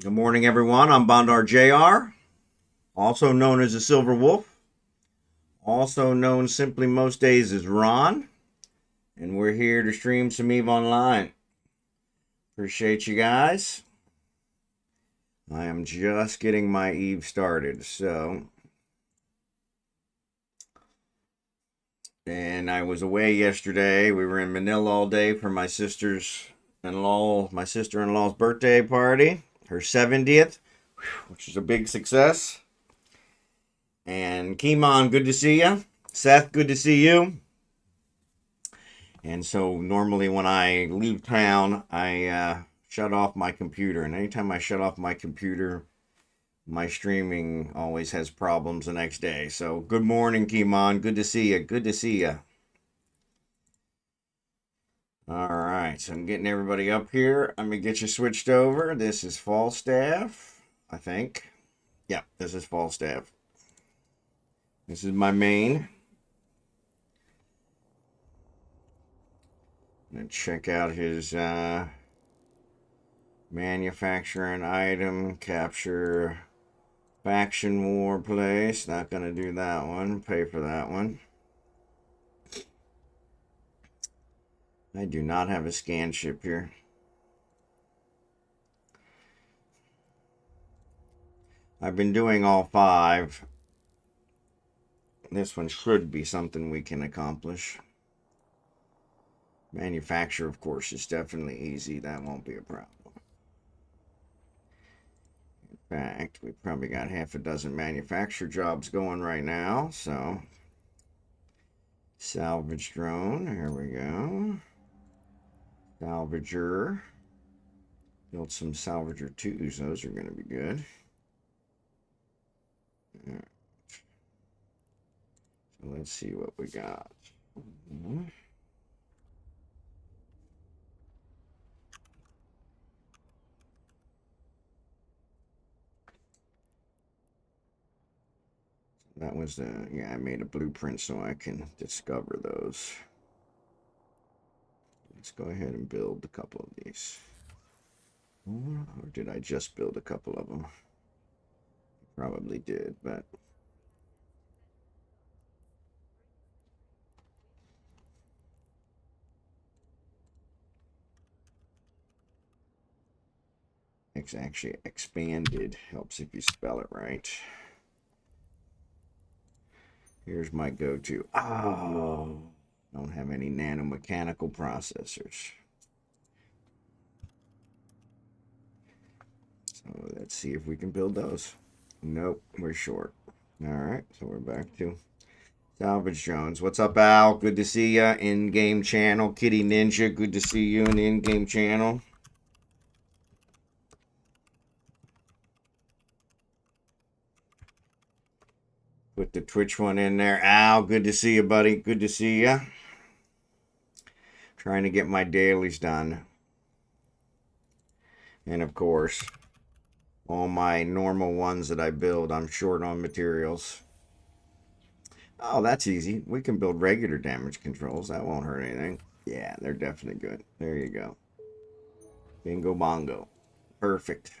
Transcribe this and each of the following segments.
Good morning, everyone. I'm Bondar JR, also known as the Silver Wolf, also known simply most days as Ron, and we're here to stream some EVE Online. Appreciate you guys. I am just getting my EVE started, and I was away yesterday. We were in Manila all day for my sister-in-law's birthday party, her 70th, which is a big success. And Kimon, good to see you. Seth, good to see you. And so normally when I leave town, I shut off my computer. And anytime I shut off my computer, my streaming always has problems the next day. So good morning, Kimon. Good to see you. Good to see you. All right, so I'm getting everybody up here. Let me get you switched over. This is Falstaff, I think. Yeah, this is Falstaff. This is my main. And check out his manufacturing item, capture faction war place. Not going to do that one. Pay for that one. I do not have a scan ship here. I've been doing all 5. This one should be something we can accomplish. Manufacture, of course, is definitely easy. That won't be a problem. In fact, we probably got half a dozen manufacture jobs going right now. So, salvage drone. Here we go. Salvager. Build some Salvager 2s. Those are going to be good. Right. So let's see what we got. That was yeah, I made a blueprint so I can discover those. Let's go ahead and build a couple of these. Or did I just build a couple of them? Probably did, but it's actually expanded. Helps if you spell it right. Here's my go-to. Oh, don't have any nanomechanical processors. So let's see if we can build those. Nope, we're short. All right, so we're back to Salvage Jones. What's up, Al? Good to see ya. In-game channel. Kitty Ninja, good to see you in the in-game channel. Put the Twitch one in there. Al, good to see you, buddy. Good to see ya. Trying to get my dailies done. And of course, all my normal ones that I build, I'm short on materials. Oh, that's easy. We can build regular damage controls. That won't hurt anything. Yeah, they're definitely good. There you go. Bingo bongo. Perfect.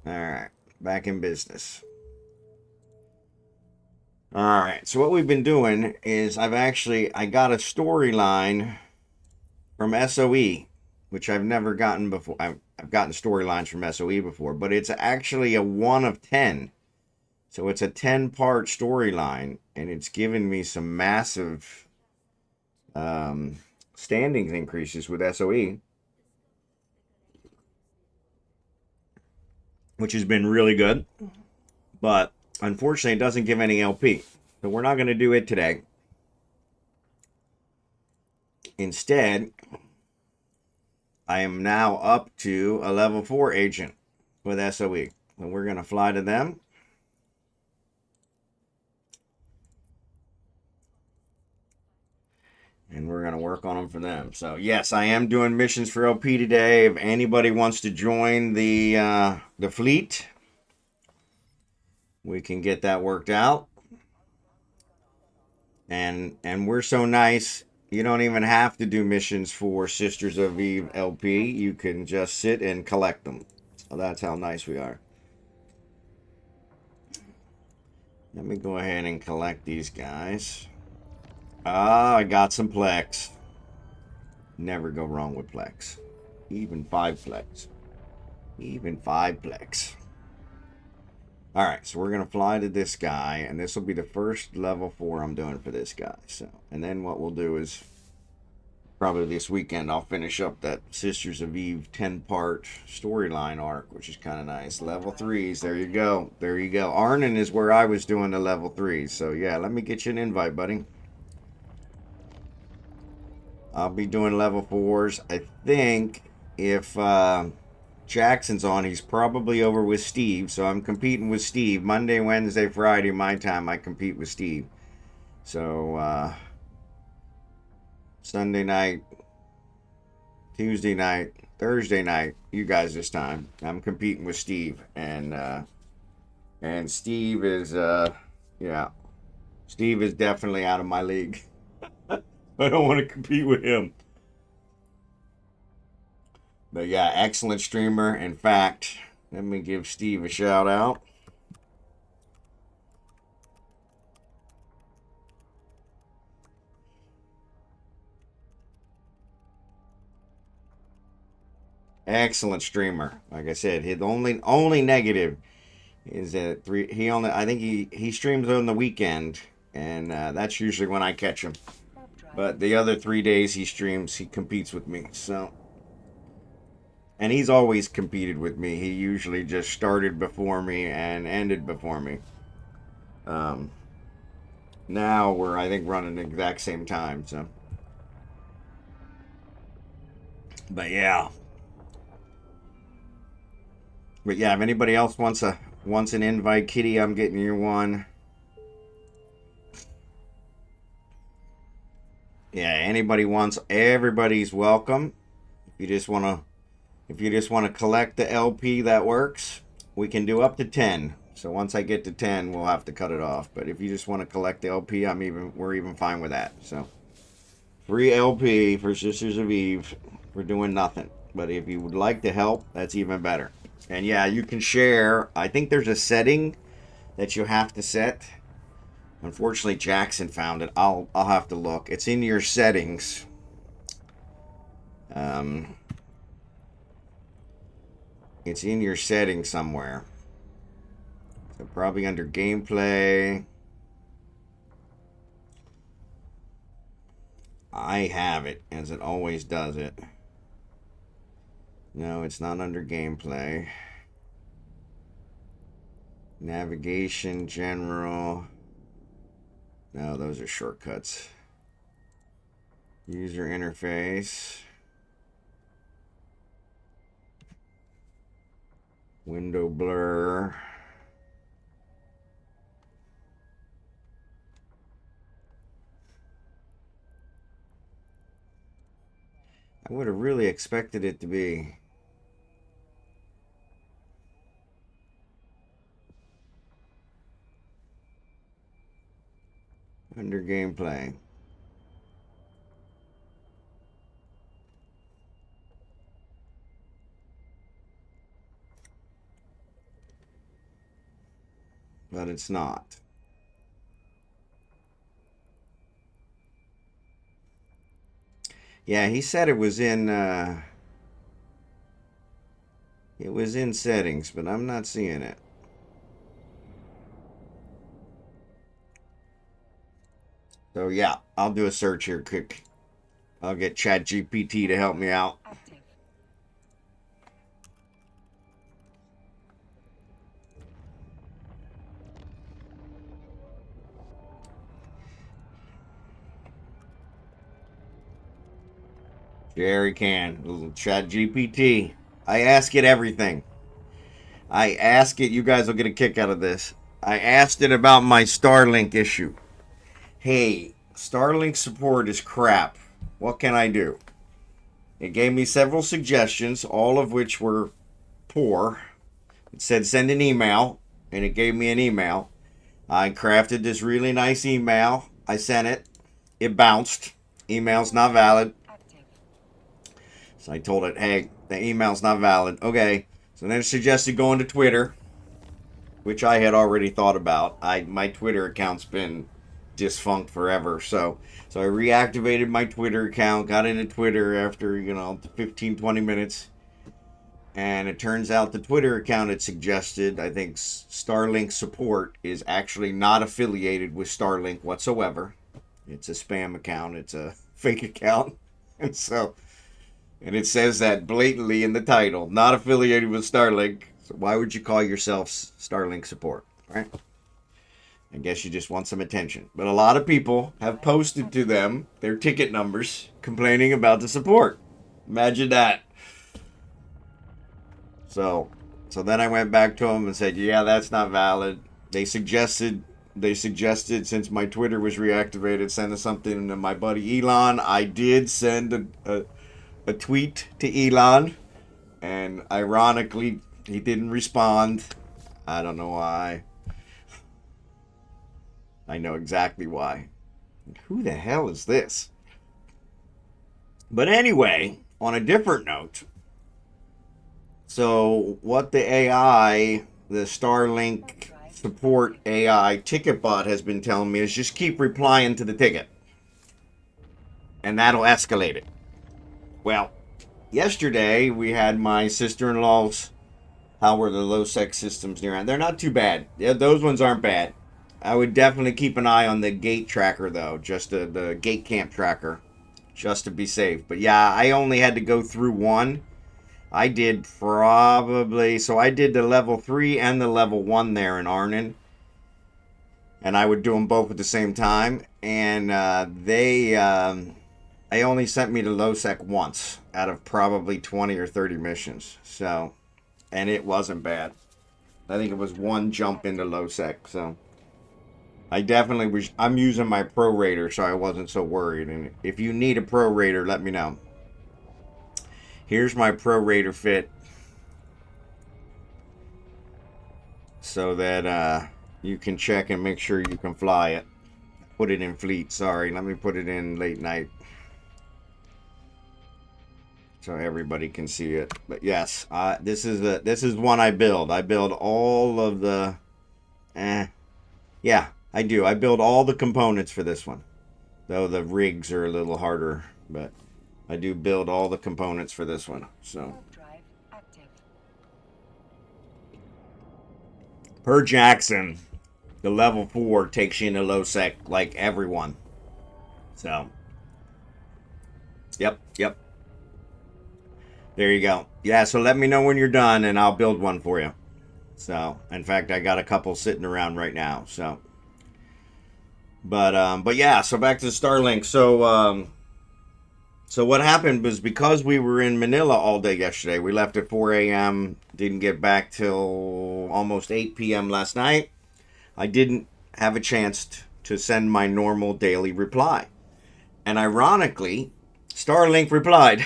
All right, back in business. All right, so what we've been doing is I got a storyline from SoE, which I've never gotten before. I've gotten storylines from SoE before, but it's actually a 1 of 10. So it's a 10-part storyline, and it's given me some massive standings increases with SoE, which has been really good. But unfortunately, it doesn't give any LP. So we're not going to do it today. Instead, I am now up to a level 4 agent with SoE. And we're going to fly to them. And we're going to work on them for them. So, yes, I am doing missions for LP today. If anybody wants to join the fleet, we can get that worked out. And we're so nice, you don't even have to do missions for Sisters of Eve LP. You can just sit and collect them. So that's how nice we are. Let me go ahead and collect these guys. Ah, I got some Plex. Never go wrong with Plex. Even 5 Plex. Even 5 Plex. Alright, so we're going to fly to this guy, and this will be the first level 4 I'm doing for this guy. So, and then what we'll do is, probably this weekend, I'll finish up that Sisters of Eve 10-part storyline arc, which is kind of nice. Level 3s, there you go. There you go. Arnon is where I was doing the level 3s. So yeah, let me get you an invite, buddy. I'll be doing level 4s. I think if Jackson's on, he's probably over with Steve. So I'm competing with Steve. Monday, Wednesday, Friday, my time, I compete with Steve. So, Sunday night, Tuesday night, Thursday night, you guys this time, I'm competing with Steve. And Steve is, yeah, Steve is definitely out of my league. I don't want to compete with him. But yeah, excellent streamer. In fact, let me give Steve a shout out. Excellent streamer. Like I said, his only negative is that I think he streams on the weekend, and that's usually when I catch him. But the other 3 days he streams, he competes with me. So, and he's always competed with me. He usually just started before me and ended before me. Now we're, I think, running the exact same time. So, but yeah. But yeah, if anybody else wants an invite, Kitty, I'm getting you one. Yeah, everybody's welcome. If you just want to collect the LP, that works. We can do up to 10. So once I get to 10, we'll have to cut it off. But if you just want to collect the LP, we're even fine with that. So free LP for Sisters of Eve for doing nothing. But if you would like to help, that's even better. And yeah, you can share. I think there's a setting that you have to set. Unfortunately, Jackson found it. I'll have to look. It's in your settings. It's in your settings somewhere. So probably under gameplay. I have it, as it always does it. No, it's not under gameplay. Navigation, general. No, those are shortcuts. User interface. Window blur. I would have really expected it to be. Under gameplay. But it's not. Yeah, he said it was in settings, but I'm not seeing it. So yeah, I'll do a search here quick. I'll get ChatGPT to help me out. Jerry can. Little ChatGPT. I ask it everything. I ask it, you guys will get a kick out of this. I asked it about my Starlink issue. Hey, Starlink support is crap. What can I do? It gave me several suggestions, all of which were poor. It said send an email, and it gave me an email. I crafted this really nice email. I sent it. It bounced. Email's not valid. So I told it, hey, the email's not valid. Okay. So then it suggested going to Twitter, which I had already thought about. My Twitter account's been defunct forever. So I reactivated my Twitter account, got into Twitter after, 15, 20 minutes. And it turns out the Twitter account it suggested, I think Starlink support, is actually not affiliated with Starlink whatsoever. It's a spam account. It's a fake account. And it says that blatantly in the title, not affiliated with Starlink. So why would you call yourself Starlink support, right? I guess you just want some attention. But a lot of people have posted to them their ticket numbers complaining about the support. Imagine that. So then I went back to them and said, yeah, that's not valid. They suggested since my Twitter was reactivated, send something to my buddy Elon. I did send a tweet to Elon, and ironically, he didn't respond. I don't know why. I know exactly why. Who the hell is this? But anyway, on a different note, so what the AI, the Starlink support AI ticket bot has been telling me is just keep replying to the ticket. And that'll escalate it. Well, yesterday we had my sister-in-law's, how were the low-sec systems near? They're not too bad. Yeah, those ones aren't bad. I would definitely keep an eye on the gate tracker, though. Just the gate camp tracker. Just to be safe. But yeah, I only had to go through one. I did I did the level 3 and the level 1 there in Arnon. And I would do them both at the same time. And they only sent me to low-sec once out of probably 20 or 30 missions. So, and it wasn't bad. I think it was one jump into low-sec, so I definitely was. I'm using my Pro Raider, so I wasn't so worried. And if you need a Pro Raider, let me know. Here's my Pro Raider fit, so that you can check and make sure you can fly it. Put it in fleet. Sorry, let me put it in late night, so everybody can see it. But yes, this is one I build. I build all of the. Yeah. I do. I build all the components for this one. Though the rigs are a little harder, but I do build all the components for this one. So per Jackson, the level 4 takes you into low sec like everyone. So Yep. There you go. Yeah, so let me know when you're done and I'll build one for you. So, in fact, I got a couple sitting around right now. So But yeah, so back to the Starlink. So what happened was, because we were in Manila all day yesterday, we left at 4 a.m., didn't get back till almost 8 p.m. last night. I didn't have a chance to send my normal daily reply. And ironically, Starlink replied.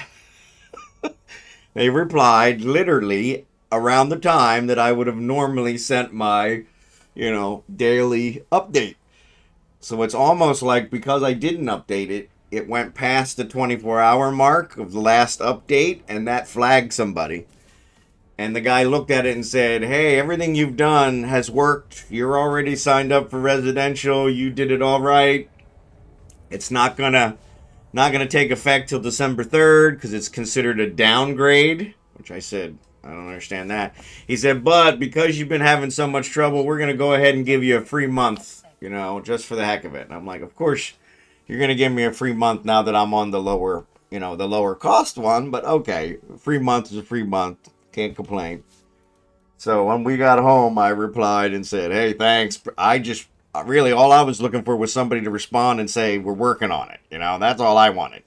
They replied literally around the time that I would have normally sent my, daily update. So it's almost like, because I didn't update it, it went past the 24-hour mark of the last update, and that flagged somebody. And the guy looked at it and said, hey, everything you've done has worked. You're already signed up for residential. You did it all right. It's not gonna take effect till December 3rd because it's considered a downgrade, which I said, I don't understand that. He said, but because you've been having so much trouble, we're going to go ahead and give you a free month. Just for the heck of it. And I'm like, of course, you're going to give me a free month now that I'm on the lower cost one. But okay, a free month is a free month. Can't complain. So when we got home, I replied and said, hey, thanks. Really, all I was looking for was somebody to respond and say, we're working on it. That's all I wanted.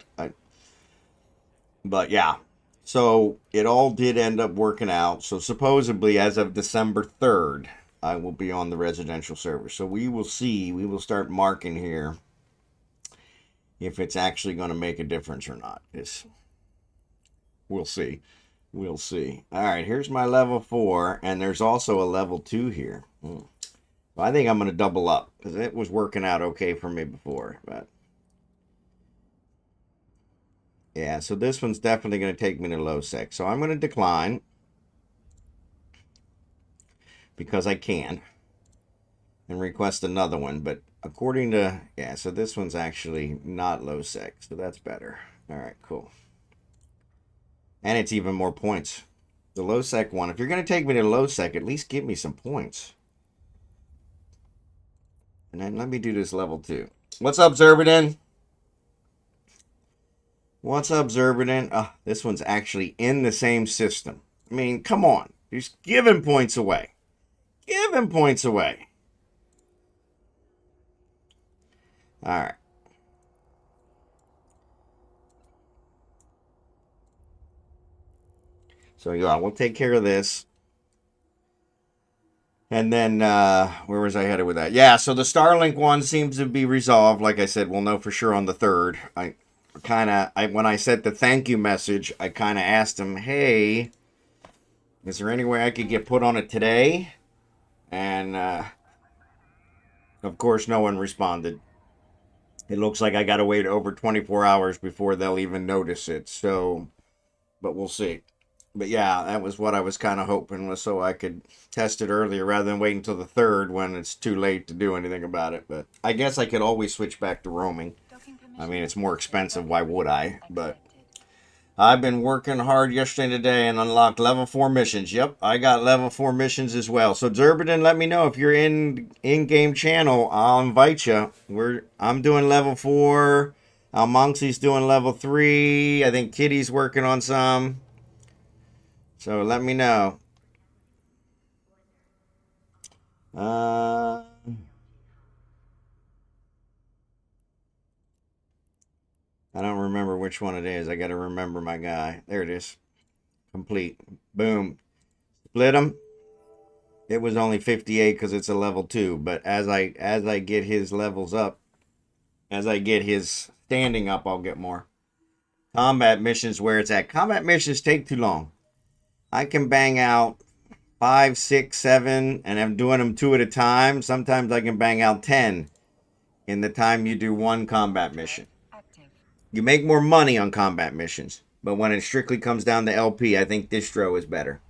But yeah, so it all did end up working out. So supposedly, as of December 3rd, I will be on the residential server. So we will see. We will start marking here if it's actually going to make a difference or not. We'll see. We'll see. All right, here's my level 4, and there's also a level 2 here. Well, I think I'm going to double up because it was working out okay for me before. But yeah, so this one's definitely going to take me to low sec. So I'm going to decline. because I can, and request another one. But according to, yeah, so this one's actually not low sec, so that's better. All right, cool. And it's even more points. The low sec one, if you're going to take me to low sec, at least give me some points. And then let me do this level 2. What's up, Xurdaben? What's up, Xurdaben? Oh, this one's actually in the same system. I mean, come on. Just giving points away. Giving points away. All right. So, yeah, we'll take care of this. And then, where was I headed with that? Yeah, so the Starlink one seems to be resolved. Like I said, we'll know for sure on the 3rd. When I sent the thank you message, I kind of asked him, hey, is there any way I could get put on it today? And, of course, no one responded. It looks like I got to wait over 24 hours before they'll even notice it. So, but we'll see. But yeah, that was what I was kind of hoping, was so I could test it earlier rather than wait until the 3rd when it's too late to do anything about it. But I guess I could always switch back to roaming. I mean, it's more expensive. Why would I? But I've been working hard yesterday and today and unlocked level 4 missions. Yep, I got level 4 missions as well. So Xurdaben, let me know if you're in-game channel. I'll invite you. I'm doing level 4. Almonxy's doing level 3. I think Kitty's working on some. So let me know. I don't remember which one it is. I got to remember my guy. There it is. Complete. Boom. Split them. It was only 58 because it's a level 2. But as I get his levels up, as I get his standing up, I'll get more. Combat missions where it's at. Combat missions take too long. I can bang out 5, 6, 7, and I'm doing them 2 at a time. Sometimes I can bang out 10 in the time you do one combat mission. You make more money on combat missions, but when it strictly comes down to LP, I think distro is better.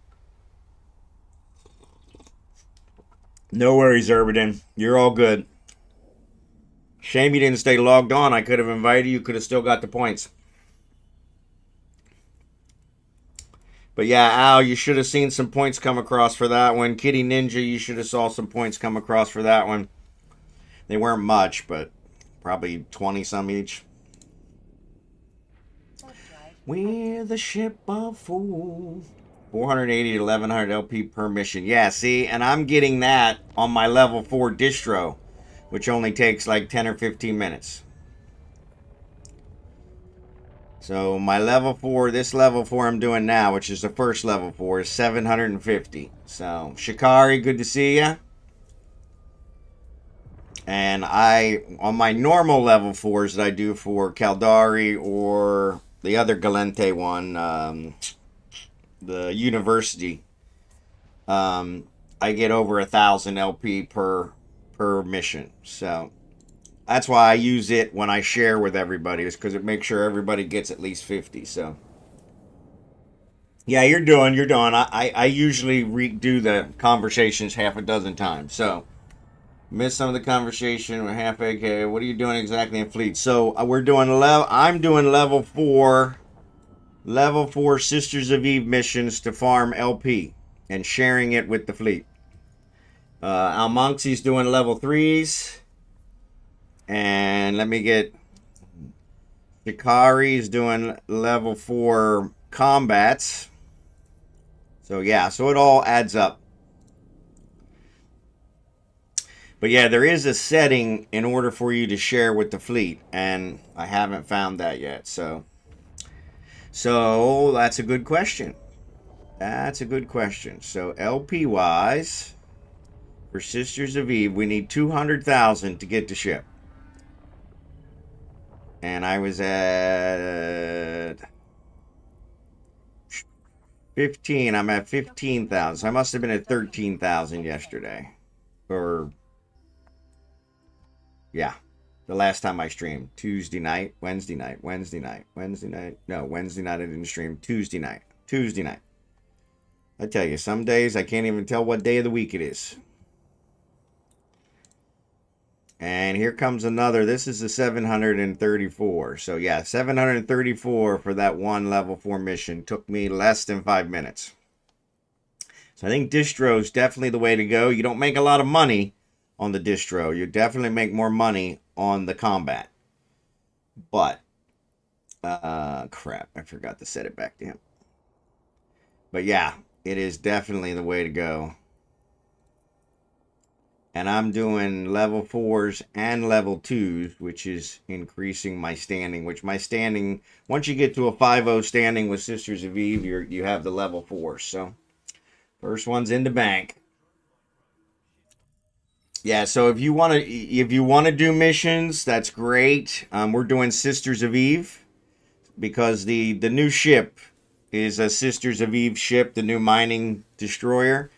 No worries, Xurdaben. You're all good. Shame you didn't stay logged on. I could have invited you. Could have still got the points. But yeah, Al, you should have seen some points come across for that one. Kitty Ninja, you should have saw some points come across for that one. They weren't much, but probably 20 some each. We're the ship of fools. 480 to 1100 LP per mission. Yeah, see, and I'm getting that on my level 4 distro, which only takes like 10 or 15 minutes. So my level 4, this level 4 I'm doing now, which is the first level 4, is 750. So, Shikari, good to see ya. And on my normal level 4s that I do for Caldari or the other Galente one, the University, I get over 1,000 LP per mission. So that's why I use it when I share with everybody, is because it makes sure everybody gets at least 50. So yeah, you're doing. I usually redo the conversations half a dozen times. So missed some of the conversation with half AK. What are you doing exactly in fleet? So I'm doing level 4 Sisters of Eve missions to farm LP and sharing it with the fleet. Almonxy's doing level 3s. And let me get... Shikari's doing level 4 combats. So yeah, so it all adds up. But yeah, there is a setting in order for you to share with the fleet, and I haven't found that yet. So that's a good question. That's a good question. So LP wise, for Sisters of Eve, we need 200,000 to get to ship. And I was at 15. I'm at 15,000. So I must have been at 13,000 yesterday. Or yeah, the last time I streamed. Wednesday night. No, Wednesday night I didn't stream. Tuesday night. I tell you, some days I can't even tell what day of the week it is. And here comes another. This is the 734. So yeah, 734 for that one level 4 mission. Took me less than 5 minutes. So I think distro is definitely the way to go. You don't make a lot of money on the distro. You definitely make more money on the combat. But, crap, I forgot to set it back to him. But yeah, it is definitely the way to go. And I'm doing level 4s and level 2s, which is increasing my standing. Which my standing, once you get to a 5-0 standing with Sisters of Eve, you have the level 4. So, first one's in the bank. Yeah, so if you want to do missions, that's great. We're doing Sisters of Eve because the new ship is a Sisters of Eve ship, the new mining destroyer.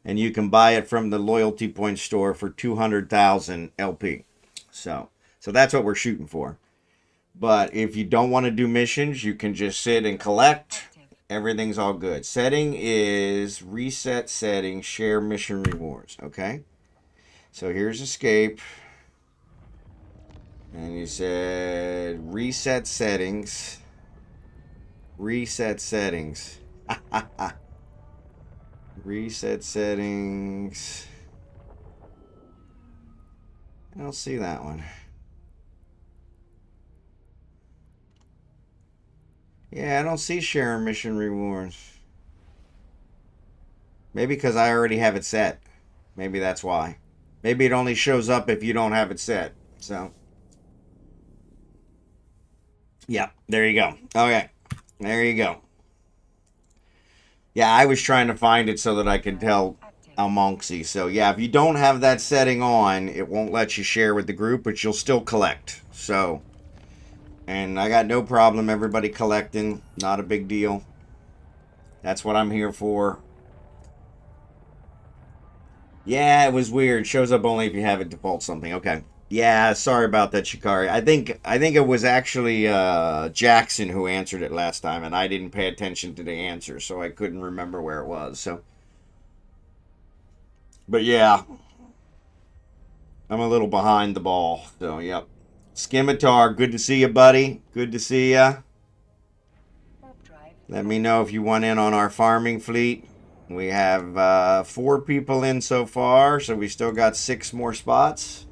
And you can buy it from the loyalty point store for 200,000 LP. So that's what we're shooting for. But if you don't want to do missions, you can just sit and collect. Everything's all good. Setting is reset setting, share mission rewards. Okay. So here's escape. And you said reset settings. Reset settings. Reset settings. I don't see that one. Yeah, I don't see share mission rewards. Maybe because I already have it set. Maybe that's why. Maybe it only shows up if you don't have it set. So, yeah, there you go. Okay, there you go. Yeah, I was trying to find it so that I could tell almonxy. So, yeah, if you don't have that setting on, it won't let you share with the group, but you'll still collect. So, and I got no problem everybody collecting. Not a big deal. That's what I'm here for. Yeah, it was weird. Shows up only if you have it default something. Okay. Yeah, sorry about that, Shikari. I think it was actually Jackson who answered it last time, and I didn't pay attention to the answer, so I couldn't remember where it was. So, but yeah, I'm a little behind the ball. So, yep. Scimitar, good to see you, buddy. Good to see ya. Let me know if you want in on our farming fleet. We have 4 people in so far, so we still got 6 more spots.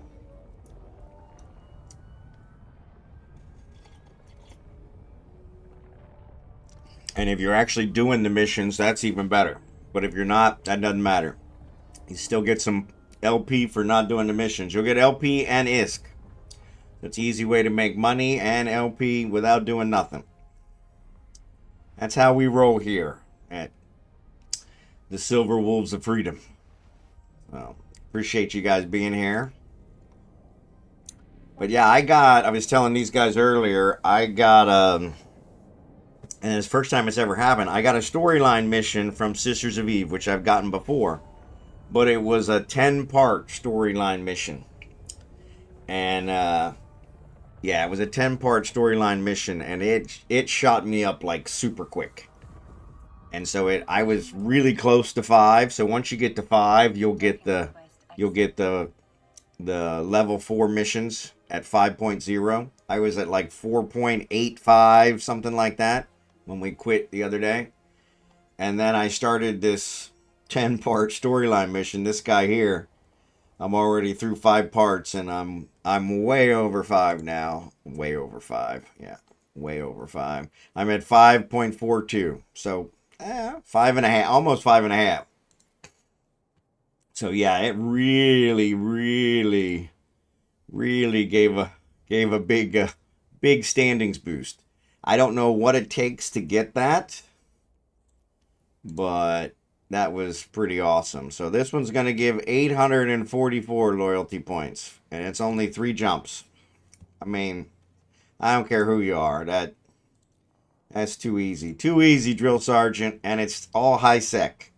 And if you're actually doing the missions, that's even better. But if you're not, that doesn't matter. You still get some LP for not doing the missions. You'll get LP and ISK. That's an easy way to make money and LP without doing nothing. That's how we roll here at the Silver Wolves of Freedom. Well, appreciate you guys being here. But yeah, I was telling these guys earlier, and it's the first time it's ever happened, I got a storyline mission from Sisters of Eve, which I've gotten before. But it was a 10-part storyline mission. And, yeah, it was a 10-part storyline mission, and it shot me up, like, super quick. And so I was really close to 5, so once you get to 5, you'll get the level 4 missions at 5.0. I was at like 4.85, something like that, when we quit the other day. And then I started this 10-part storyline mission. This guy here, I'm already through 5 parts, and I'm way over 5 now. Way over 5, yeah, way over 5. I'm at 5.42, so 5.5, almost 5.5. So yeah, it really, really, really gave a big standings boost. I don't know what it takes to get that, but that was pretty awesome. So this one's going to give 844 loyalty points, and it's only 3 jumps. I mean, I don't care who you are. That's too easy. Too easy, Drill Sergeant, and it's all high sec.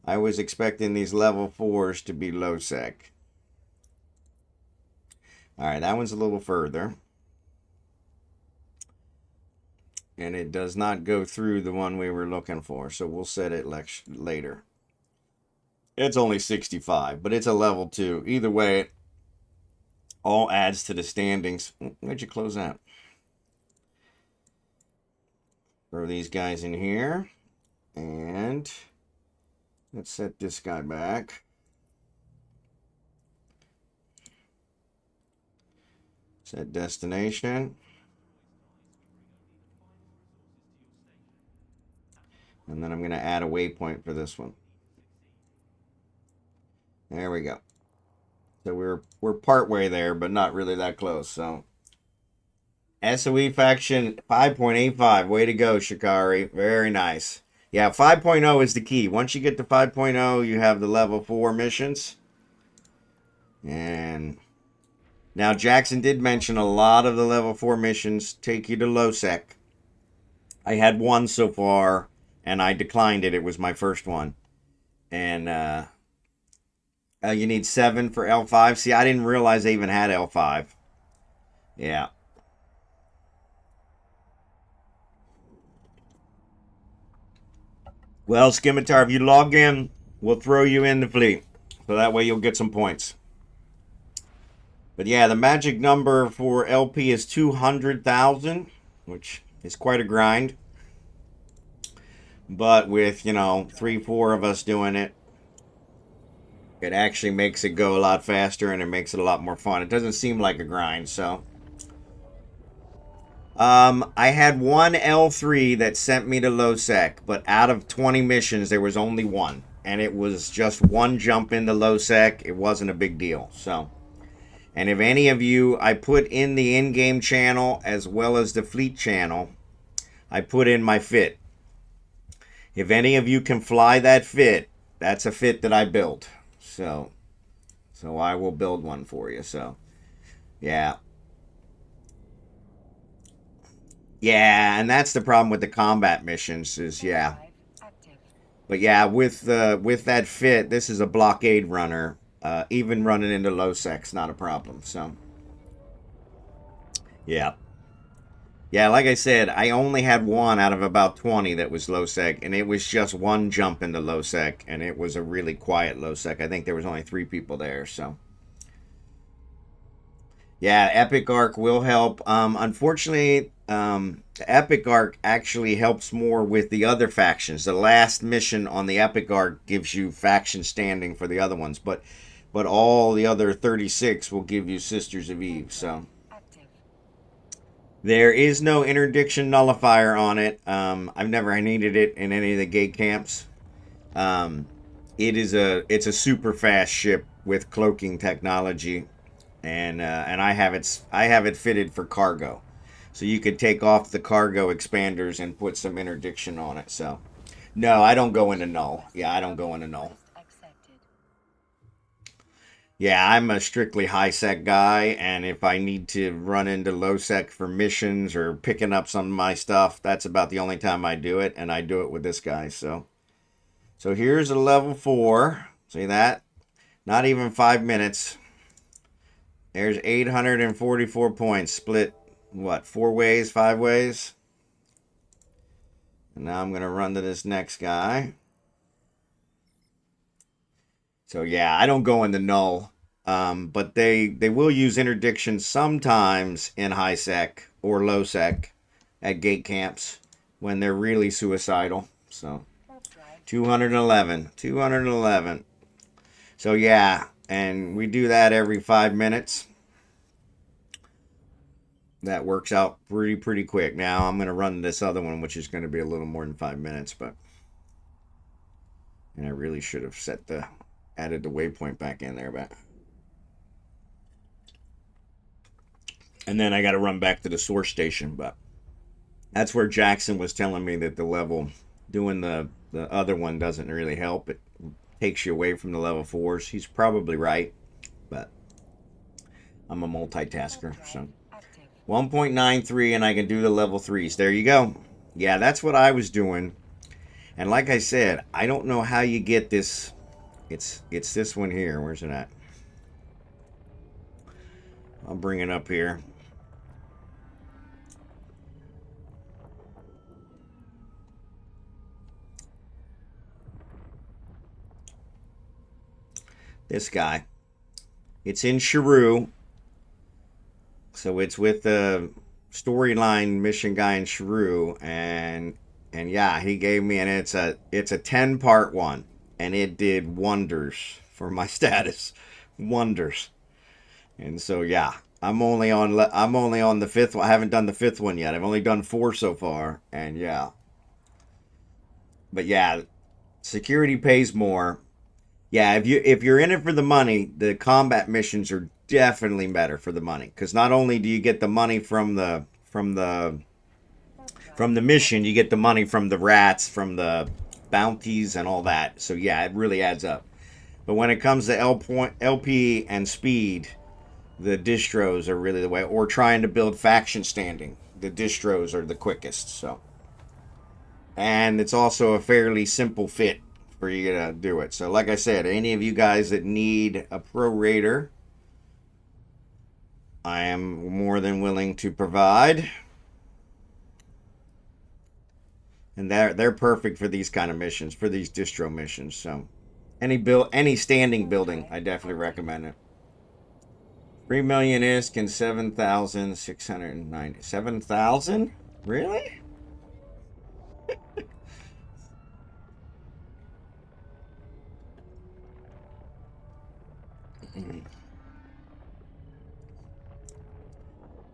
I was expecting these level 4s to be low sec. All right, that one's a little further. and it does not go through the one we were looking for. So we'll set it later. It's only 65, but it's a level 2. Either way, it all adds to the standings. Where'd you close that? Throw these guys in here. And let's set this guy back. Set destination. And then I'm going to add a waypoint for this one. There we go. So we're partway there, but not really that close. So SoE faction 5.85. Way to go, Shikari. Very nice. Yeah, 5.0 is the key. Once you get to 5.0, you have the level 4 missions. And now Jackson did mention a lot of the level 4 missions take you to low sec. I had one so far, and I declined it. It was my first one. And you need 7 for L5. See, I didn't realize they even had L5. Yeah. Well, Scimitar, if you log in, we'll throw you in the fleet. So that way you'll get some points. But yeah, the magic number for LP is 200,000, which is quite a grind. But with, 3, 4 of us doing it, it actually makes it go a lot faster and it makes it a lot more fun. It doesn't seem like a grind, so. I had one L3 that sent me to low sec, but out of 20 missions, there was only one. And it was just one jump into low sec. It wasn't a big deal, so. And if any of you, I put in the in-game channel as well as the fleet channel, I put in my fit. If any of you can fly that fit, that's a fit that I built. So I will build one for you. So, yeah. Yeah, and that's the problem with the combat missions is, yeah. But yeah, with that fit, this is a blockade runner. Even running into low sec's not a problem. So, yeah. Yeah, like I said, I only had one out of about 20 that was low sec, and it was just one jump into low sec, and it was a really quiet low sec. I think there was only 3 people there, so. Yeah, Epic Arc will help. Unfortunately, Epic Arc actually helps more with the other factions. The last mission on the Epic Arc gives you faction standing for the other ones, but all the other 36 will give you Sisters of Eve, so. There is no interdiction nullifier on it. I've never needed it in any of the gate camps. It's a super fast ship with cloaking technology, and I have it fitted for cargo, so you could take off the cargo expanders and put some interdiction on it. So, no, I don't go into null. Yeah, I don't go into null. Yeah, I'm a strictly high sec guy, and if I need to run into low sec for missions or picking up some of my stuff, that's about the only time I do it, and I do it with this guy. So here's a level 4. See that? Not even 5 minutes. There's 844 points, split, what, 4 ways, 5 ways? And now I'm going to run to this next guy. So yeah, I don't go into null, but they will use interdiction sometimes in high sec or low sec at gate camps when they're really suicidal. So 211. So yeah, and we do that every 5 minutes. That works out pretty quick. Now I'm going to run this other one, which is going to be a little more than 5 minutes, and I really should have added the waypoint back in there, but. And then I got to run back to the source station, but that's where Jackson was telling me that the level, doing the other one doesn't really help. It takes you away from the level 4s. He's probably right, but I'm a multitasker, so. 1.93 and I can do the level 3s. There you go. Yeah, that's what I was doing. And like I said, I don't know how you get this. It's this one here. Where's it at? I'll bring it up here. This guy. It's in Shrew. So it's with the storyline mission guy in Shrew, and yeah, he gave me, and it's a 10-part one, and it did wonders for my status. Wonders. And so yeah, I'm only on the fifth one. I haven't done the fifth one yet. I've only done 4 so far, and yeah. But yeah, security pays more. Yeah, if you're in it for the money, the combat missions are definitely better for the money, because not only do you get the money from the mission, you get the money from the rats, from the bounties, and all that. So yeah, it really adds up. But when it comes to LP and speed, the distros are really the way. Or trying to build faction standing, the distros are the quickest. So, and it's also a fairly simple fit for you to do it. So like I said, any of you guys that need a pro raider, I am more than willing to provide. And they're perfect for these kind of missions, for these distro missions. So any standing building, I definitely recommend it. 3 million ISK and 7,690. 7,000? Really?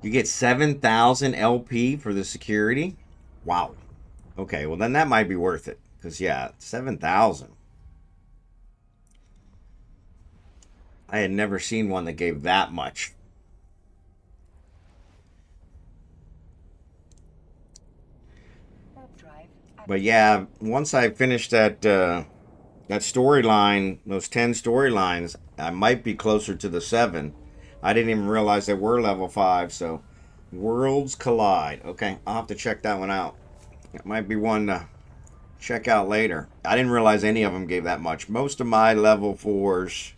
You get 7,000 LP for the security? Wow. Okay, well then that might be worth it. Because yeah, 7,000. I had never seen one that gave that much. But yeah, once I finished that storyline, those 10 storylines, I might be closer to the 7. I didn't even realize they were level 5, so Worlds Collide. Okay, I'll have to check that one out. It might be one to check out later. I didn't realize any of them gave that much. Most of my level 4s,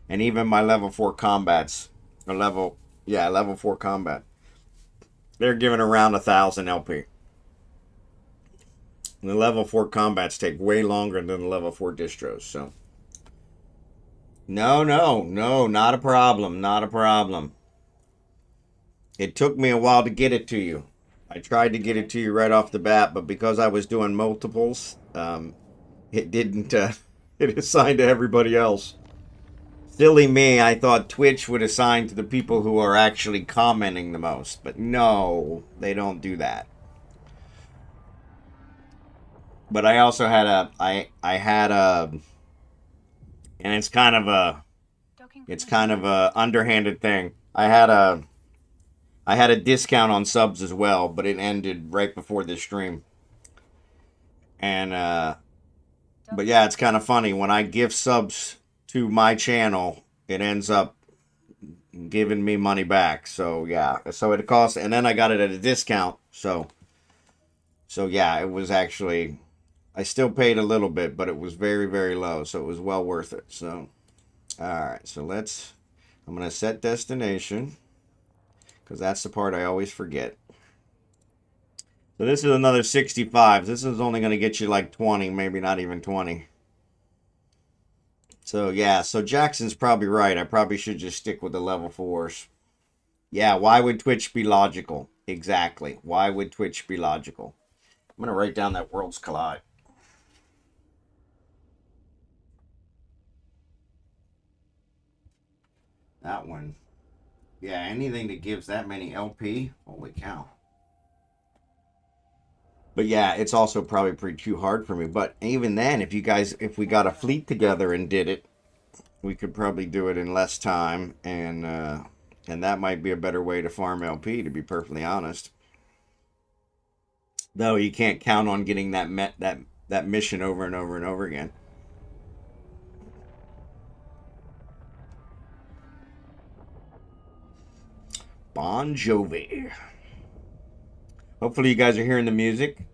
and even my level 4 combats, or level 4 combat, they're giving around 1,000 LP. The level 4 combats take way longer than the level 4 distros, so. No, not a problem, not a problem. It took me a while to get it to you. I tried to get it to you right off the bat, but because I was doing multiples, it didn't, it assigned to everybody else. Silly me, I thought Twitch would assign to the people who are actually commenting the most, but no, they don't do that. But I also had I had a, and it's kind of a underhanded thing. I had a discount on subs as well, but it ended right before this stream. And but yeah, it's kind of funny when I give subs to my channel, it ends up giving me money back. So yeah, so it costs, and then I got it at a discount. So yeah, it was actually, I still paid a little bit, but it was very, very low, so it was well worth it. So, all right, so I'm going to set destination, because that's the part I always forget. So this is another 65. This is only going to get you like 20, maybe not even 20. So, yeah, so Jackson's probably right. I probably should just stick with the level 4s. Yeah, why would Twitch be logical? Exactly. Why would Twitch be logical? I'm going to write down that Worlds Collide. That one. Yeah, anything that gives that many LP, holy cow. But yeah, it's also probably pretty too hard for me. But even then, if we got a fleet together and did it, we could probably do it in less time, and that might be a better way to farm LP, to be perfectly honest. Though you can't count on getting that mission over and over and over again. Bon Jovi. Hopefully you guys are hearing the music.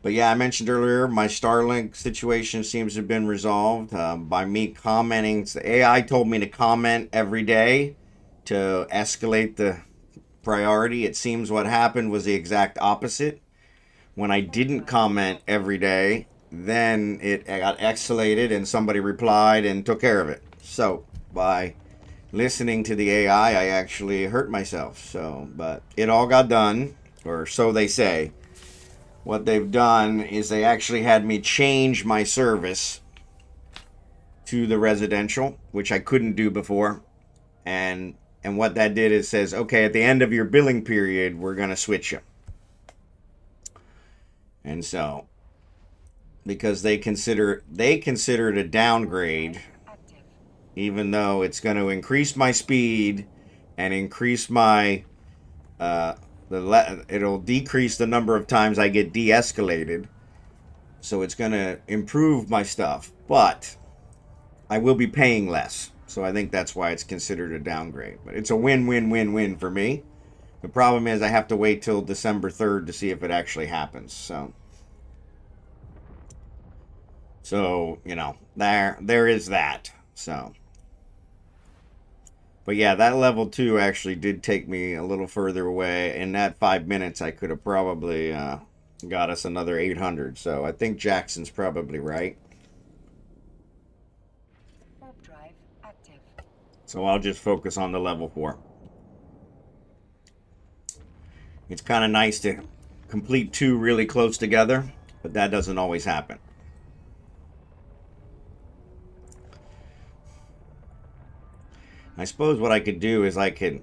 But yeah, I mentioned earlier, my Starlink situation seems to have been resolved by me commenting. The AI told me to comment every day to escalate the priority. It seems what happened was the exact opposite. When I didn't comment every day, then it got escalated and somebody replied and took care of it. So by listening to the AI, I actually hurt myself. So, but it all got done, or so they say. What they've done is they actually had me change my service to the residential, which I couldn't do before. And what that did is says, okay, at the end of your billing period, we're going to switch you. And so, because they consider it a downgrade, even though it's going to increase my speed and increase my it'll decrease the number of times I get de-escalated. So it's going to improve my stuff, but I will be paying less. So I think that's why it's considered a downgrade. But it's a win-win-win-win for me. The problem is I have to wait till December 3rd to see if it actually happens. So you know, there is that. So, but yeah, that level 2 actually did take me a little further away. In that 5 minutes, I could have probably got us another 800. So I think Jackson's probably right. Warp drive active. So I'll just focus on the level 4. It's kind of nice to complete 2 really close together, but that doesn't always happen. I suppose what I could do is I could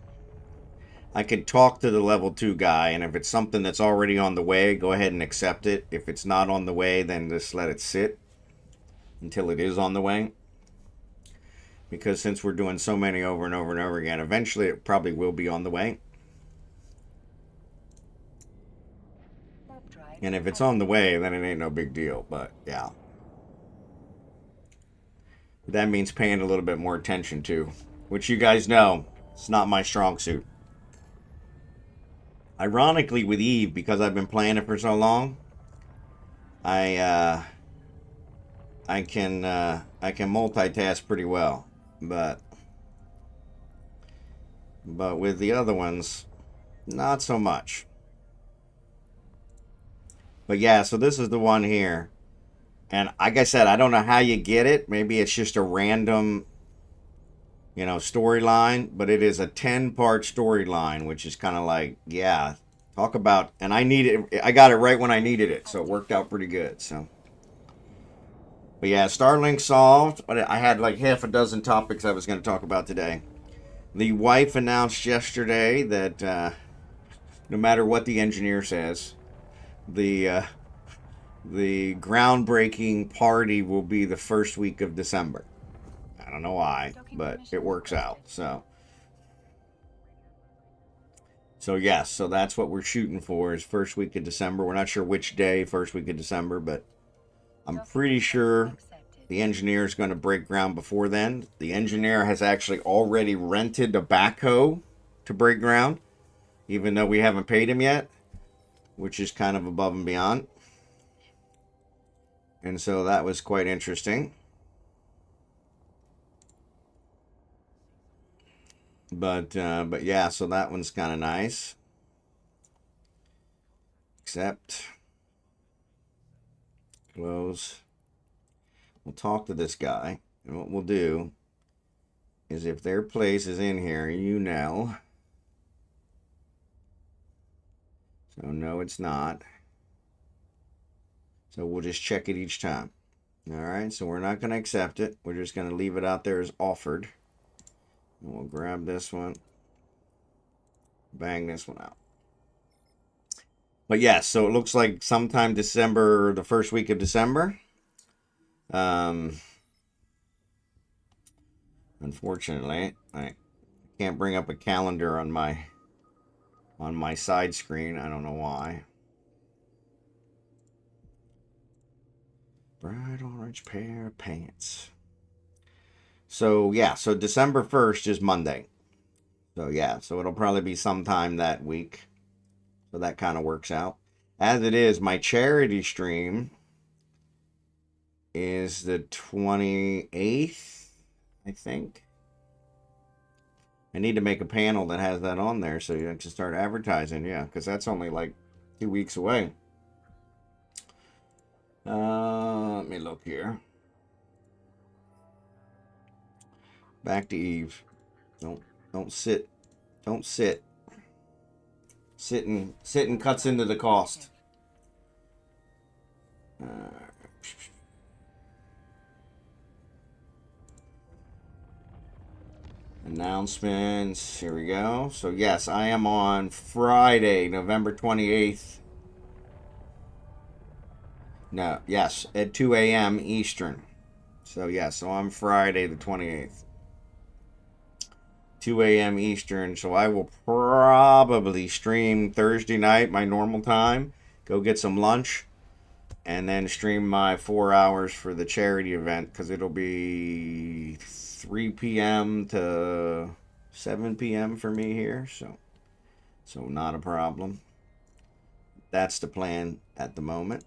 talk to the level 2 guy, and if it's something that's already on the way, go ahead and accept it. If it's not on the way, then just let it sit until it is on the way. Because since we're doing so many over and over and over again, eventually it probably will be on the way. And if it's on the way, then it ain't no big deal, but yeah. That means paying a little bit more attention to, which you guys know, it's not my strong suit. Ironically, with Eve, because I've been playing it for so long, I can multitask pretty well, but with the other ones, not so much. But yeah, so this is the one here, and like I said, I don't know how you get it. Maybe it's just a random, you know, storyline, but it is a 10-part storyline, which is kind of like, yeah, talk about, and I got it right when I needed it, so it worked out pretty good. So, but yeah, Starlink solved. But I had like half a dozen topics I was going to talk about today. The wife announced yesterday that no matter what the engineer says, the groundbreaking party will be the first week of December. I don't know why, but it works out. So yes, so that's what we're shooting for, is first week of December. We're not sure which day, first week of December, but I'm pretty sure the engineer is going to break ground before then. The engineer has actually already rented a backhoe to break ground, even though we haven't paid him yet, which is kind of above and beyond. And so that was quite interesting. But yeah, so that one's kind of nice. Accept. Close. We'll talk to this guy. And what we'll do is, if their place is in here, you know. So no, it's not. So we'll just check it each time. All right, so we're not going to accept it. We're just going to leave it out there as offered. And we'll grab this one. Bang this one out. But yes, so it looks like sometime December, the first week of December. Unfortunately, I can't bring up a calendar on my side screen. I don't know why. Bright orange pair of pants. So yeah, so December 1st is Monday. So yeah, so it'll probably be sometime that week. So that kind of works out. As it is, my charity stream is the 28th, I think. I need to make a panel that has that on there so you can start advertising, yeah, because that's only like 2 weeks away. Let me look here. Back to Eve. Don't sit. Don't sit. Sitting cuts into the cost. Announcements. Here we go. So yes, I am on Friday, November 28th. No, yes, at 2 a.m. Eastern. So yes, so I'm Friday the 28th. 2 a.m. Eastern. So I will probably stream Thursday night, my normal time. Go get some lunch. And then stream my 4 hours for the charity event. Because it'll be 3 p.m. to 7 p.m. for me here. So not a problem. That's the plan at the moment.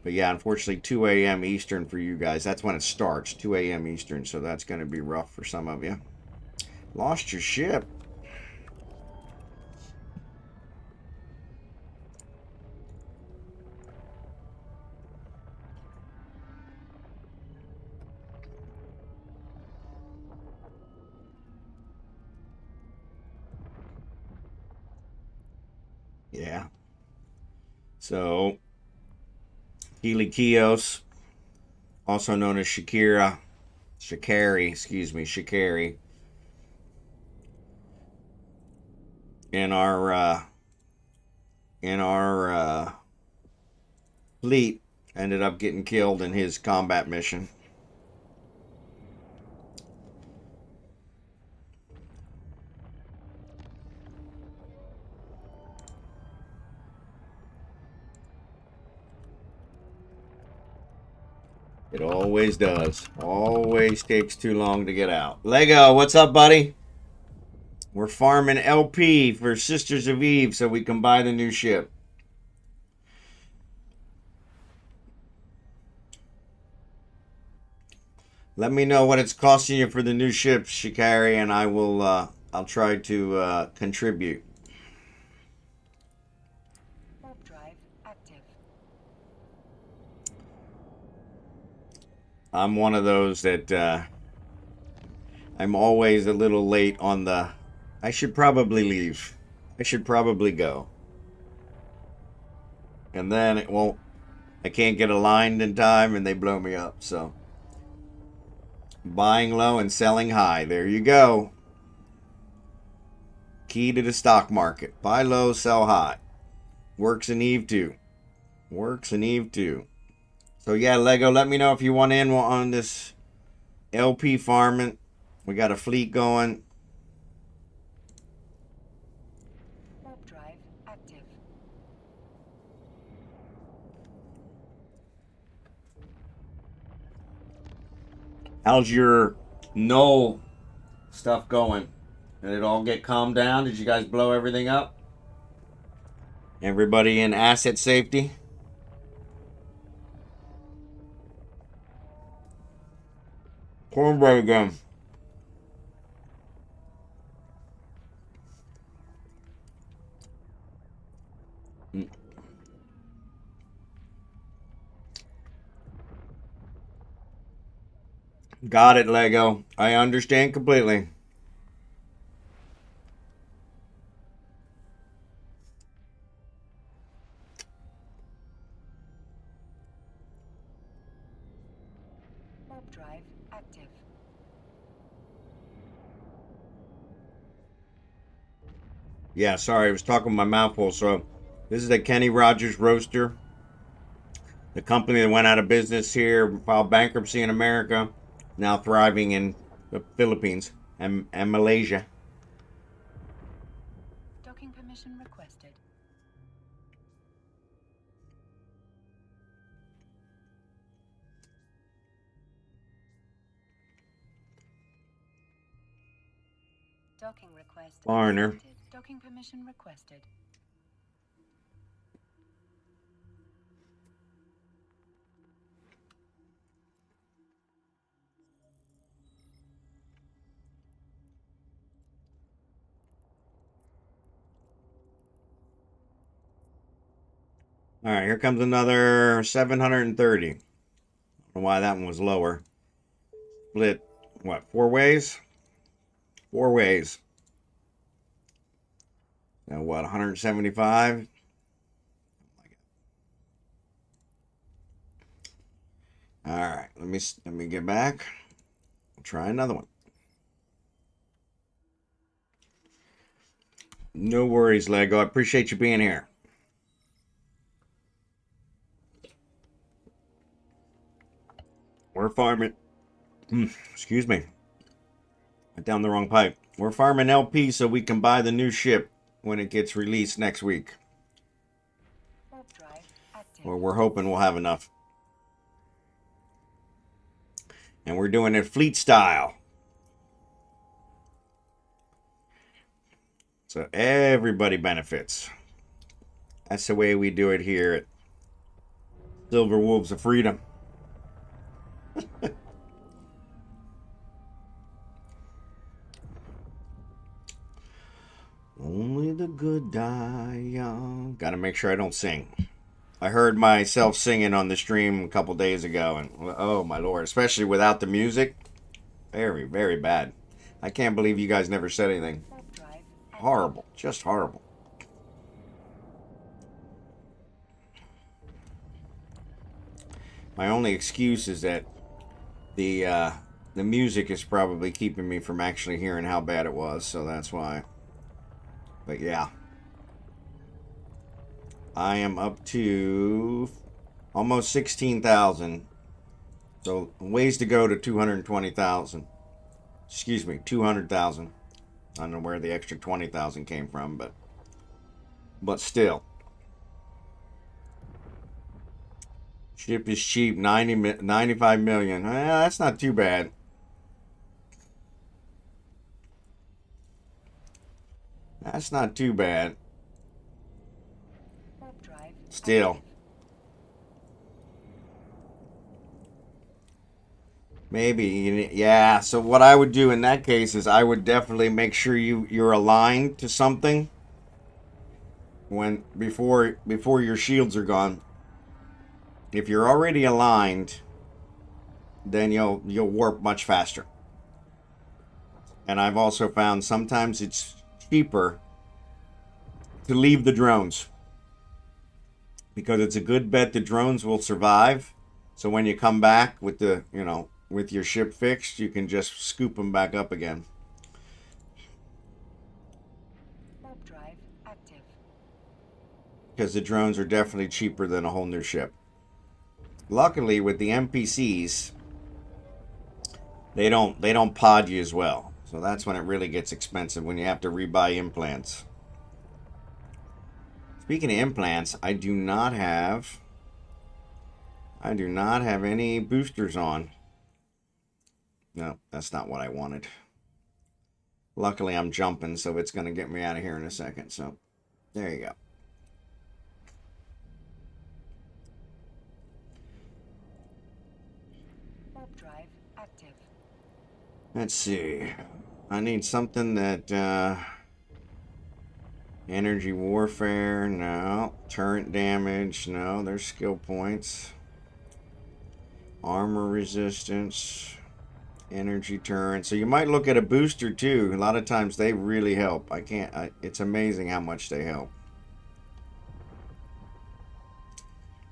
But yeah, unfortunately, 2 a.m. Eastern for you guys. That's when it starts, 2 a.m. Eastern. So that's going to be rough for some of you. Lost your ship. Yeah. So, Helikios, also known as Shakari, in our fleet, ended up getting killed in his combat mission. It always does. Always takes too long to get out. Lego, what's up, buddy? We're farming LP for Sisters of Eve so we can buy the new ship. Let me know what it's costing you for the new ship, Shikari, and I will. I'll try to contribute. Warp drive active. I'm one of those that I'm always a little late on the. I should probably leave. I should probably go. And then it won't. I can't get aligned in time, and they blow me up. So buying low and selling high. There you go. Key to the stock market. Buy low, sell high. Works in Eve too. Works in Eve too. So yeah, Lego, let me know if you want in on this LP farming. We got a fleet going. Warp drive active. How's your null stuff going? Did it all get calmed down? Did you guys blow everything up? Everybody in asset safety? Cornbread again. Got it, Lego. I understand completely. Warp drive active. Yeah, sorry, I was talking with my mouth full. So, this is a Kenny Rogers roaster. The company that went out of business here, filed bankruptcy in America, now thriving in the Philippines and Malaysia. Docking permission requested. Docking request Foreigner. accepted. Docking permission requested. All right, here comes another 730. I don't know why that one was lower. Split, what, 4 ways? 4 ways. Now what, 175? All right, let me get back. We'll try another one. No worries, Lego. I appreciate you being here. We're farming. Excuse me. Went down the wrong pipe. We're farming LP so we can buy the new ship when it gets released next week. Warp drive active. Well, we're hoping we'll have enough. And we're doing it fleet style. So everybody benefits. That's the way we do it here at Silver Wolves of Freedom. Only the good die young. Gotta make sure I don't sing. I heard myself singing on the stream a couple days ago, and oh my lord, especially without the music. Very, very bad. I can't believe you guys never said anything. Warp drive active. Horrible. Just horrible. My only excuse is that the music is probably keeping me from actually hearing how bad it was, so that's why. But yeah. I am up to almost 16,000. So ways to go to 220,000. Excuse me, 200,000. I don't know where the extra 20,000 came from, but still. Ship is cheap, 95 million. That's not too bad. That's not too bad. Warp drive Still. active. Maybe, yeah. So what I would do in that case is I would definitely make sure you're aligned to something before your shields are gone. If you're already aligned, then you'll warp much faster. And I've also found sometimes it's cheaper to leave the drones because it's a good bet the drones will survive. So when you come back with with your ship fixed, you can just scoop them back up again. Warp drive active. Because the drones are definitely cheaper than a whole new ship. Luckily, with the NPCs, they don't pod you as well. So that's when it really gets expensive, when you have to rebuy implants. Speaking of implants, I do not have any boosters on. No, that's not what I wanted. Luckily, I'm jumping, so it's going to get me out of here in a second. So, there you go. Warp drive active. Let's see. I need something that, energy warfare, no. Turret damage, no. There's skill points. Armor resistance. Energy turret. So you might look at a booster too. A lot of times they really help. It's amazing how much they help.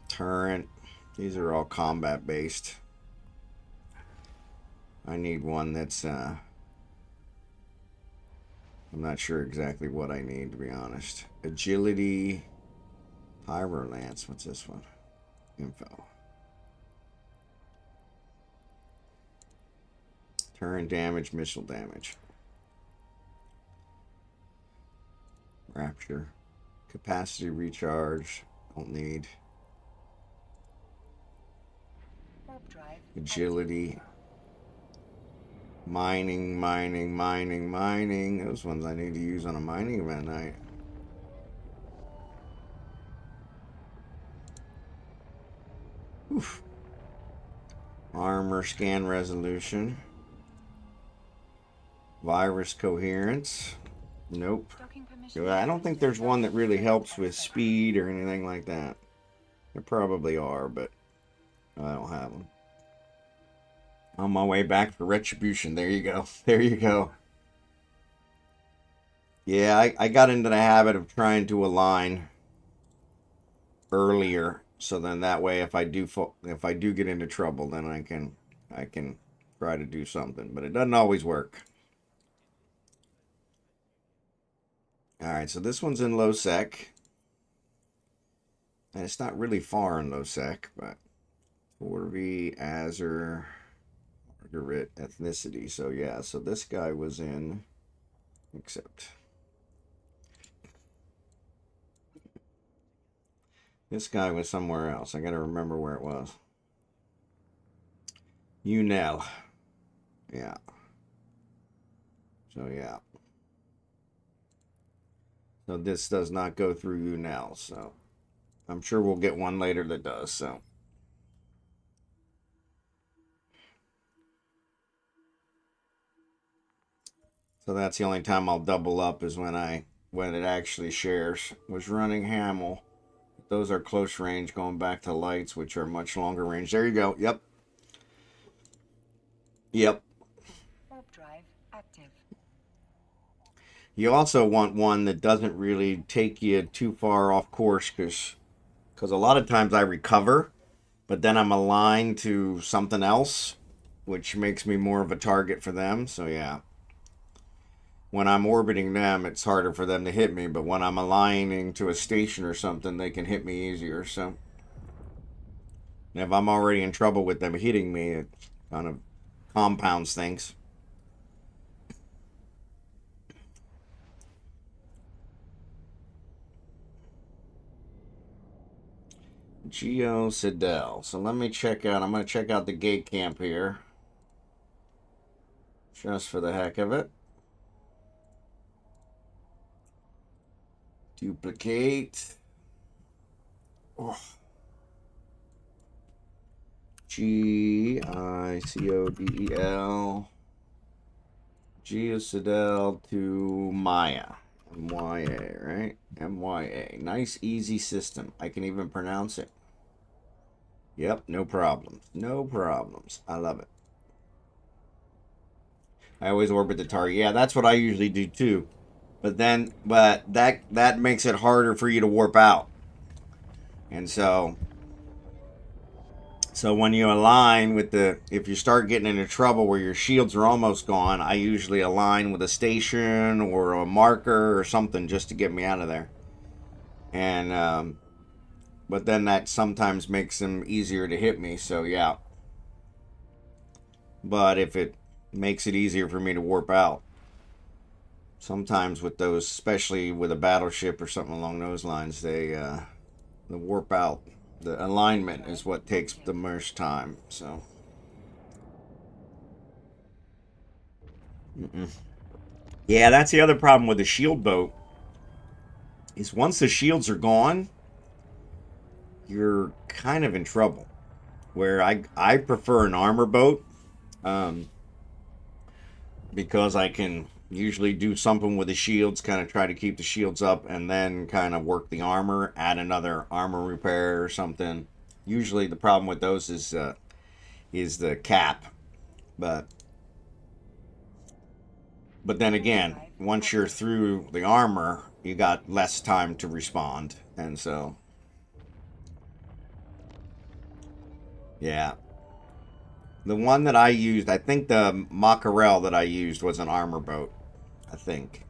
Turret. These are all combat based. I need one that's I'm not sure exactly what I need, to be honest. Agility. Pyro Lance. What's this one? Info. Turret damage, missile damage. Rapture. Capacity recharge. Don't need. Warp drive Agility. Mining. Those ones I need to use on a mining event night. Oof. Armor scan resolution. Virus coherence. Nope. Docking permission I don't think there's one that really helps with speed or anything like that. There probably are, but I don't have them. On my way back for retribution. There you go. There you go. Yeah, I got into the habit of trying to align earlier, so then that way if I do get into trouble, then I can try to do something, but it doesn't always work. All right, so this one's in low sec. And it's not really far in low sec, but 4V Azure Margaret ethnicity. So yeah, so this guy was in except this guy was somewhere else. I gotta remember where it was. UNEL. Yeah. So yeah. So this does not go through UNEL, so I'm sure we'll get one later that does, so. So that's the only time I'll double up is when it actually shares. Was running Hamel. Those are close range, going back to lights, which are much longer range. There you go. Yep. Yep. Warp drive active. You also want one that doesn't really take you too far off course, because a lot of times I recover, but then I'm aligned to something else, which makes me more of a target for them. So yeah. When I'm orbiting them, it's harder for them to hit me, but when I'm aligning to a station or something, they can hit me easier. So if I'm already in trouble with them hitting me, it kind of compounds things. Geo Sidel. So let me check out, I'm going to check out the gate camp here. Just for the heck of it. Duplicate. Oh. GICODEL. Geocidel to Maya. MYA, right? MYA. Nice, easy system. I can even pronounce it. Yep, no problems. No problems. I love it. I always orbit the target. Yeah, that's what I usually do too. But that makes it harder for you to warp out. And so when you align with if you start getting into trouble where your shields are almost gone, I usually align with a station or a marker or something just to get me out of there. And, but then that sometimes makes them easier to hit me, so yeah. But if it makes it easier for me to warp out, sometimes with those, especially with a battleship or something along those lines, the warp out. The alignment is what takes the most time, so. Yeah, that's the other problem with the shield boat. Is once the shields are gone, you're kind of in trouble. Where I prefer an armor boat, because I can usually do something with the shields, kind of try to keep the shields up, and then kind of work the armor, add another armor repair or something. Usually the problem with those is the cap, but then again, once you're through the armor, you got less time to respond, and so yeah. The one that I used, I think the Mackerel that I used was an armor boat, I think.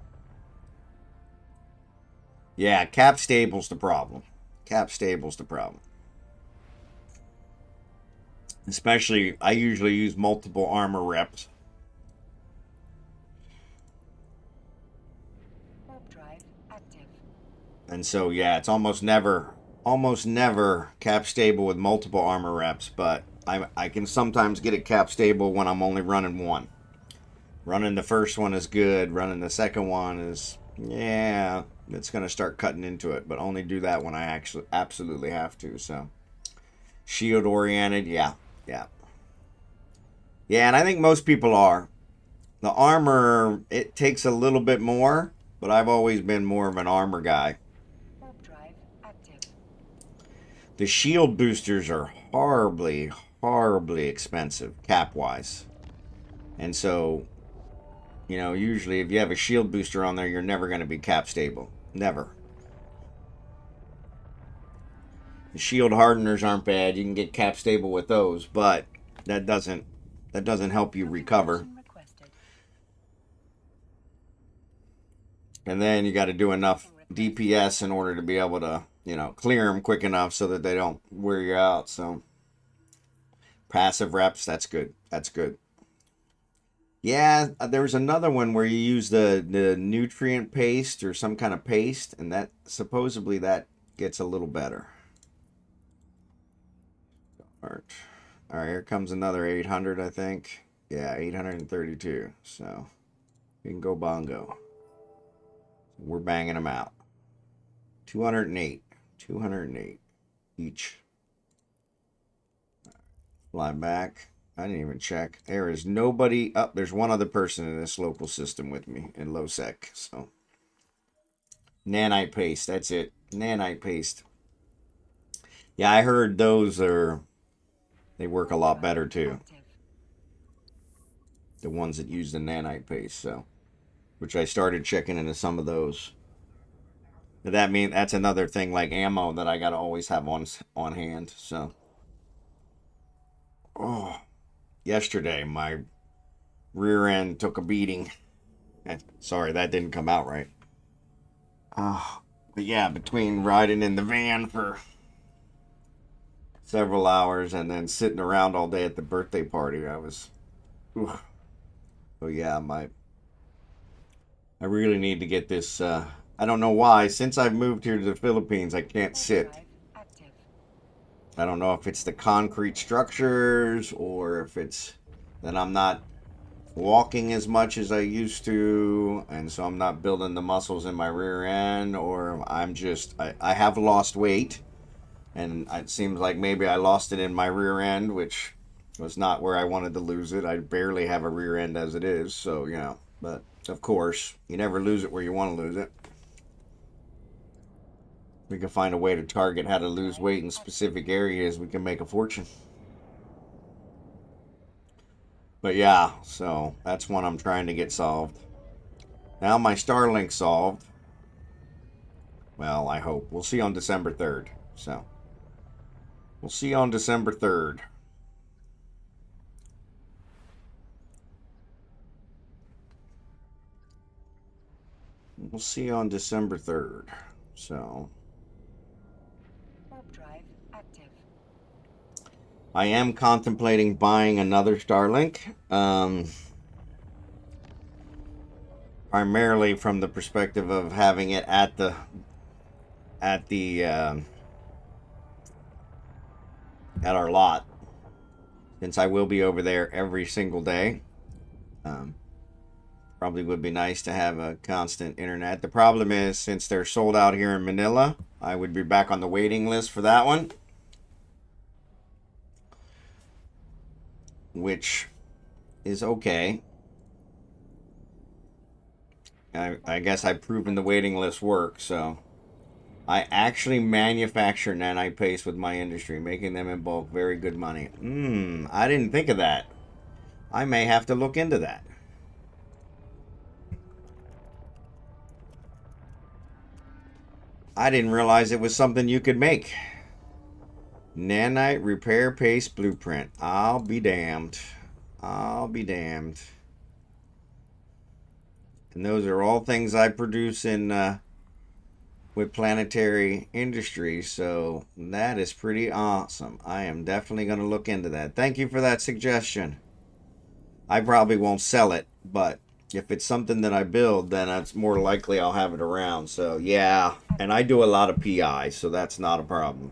Yeah, cap stable's the problem. Cap stable's the problem. Especially, I usually use multiple armor reps. Warp drive active. And so, yeah, it's almost never cap stable with multiple armor reps, but I can sometimes get it cap stable when I'm only running one. Running the first one is good. Running the second one is, yeah, it's going to start cutting into it, but only do that when I actually absolutely have to, so. Shield oriented, yeah. Yeah, and I think most people are. The armor, it takes a little bit more, but I've always been more of an armor guy. Warp drive active. The shield boosters are horribly, horribly expensive cap-wise. And so, you know, usually if you have a shield booster on there, you're never going to be cap stable. Never. The shield hardeners aren't bad. You can get cap stable with those, but that doesn't help you recover. And then you got to do enough DPS in order to be able to, you know, clear them quick enough so that they don't wear you out. So passive reps, that's good. That's good. Yeah, there's another one where you use the nutrient paste or some kind of paste, and that supposedly that gets a little better. All right, here comes another 800, I think. Yeah, 832. So we can go bongo. We're banging them out. 208. 208 each. Fly back. I didn't even check. There is nobody up. There's one other person in this local system with me in low sec. So nanite paste. That's it. Nanite paste. Yeah, I heard those they work a lot better too. The ones that use the nanite paste. So, which I started checking into some of those. But that means that's another thing like ammo that I gotta always have on hand. So, oh, yesterday my rear end took a beating. Sorry, that didn't come out right. But yeah, between riding in the van for several hours and then sitting around all day at the birthday party, I was. Oh yeah, I really need to get this. I don't know why. Since I've moved here to the Philippines, I can't sit. I don't know if it's the concrete structures or if it's that I'm not walking as much as I used to, and so I'm not building the muscles in my rear end, or I'm just I have lost weight, and it seems like maybe I lost it in my rear end, which was not where I wanted to lose it. I barely have a rear end as it is, so you know. But of course, you never lose it where you want to lose it. We can find a way to target how to lose weight in specific areas. We can make a fortune. But yeah, so that's one I'm trying to get solved. Now my Starlink solved. Well, I hope. We'll see on December 3rd. So, we'll see on December 3rd. We'll see on December 3rd. So, Warp drive active. I am contemplating buying another Starlink. Primarily from the perspective of having it at our lot, since I will be over there every single day. Probably would be nice to have a constant internet. The problem is, since they're sold out here in Manila, I would be back on the waiting list for that one, which is okay. I guess I've proven the waiting list works, so I actually manufacture nanite paste with my industry, making them in bulk. Very good money. I didn't think of that. I may have to look into that. I didn't realize it was something you could make. Nanite repair paste blueprint. I'll be damned. I'll be damned. And those are all things I produce in with Planetary Industries, so that is pretty awesome. I am definitely going to look into that. Thank you for that suggestion. I probably won't sell it, but if it's something that I build, then it's more likely I'll have it around. So yeah, and I do a lot of PI, so that's not a problem.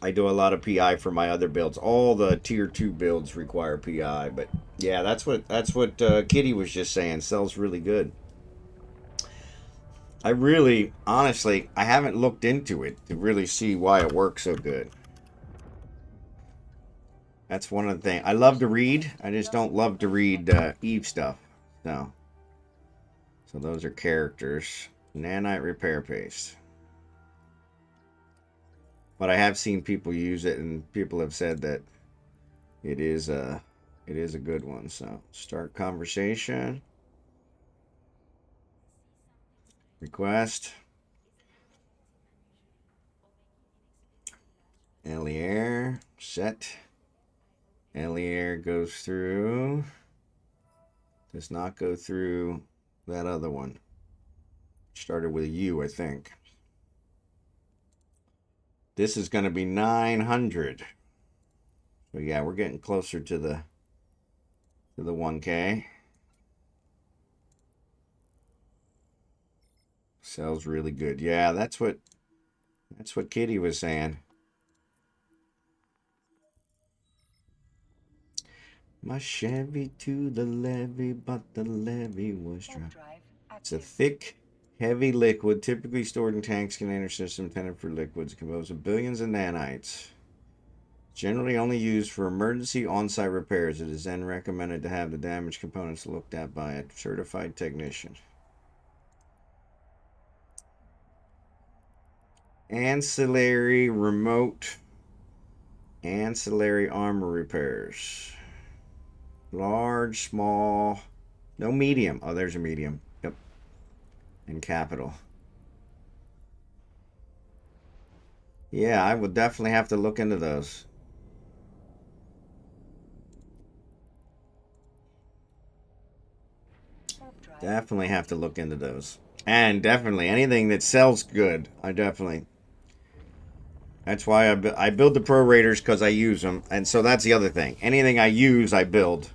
I do a lot of PI for my other builds. All the tier 2 builds require PI, but yeah, that's what Kitty was just saying. Sells really good. I really, honestly, I haven't looked into it to really see why it works so good. That's one of the things. I love to read. I just don't love to read Eve stuff. So those are characters. Nanite repair paste. But I have seen people use it, and people have said that it is a good one. So start conversation. Request. Elier. Set. Elier goes through. Does not go through that other one. Started with a U, I think. This is going to be 900. So yeah, we're getting closer to the 1K. Sells really good. Yeah, that's what Kitty was saying. My Chevy to the levee, but the levee was dry. It's a thick, heavy liquid, typically stored in tanks, container system intended for liquids, composed of billions of nanites. Generally only used for emergency on-site repairs. It is then recommended to have the damaged components looked at by a certified technician. Ancillary remote. Ancillary armor repairs. Large, small, no medium. Oh, there's a medium. Yep. And capital. Yeah, I would definitely have to look into those. Definitely have to look into those. And definitely anything that sells good, I definitely. That's why I build the Pro Raiders, because I use them. And so that's the other thing. Anything I use, I build.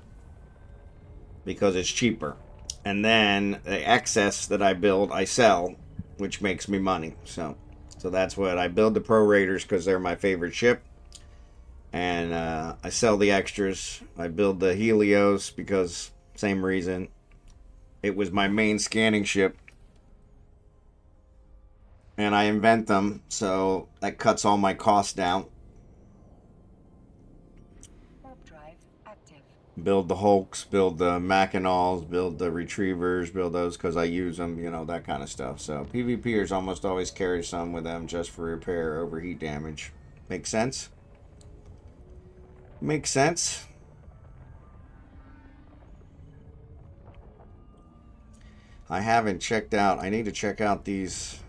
Because it's cheaper. And then the excess that I build, I sell, which makes me money. So that's what I build the Pro Raiders, because they're my favorite ship. And I sell the extras. I build the Helios because same reason. It was my main scanning ship. And I invent them, so that cuts all my costs down. Build the Hulks, build the Machinals, build the Retrievers, build those because I use them, you know, that kind of stuff. So PvPers almost always carry some with them just for repair, overheat damage. Make sense? Makes sense. I haven't checked out. I need to check out these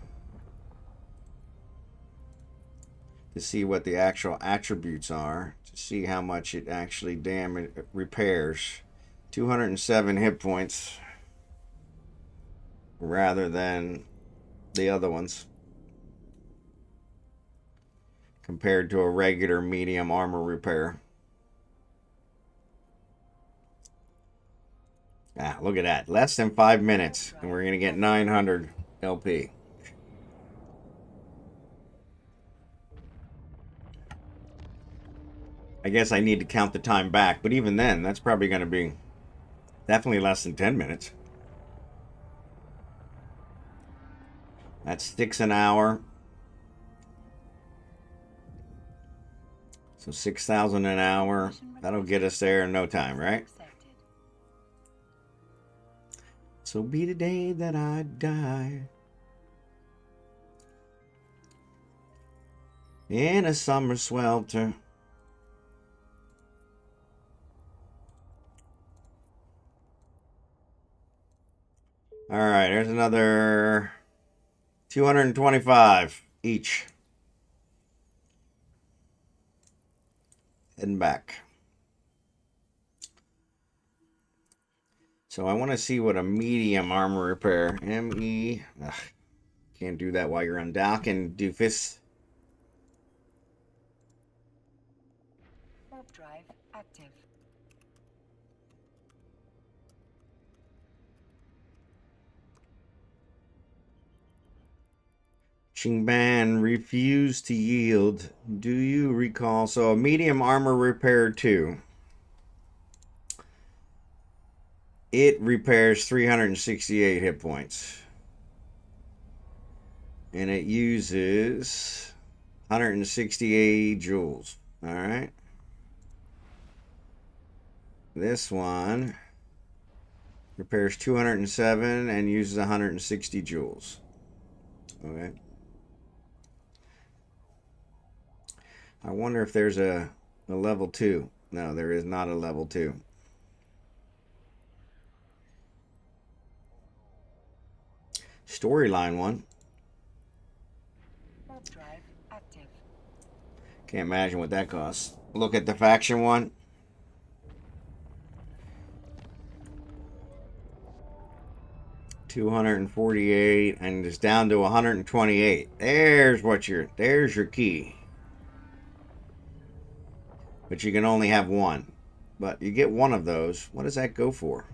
to see what the actual attributes are, to see how much it actually repairs. 207 hit points rather than the other ones, compared to a regular medium armor repair. Ah, look at that. Less than 5 minutes, and we're going to get 900 LP. I guess I need to count the time back, but even then, that's probably going to be definitely less than 10 minutes. That's 6 an hour. So 6,000 an hour. That'll get us there in no time, right? So be the day that I die. In a summer swelter. All right, there's another 225 each. Heading back. So I want to see what a medium armor repair. ME. Ugh, can't do that while you're on docking, doofus. Warp drive active. Qingban refused to yield. Do you recall? So a medium armor repair 2. It repairs 368 hit points. And it uses 168 joules. Alright. This one repairs 207 and uses 160 joules. Okay. I wonder if there's a level 2. No, there is not a level 2. Storyline one. Warp drive active. Can't imagine what that costs. Look at the faction one. $248 and it's down to $128. There's your key. But you can only have one. But you get one of those. What does that go for?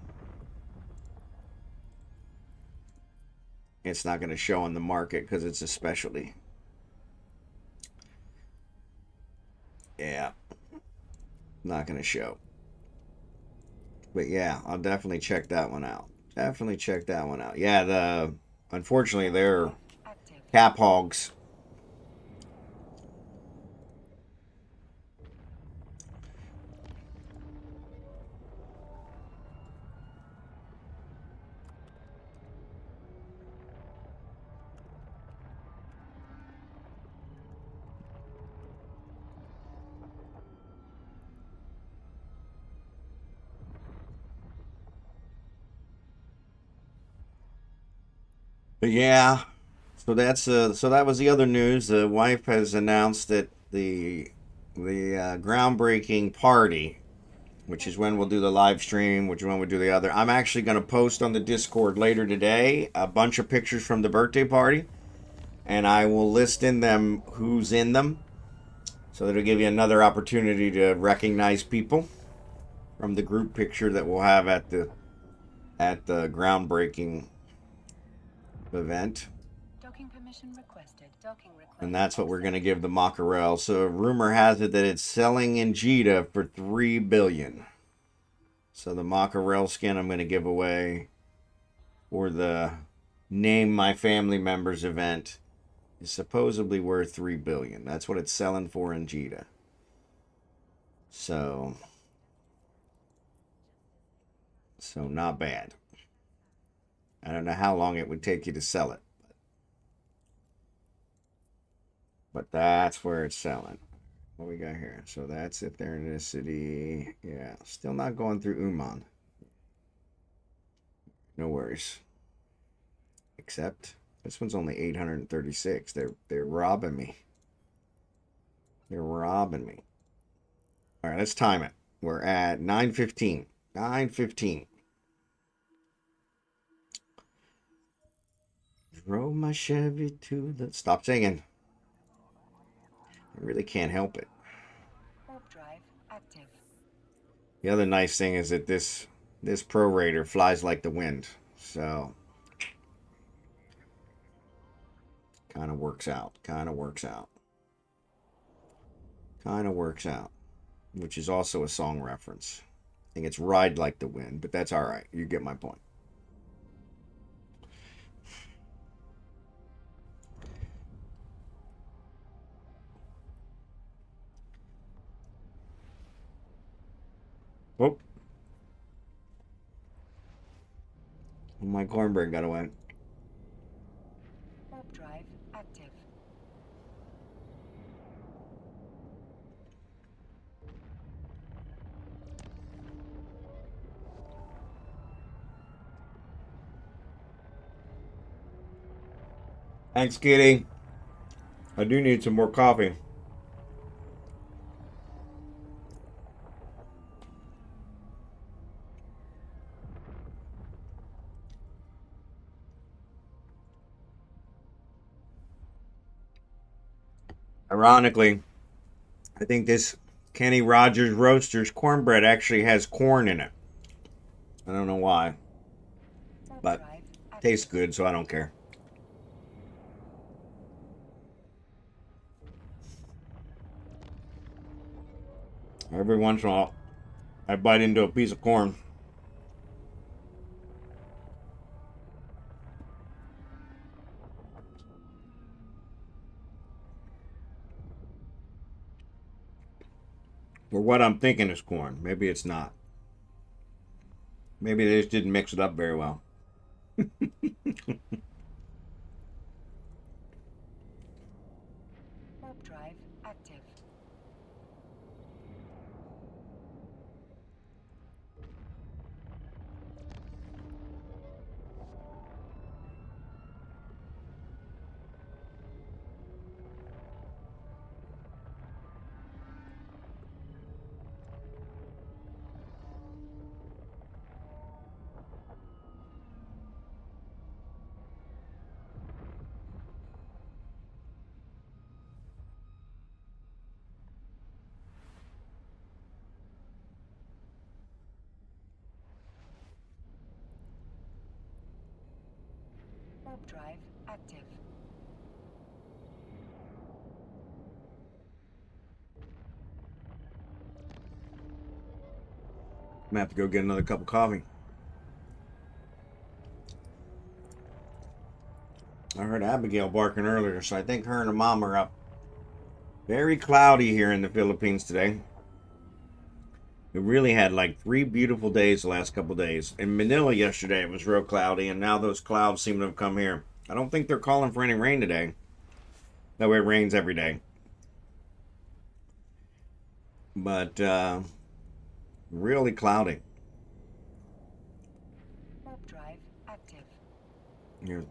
It's not going to show on the market because it's a specialty. Yeah. Not going to show. But yeah, I'll definitely check that one out. Definitely check that one out. Yeah, unfortunately they're cap hogs. But yeah, so that was the other news. The wife has announced that the groundbreaking party, which is when we'll do the live stream, which is when we'll do the other. I'm actually going to post on the Discord later today a bunch of pictures from the birthday party, and I will list in them who's in them, so that'll give you another opportunity to recognize people from the group picture that we'll have at the groundbreaking event. Docking permission requested. And that's what we're going to give the Mackerel. So rumor has it that it's selling in Jita for $3 billion. So the Mackerel skin I'm going to give away for the Name My Family Members event is supposedly worth $3 billion. That's what it's selling for in Jita. So not bad. I don't know how long it would take you to sell it. But that's where it's selling. What we got here? So that's ethnicity. Yeah, still not going through Uman. No worries. Except this one's only 836. They're robbing me. They're robbing me. All right, let's time it. We're at 9:15. 9:15. Drove my Chevy to the... Stop singing. I really can't help it. Warp drive active. The other nice thing is that this prorator flies like the wind. So kind of works out. Kind of works out. Kind of works out. Which is also a song reference. I think it's Ride Like the Wind, but that's all right. You get my point. Oh. My cornbread got away. Warp drive active. Thanks, Kitty. I do need some more coffee. Ironically, I think this Kenny Rogers Roasters cornbread actually has corn in it. I don't know why, but tastes good, so I don't care. Every once in a while, I bite into a piece of corn. Or what I'm thinking is corn. Maybe it's not. Maybe they just didn't mix it up very well. Warp drive active. Warp drive active. I'm gonna have to go get another cup of coffee. I heard Abigail barking earlier, so I think her and her mom are up. Very cloudy here in the Philippines today. We really had like 3 beautiful days the last couple days. In Manila yesterday, it was real cloudy, and now those clouds seem to have come here. I don't think they're calling for any rain today. That way it rains every day. But, really cloudy. Warp drive active. Here.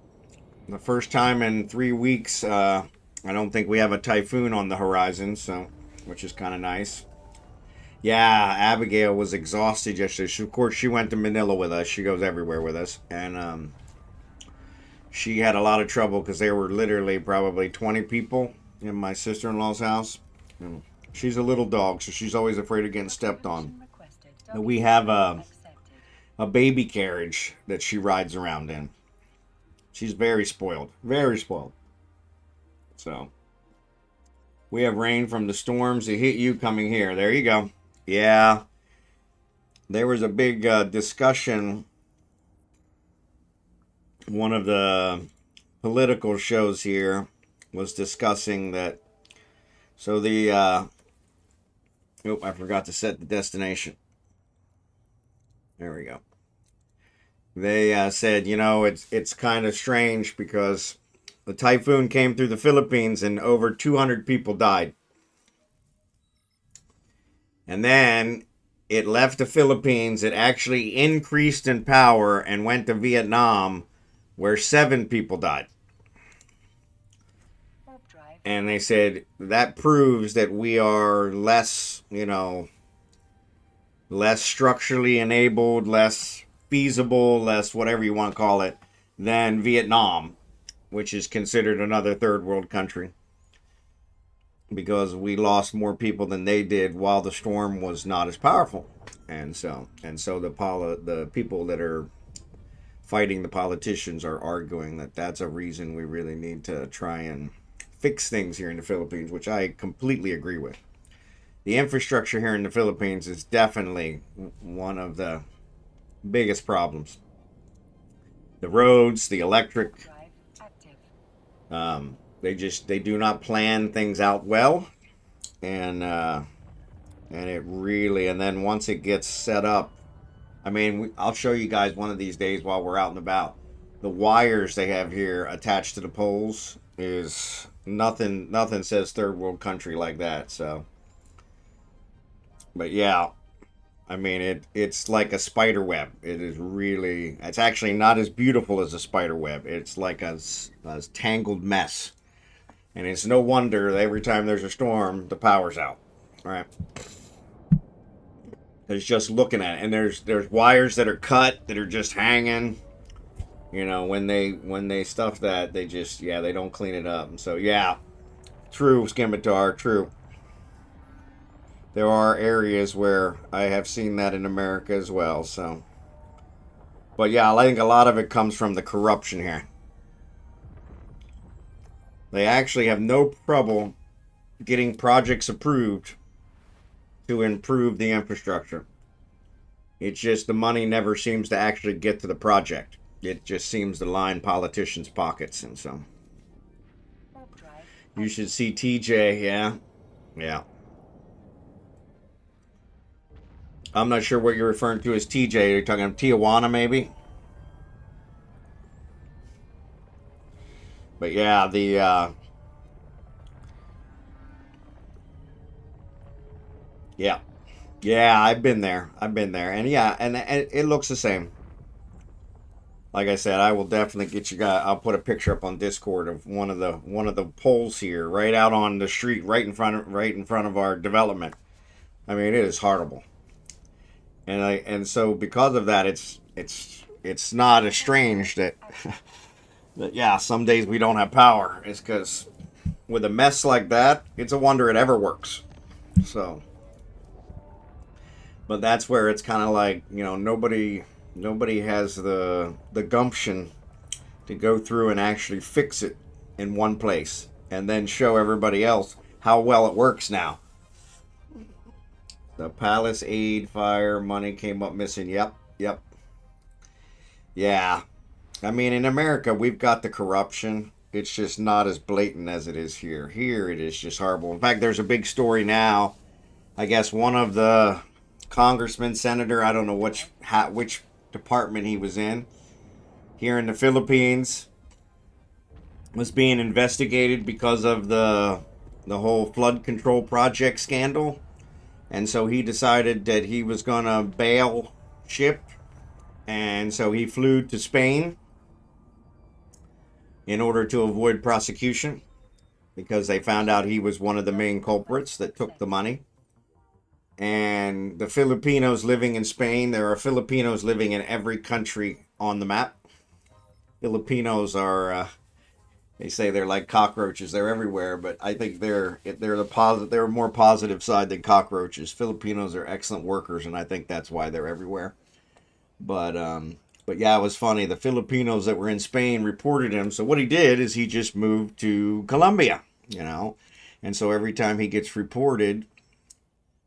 The first time in 3 weeks, I don't think we have a typhoon on the horizon, so, which is kind of nice. Yeah, Abigail was exhausted yesterday. Of course, she went to Manila with us. She goes everywhere with us. And she had a lot of trouble because there were literally probably 20 people in my sister-in-law's house. And she's a little dog, so she's always afraid of getting stepped on. But we have a baby carriage that she rides around in. She's very spoiled. Very spoiled. So, we have rain from the storms that hit you coming here. There you go. Yeah, there was a big discussion. One of the political shows here was discussing that. So the, I forgot to set the destination. There we go. They said, it's kind of strange because the typhoon came through the Philippines and over 200 people died. And then it left the Philippines. It actually increased in power and went to Vietnam, where 7 people died. And they said that proves that we are less, less structurally enabled, less feasible, less whatever you want to call it, than Vietnam, which is considered another third world country. Because we lost more people than they did while the storm was not as powerful. And so the people that are fighting the politicians are arguing that that's a reason we really need to try and fix things here in the Philippines, which I completely agree with. The infrastructure here in the Philippines is definitely one of the biggest problems. The roads, the electric, they do not plan things out well, and it really, and then once it gets set up, I'll show you guys one of these days while we're out and about. The wires they have here attached to the poles is nothing says third world country like that. So, but yeah, it's like a spider web. It's actually not as beautiful as a spider web. It's like a tangled mess. And it's no wonder that every time there's a storm, the power's out. All right. It's just looking at it. And there's wires that are cut that are just hanging. When they stuff that, they don't clean it up. And so, yeah, true, Scimitar, true. There are areas where I have seen that in America as well. So, but yeah, I think a lot of it comes from the corruption here. They actually have no trouble getting projects approved to improve the infrastructure. It's just the money never seems to actually get to the project. It just seems to line politicians' pockets. And so you should see TJ. Yeah. I'm not sure what you're referring to as TJ. You're talking Tijuana, maybe? But yeah, yeah, I've been there, and yeah, and it looks the same. Like I said, I will definitely get you guys. I'll put a picture up on Discord of one of the poles here, right out on the street, right in front of our development. It is horrible, and so because of that, it's not as strange that. But yeah, some days we don't have power. It's because with a mess like that, it's a wonder it ever works. So, but that's where it's kind of like, nobody has the gumption to go through and actually fix it in one place and then show everybody else how well it works now. The Palace Aid fire money came up missing. Yep. Yeah. I mean, in America, we've got the corruption. It's just not as blatant as it is here. Here, it is just horrible. In fact, there's a big story now. I guess one of the congressman, senator, I don't know which department he was in, here in the Philippines, was being investigated because of the whole flood control project scandal. And so he decided that he was going to bail ship. And so he flew to Spain in order to avoid prosecution, because they found out he was one of the main culprits that took the money. And the Filipinos living in Spain, there are Filipinos living in every country on the map. Filipinos are, they say they're like cockroaches. They're everywhere, but I think they're a more positive side than cockroaches. Filipinos are excellent workers, and I think that's why they're everywhere. But yeah, it was funny. The Filipinos that were in Spain reported him. So what he did is he just moved to Colombia, And so every time he gets reported,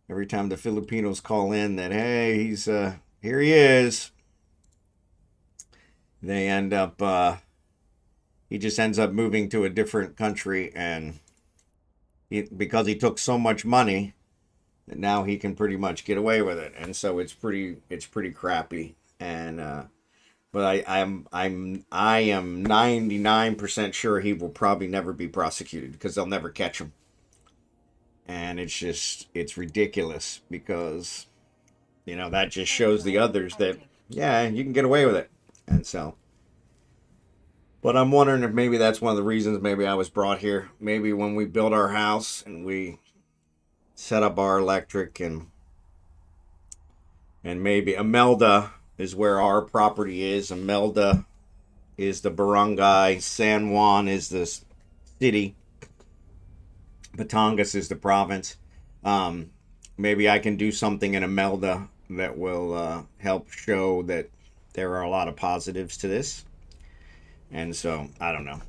every time the Filipinos call in that, hey, he's here he is, they end up, he just ends up moving to a different country, and because he took so much money, that now he can pretty much get away with it. And so it's pretty crappy. And but I am 99% sure he will probably never be prosecuted, because they'll never catch him. And it's ridiculous, because that just shows the others that, yeah, you can get away with it. And so, but I'm wondering if maybe that's one of the reasons maybe I was brought here. Maybe when we built our house and we set up our electric, and maybe Imelda is where our property is. Imelda is the barangay. San Juan is the city. Batangas is the province. Maybe I can do something in Imelda that will help show that there are a lot of positives to this. And so, I don't know.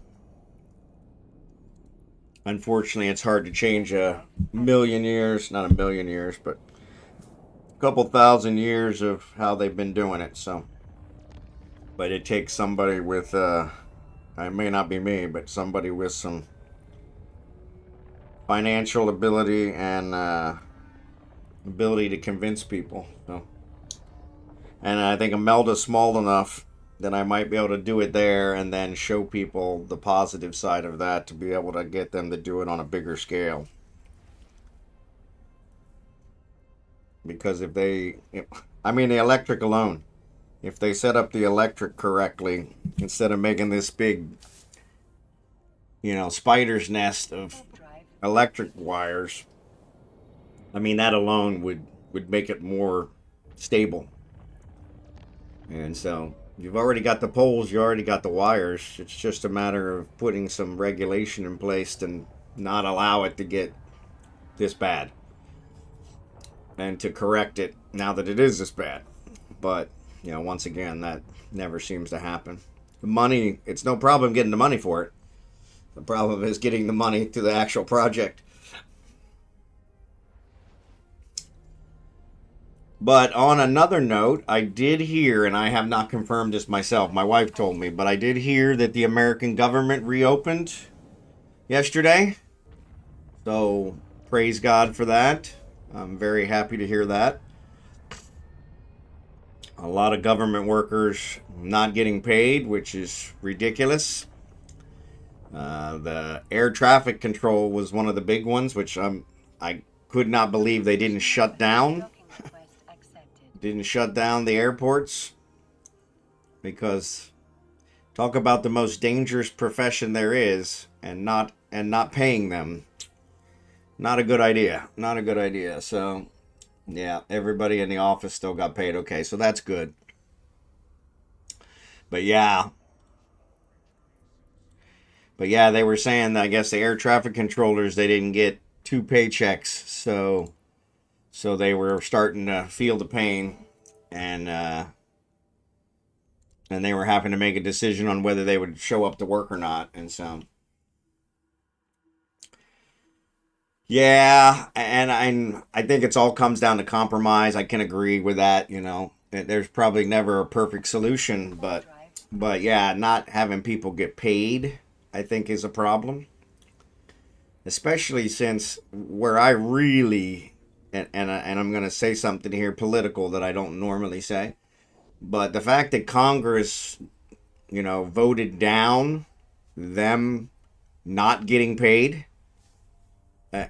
Unfortunately, it's hard to change a million years, not a million years, but a couple thousand years of how they've been doing it. So, but it takes somebody with, it may not be me, but somebody with some financial ability and ability to convince people. So, and I think Imelda's small enough that I might be able to do it there, and then show people the positive side of that, to be able to get them to do it on a bigger scale. Because the electric alone, if they set up the electric correctly, instead of making this big, spider's nest of electric wires, that alone would make it more stable. And so, you've already got the poles, you already got the wires. It's just a matter of putting some regulation in place to not allow it to get this bad, and to correct it now that it is this bad. But, once again, that never seems to happen. The money, it's no problem getting the money for it. The problem is getting the money to the actual project. But on another note, I did hear, and I have not confirmed this myself, my wife told me, but I did hear that the American government reopened yesterday. So, praise God for that. I'm very happy to hear that. A lot of government workers not getting paid, which is ridiculous. The air traffic control was one of the big ones, which I could not believe they didn't shut down. Didn't shut down the airports, because talk about the most dangerous profession there is, and not paying them. Not a good idea. Not a good idea. So, yeah, everybody in the office still got paid. Okay, so that's good. But yeah, they were saying that, I guess, the air traffic controllers, they didn't get 2 paychecks, so they were starting to feel the pain, and and they were having to make a decision on whether they would show up to work or not. And so, yeah, and I think it's all comes down to compromise. I can agree with that. You know, there's probably never a perfect solution, but yeah, not having people get paid, I think, is a problem. Especially since where I really, and I'm going to say something here political that I don't normally say, but the fact that Congress, you know, voted down them not getting paid,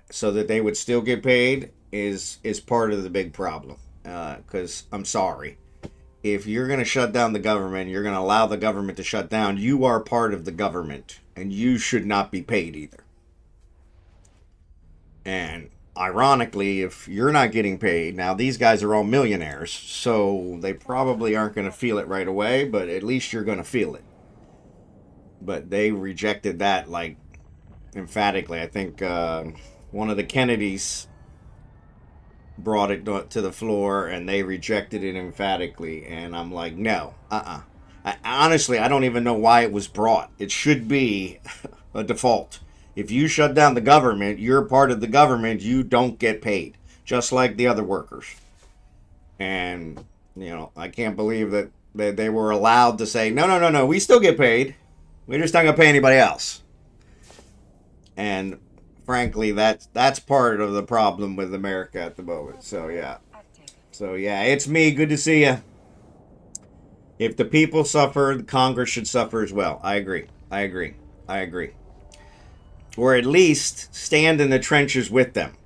so that they would still get paid is part of the big problem. Because I'm sorry, if you're going to shut down the government, you're going to allow the government to shut down. You are part of the government, and you should not be paid either. And ironically, if you're not getting paid, now these guys are all millionaires, so they probably aren't going to feel it right away, but at least you're going to feel it. But they rejected that, like, emphatically. I think one of the Kennedys brought it to the floor, and they rejected it emphatically. And I'm like, no, honestly, I don't even know why it was brought. It should be a default. If you shut down the government, you're part of the government, you don't get paid, just like the other workers. And, you know, I can't believe that they were allowed to say, no, we still get paid. We're just not going to pay anybody else. And frankly, that's part of the problem with America at the moment. So, yeah. It's me. Good to see you. If the people suffer, the Congress should suffer as well. I agree. Or at least stand in the trenches with them.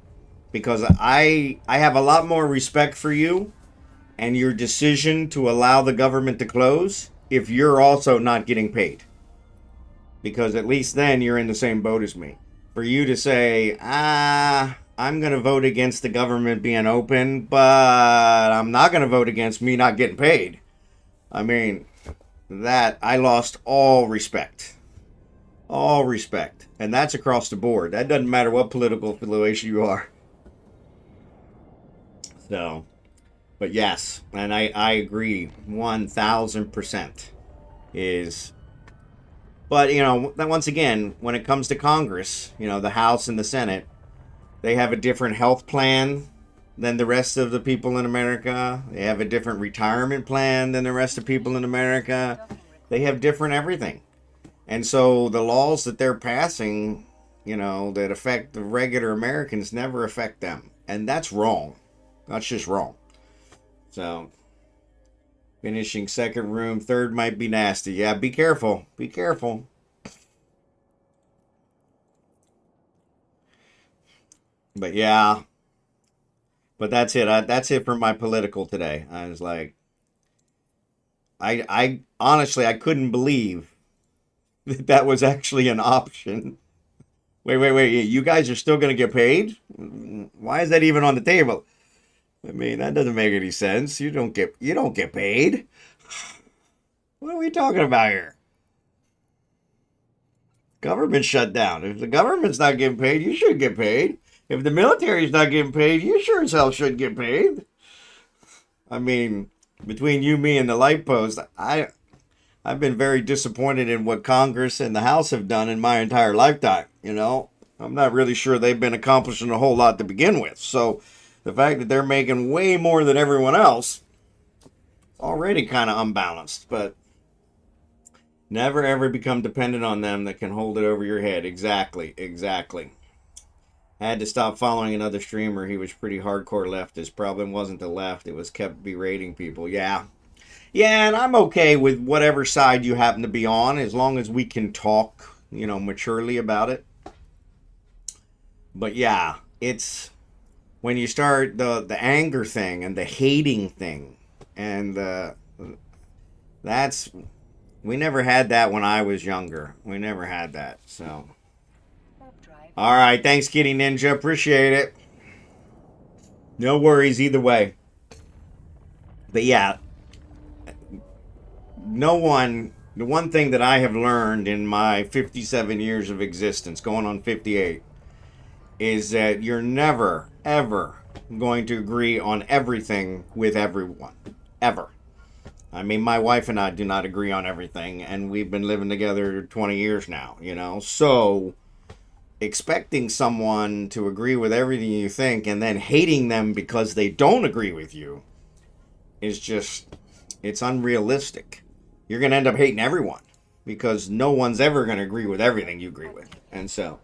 Because I have a lot more respect for you and your decision to allow the government to close if you're also not getting paid. Because at least then you're in the same boat as me. For you to say, I'm going to vote against the government being open, but I'm not going to vote against me not getting paid. I mean, that I lost all respect. All respect. And that's across the board. That doesn't matter what political affiliation you are. So, but yes, and I agree 1000% is. But, you know, once again, when it comes to Congress, you know, the House and the Senate, they have a different health plan than the rest of the people in America. They have a different retirement plan than the rest of people in America. They have different everything. And so the laws that they're passing, you know, that affect the regular Americans never affect them. And that's wrong. That's just wrong. So, finishing second room, third might be nasty. Yeah, be careful. Be careful. But yeah. But that's it. That's it for my political today. I was like, I honestly, I couldn't believe that was actually an option. Wait. You guys are still going to get paid? Why is that even on the table? I mean, that doesn't make any sense. You don't get paid. What are we talking about here? Government shut down. If the government's not getting paid, you should get paid. If the military's not getting paid, you sure as hell should get paid. I mean, between you, me, and the light post, I've been very disappointed in what Congress and the House have done in my entire lifetime. You know, I'm not really sure they've been accomplishing a whole lot to begin with. So the fact that they're making way more than everyone else, already kind of unbalanced. But never ever become dependent on them that can hold it over your head. Exactly. I had to stop following another streamer. He was pretty hardcore leftist. Problem wasn't the left. It was kept berating people. Yeah, and I'm okay with whatever side you happen to be on, as long as we can talk, you know, maturely about it. But yeah, it's when you start the anger thing and the hating thing, and that's, we never had that when I was younger. We never had that. So, all right, thanks, Kitty Ninja. Appreciate it. No worries either way. But yeah, the one thing that I have learned in my 57 years of existence, going on 58, is that you're never, ever going to agree on everything with everyone. Ever. I mean, my wife and I do not agree on everything, and we've been living together 20 years now, you know? So, expecting someone to agree with everything you think and then hating them because they don't agree with you is just, it's unrealistic. You're going to end up hating everyone because no one's ever going to agree with everything you agree with. And so,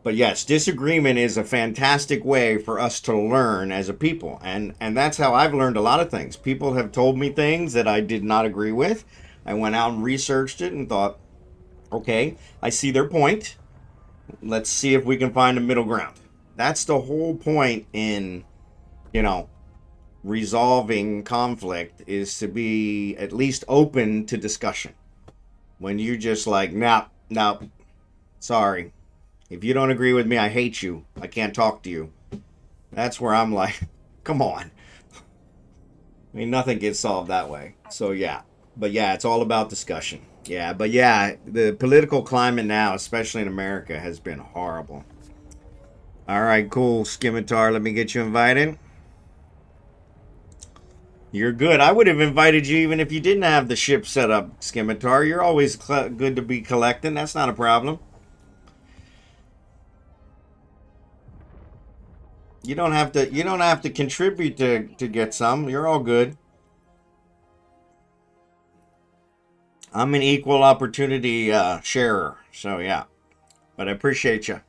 but yes, disagreement is a fantastic way for us to learn as a people. And that's how I've learned a lot of things. People have told me things that I did not agree with. I went out and researched it and thought, okay, I see their point. Let's see if we can find a middle ground. That's the whole point in, you know, resolving conflict, is to be at least open to discussion. When you just like, nah, sorry. If you don't agree with me, I hate you. I can't talk to you. That's where I'm like, come on. I mean, nothing gets solved that way. So, yeah. But, yeah, it's all about discussion. Yeah, but, yeah, the political climate now, especially in America, has been horrible. All right, cool. Scimitar, let me get you invited. You're good. I would have invited you even if you didn't have the ship set up, Scimitar. You're always good to be collecting. That's not a problem. You don't have to. You don't have to contribute to get some. You're all good. I'm an equal opportunity sharer, so yeah. But I appreciate you.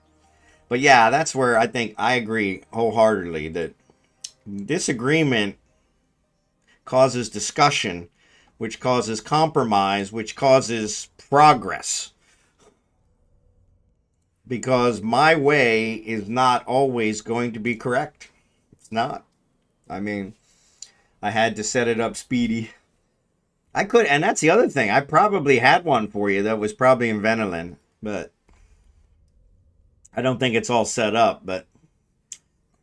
But yeah, that's where I think I agree wholeheartedly that disagreement causes discussion, which causes compromise, which causes progress. Because my way is not always going to be correct. It's not. I mean, I had to set it up speedy. I could, and that's the other thing. I probably had one for you that was probably in Venelin, but I don't think it's all set up. But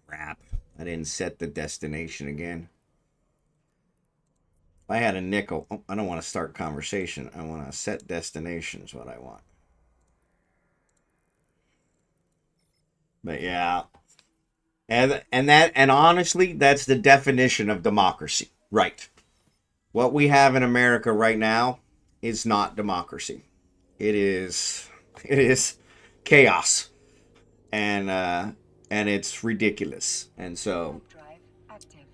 crap, I didn't set the destination again. If I had a nickel, I don't want to start conversation. I want to set destination is what I want. But yeah, and honestly, that's the definition of democracy, right? What we have in America right now is not democracy. It is chaos, and it's ridiculous. And so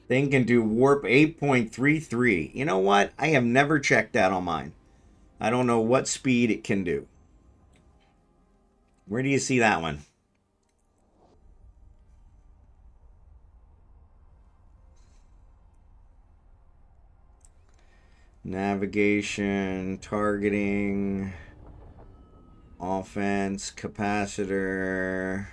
thing can do warp 8.33. You know what? I have never checked that on mine. I don't know what speed it can do. Where do you see that one? Navigation, targeting, offense, capacitor,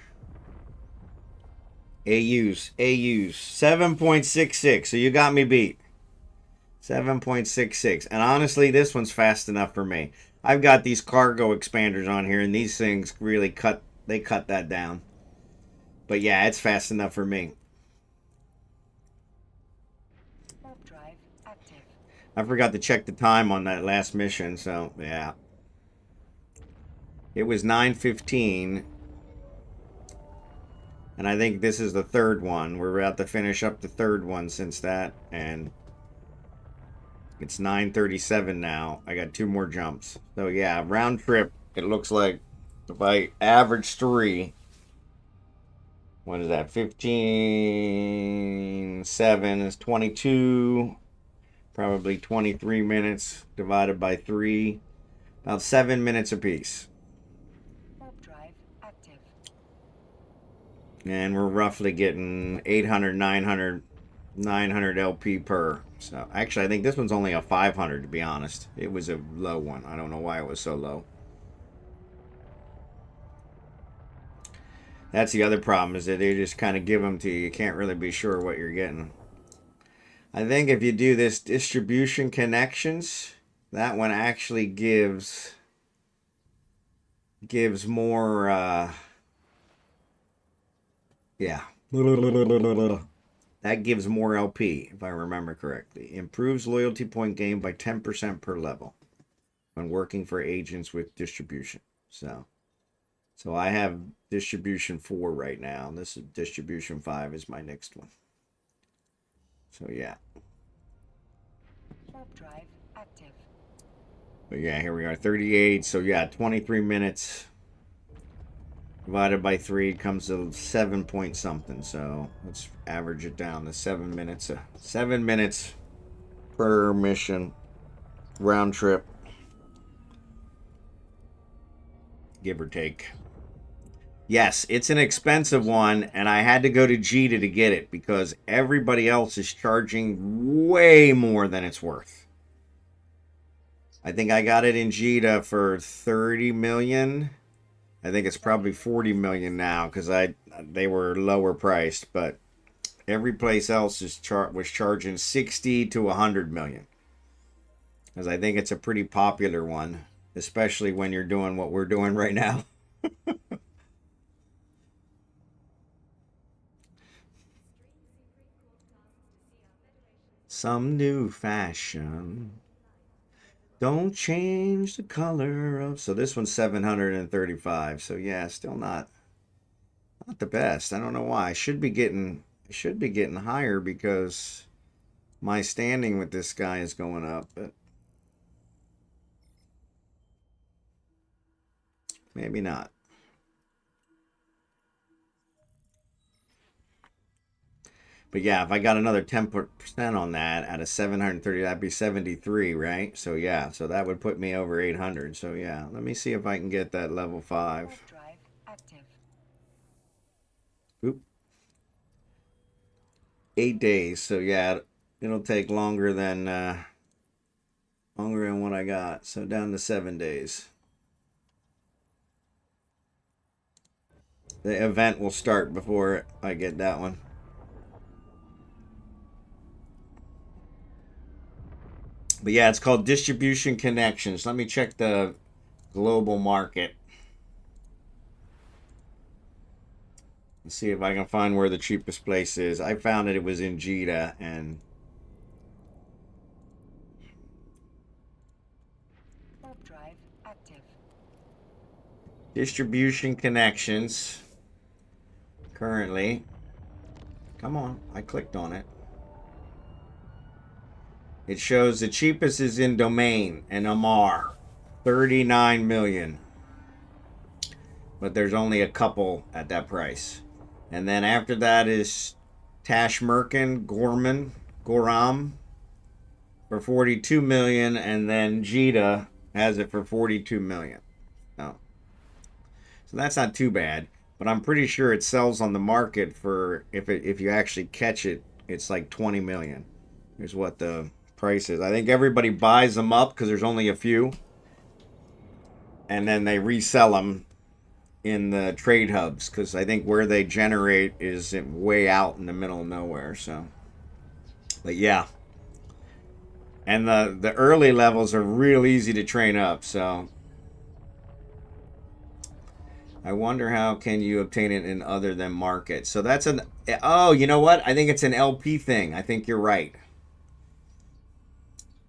AUs, 7.66. So you got me beat. 7.66. And honestly, this one's fast enough for me. I've got these cargo expanders on here, and these things really cut that down. But yeah, it's fast enough for me. I forgot to check the time on that last mission, so yeah. It was 9:15. And I think this is the third one. We're about to finish up the third one since that, and it's 9:37 now. I got 2 more jumps. So yeah, round trip, it looks like if I average 3, what is that? 15, 7 is 22. Probably 23 minutes divided by 3. About 7 minutes apiece. And we're roughly getting 800, 900 LP per. So actually, I think this one's only a 500, to be honest. It was a low one. I don't know why it was so low. That's the other problem, is that they just kind of give them to you. You can't really be sure what you're getting. I think if you do this distribution connections, that one actually gives more, yeah. That gives more LP, if I remember correctly. Improves loyalty point gain by 10% per level when working for agents with distribution. So I have distribution 4 right now. This is distribution 5 is my next one. So yeah. active. But yeah, here we are, 38. So yeah, 23 minutes divided by 3 comes to 7 point something. So let's average it down to 7 minutes. 7 minutes per mission, round trip, give or take. Yes, it's an expensive one, and I had to go to Jita to get it because everybody else is charging way more than it's worth. I think I got it in Jita for 30 million. I think it's probably 40 million now because they were lower priced, but every place else was charging 60 to 100 million. Because I think it's a pretty popular one, especially when you're doing what we're doing right now. Some new fashion. Don't change the color of. So this one's 735. So yeah, still not the best. I don't know why. I should be getting higher because my standing with this guy is going up, but maybe not. But yeah, if I got another 10% on that out of 730, that'd be 73, right? So yeah, so that would put me over 800. So yeah, let me see if I can get that level 5. Drive active. Oop. 8 days. So yeah, it'll take longer than what I got. So down to 7 days. The event will start before I get that one. But yeah, it's called Distribution Connections. Let me check the global market. Let's see if I can find where the cheapest place is. I found it was in Jita and Warp drive active. Distribution Connections. Currently. Come on, I clicked on it. It shows the cheapest is in Domain and Amar. 39 million. But there's only a couple at that price. And then after that is Tashmerkin, Goram for 42 million, and then Jita has it for 42 million. Oh. So that's not too bad, but I'm pretty sure it sells on the market for if you actually catch it, it's like 20 million. Here's what the price is. I think everybody buys them up because there's only a few, and then they resell them in the trade hubs because I think where they generate is way out in the middle of nowhere. So, but yeah, and the early levels are real easy to train up. So I wonder how can you obtain it in other than market. So that's oh, you know what? I think it's an LP thing. I think you're right.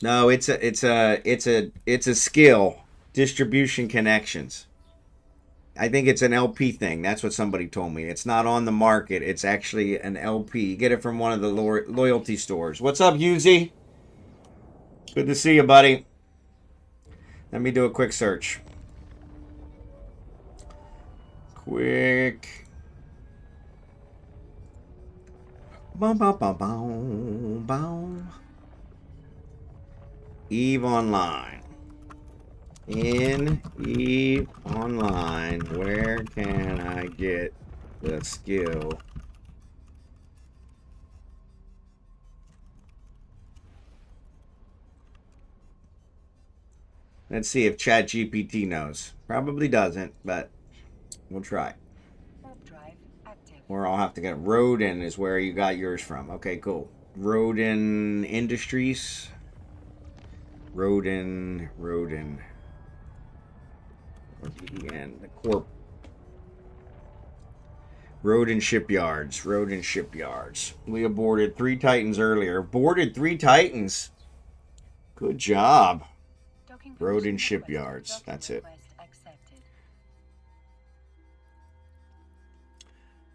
No, it's a skill. Distribution Connections. I think it's an LP thing. That's what somebody told me. It's not on the market. It's actually an LP. You get it from one of the loyalty stores. What's up, HughesyC? Good to see you, buddy. Let me do a quick search. Quick. Boom, boom, boom, boom, boom. Eve Online. In Eve Online, where can I get the skill? Let's see if ChatGPT knows. Probably doesn't, but we'll try. Drive active. Or I'll have to get Rodin is where you got yours from. Okay, cool. Rodin Industries. Rodin. And the corp. Rodin Shipyards. We aborted 3 Titans earlier. Boarded 3 Titans. Good job. Rodin Shipyards. That's it.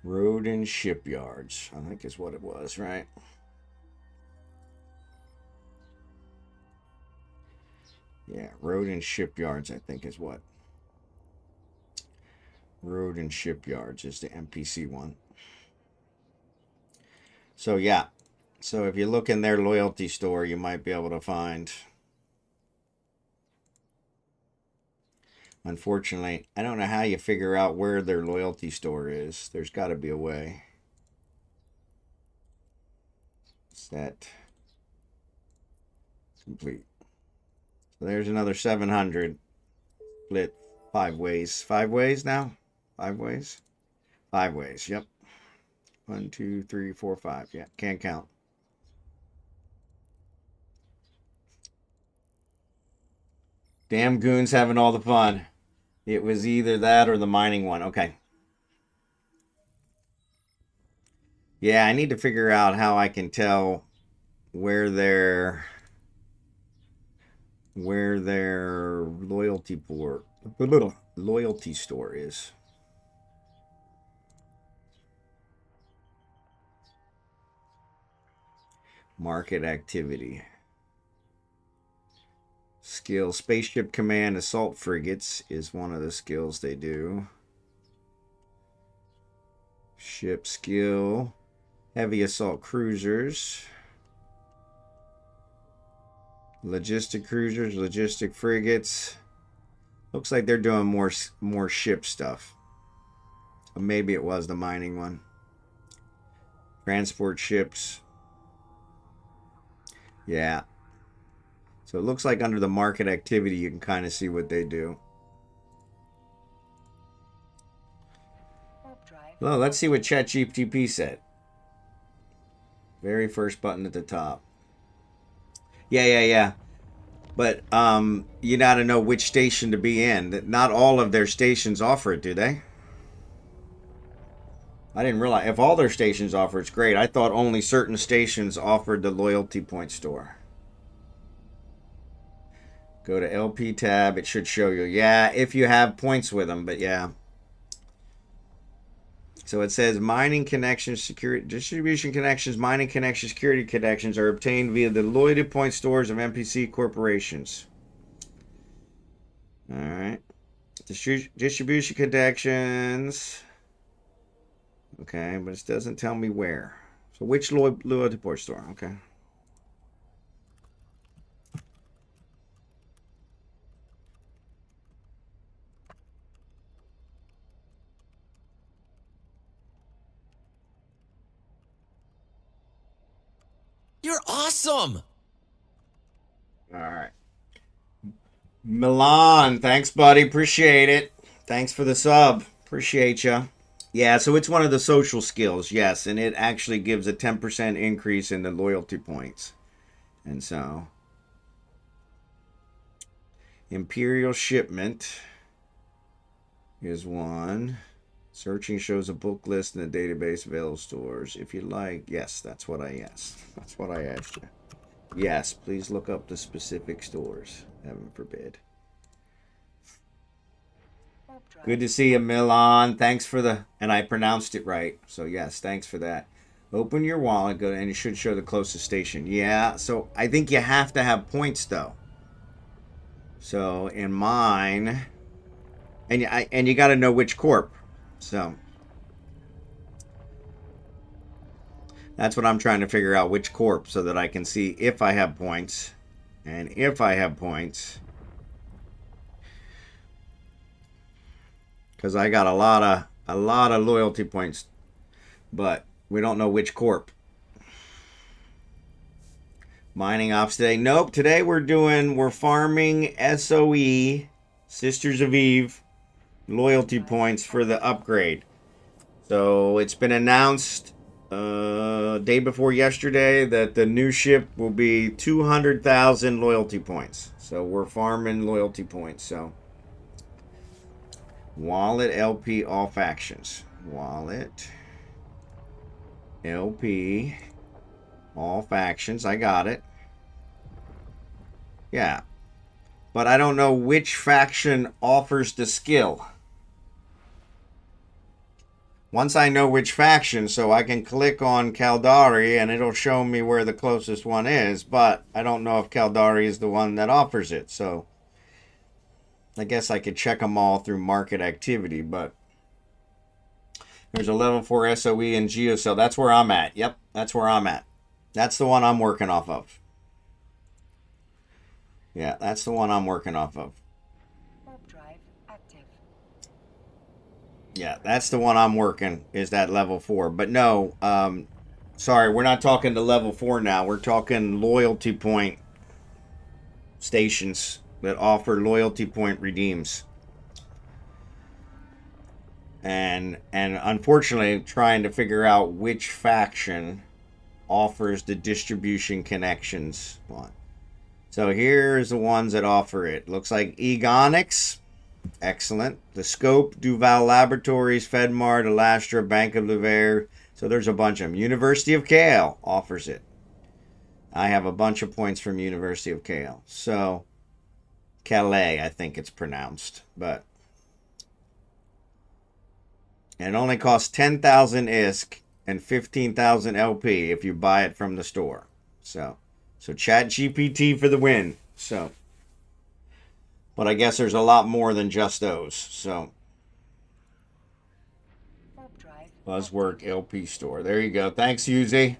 Rodin Shipyards. I think is what it was, right? Yeah, road and shipyards, I think, is what. Road and shipyards is the NPC one. So, yeah. So, if you look in their loyalty store, you might be able to find. Unfortunately, I don't know how you figure out where their loyalty store is. There's got to be a way. Set. Complete. So there's another 700. Split 5 ways. 5 ways now? 5 ways? 5 ways, yep. 1, 2, 3, 4, 5. Yeah, can't count. Damn goons having all the fun. It was either that or the mining one. Okay. Yeah, I need to figure out how I can tell where their loyalty store is. Market activity. Skill. Spaceship Command Assault Frigates is one of the skills they do. Ship skill. Heavy Assault Cruisers. Logistic Cruisers. Logistic Frigates. Looks like they're doing more ship stuff. Or maybe it was the mining one. Transport ships. Yeah. So it looks like under the market activity, you can kind of see what they do. Well, let's see what ChatGPT said. Very first button at the top. Yeah. But you got to know which station to be in. Not all of their stations offer it, do they? I didn't realize. If all their stations offer it's great. I thought only certain stations offered the loyalty point store. Go to LP tab. It should show you. Yeah, if you have points with them, but yeah. So it says mining connections, security, distribution connections, mining connections, security connections are obtained via the loyalty point stores of NPC corporations. All right. Distribution connections. Okay, but it doesn't tell me where. So which loyalty point store? Okay. You're awesome! All right. Milan, thanks, buddy. Appreciate it. Thanks for the sub. Appreciate you. Yeah, so it's one of the social skills, yes, and it actually gives a 10% increase in the loyalty points. And so, Imperial Shipment is one. Searching shows a book list in the database available stores. If you like, yes, that's what I asked. That's what I asked you. Yes, please look up the specific stores. Heaven forbid. Good to see you, Milan. Thanks for the... And I pronounced it right. So, yes, thanks for that. Open your wallet, go and it should show the closest station. Yeah, so I think you have to have points, though. So, in mine... And you got to know which corp. So... That's what I'm trying to figure out, which corp, so that I can see if I have points. And if I have points... Because I got a lot of loyalty points, but we don't know which corp. Mining ops today. Nope, today we're farming SoE, Sisters of Eve, loyalty points for the upgrade. So it's been announced day before yesterday that the new ship will be 200,000 loyalty points. So we're farming loyalty points, so... Wallet LP all factions. Wallet LP all factions. I got it. Yeah. But I don't know which faction offers the skill. Once I know which faction, so I can click on Caldari and it'll show me where the closest one is, but I don't know if Caldari is the one that offers it. So I guess I could check them all through market activity, but there's a level 4 SoE and GeoCell. That's where I'm at. Yep, that's where I'm at. That's the one I'm working off of. Yeah, that's the one I'm working off of. Warp drive active. Yeah, that's the one I'm working, is that level 4. But no, sorry, we're not talking to level 4 now. We're talking loyalty point stations that offer loyalty point redeems. And unfortunately, trying to figure out which faction offers the distribution connections one. So here's the ones that offer it. Looks like Egonics. Excellent. The Scope, Duval Laboratories, Fedmart, Elastra, Bank of Luvair. So there's a bunch of them. University of Kale offers it. I have a bunch of points from University of Kale. So, Calais, I think it's pronounced. But it only costs 10,000 ISK and 15,000 LP if you buy it from the store. So ChatGPT for the win. So, but I guess there's a lot more than just those. So, Buzzwork LP store. There you go. Thanks, Yuzi.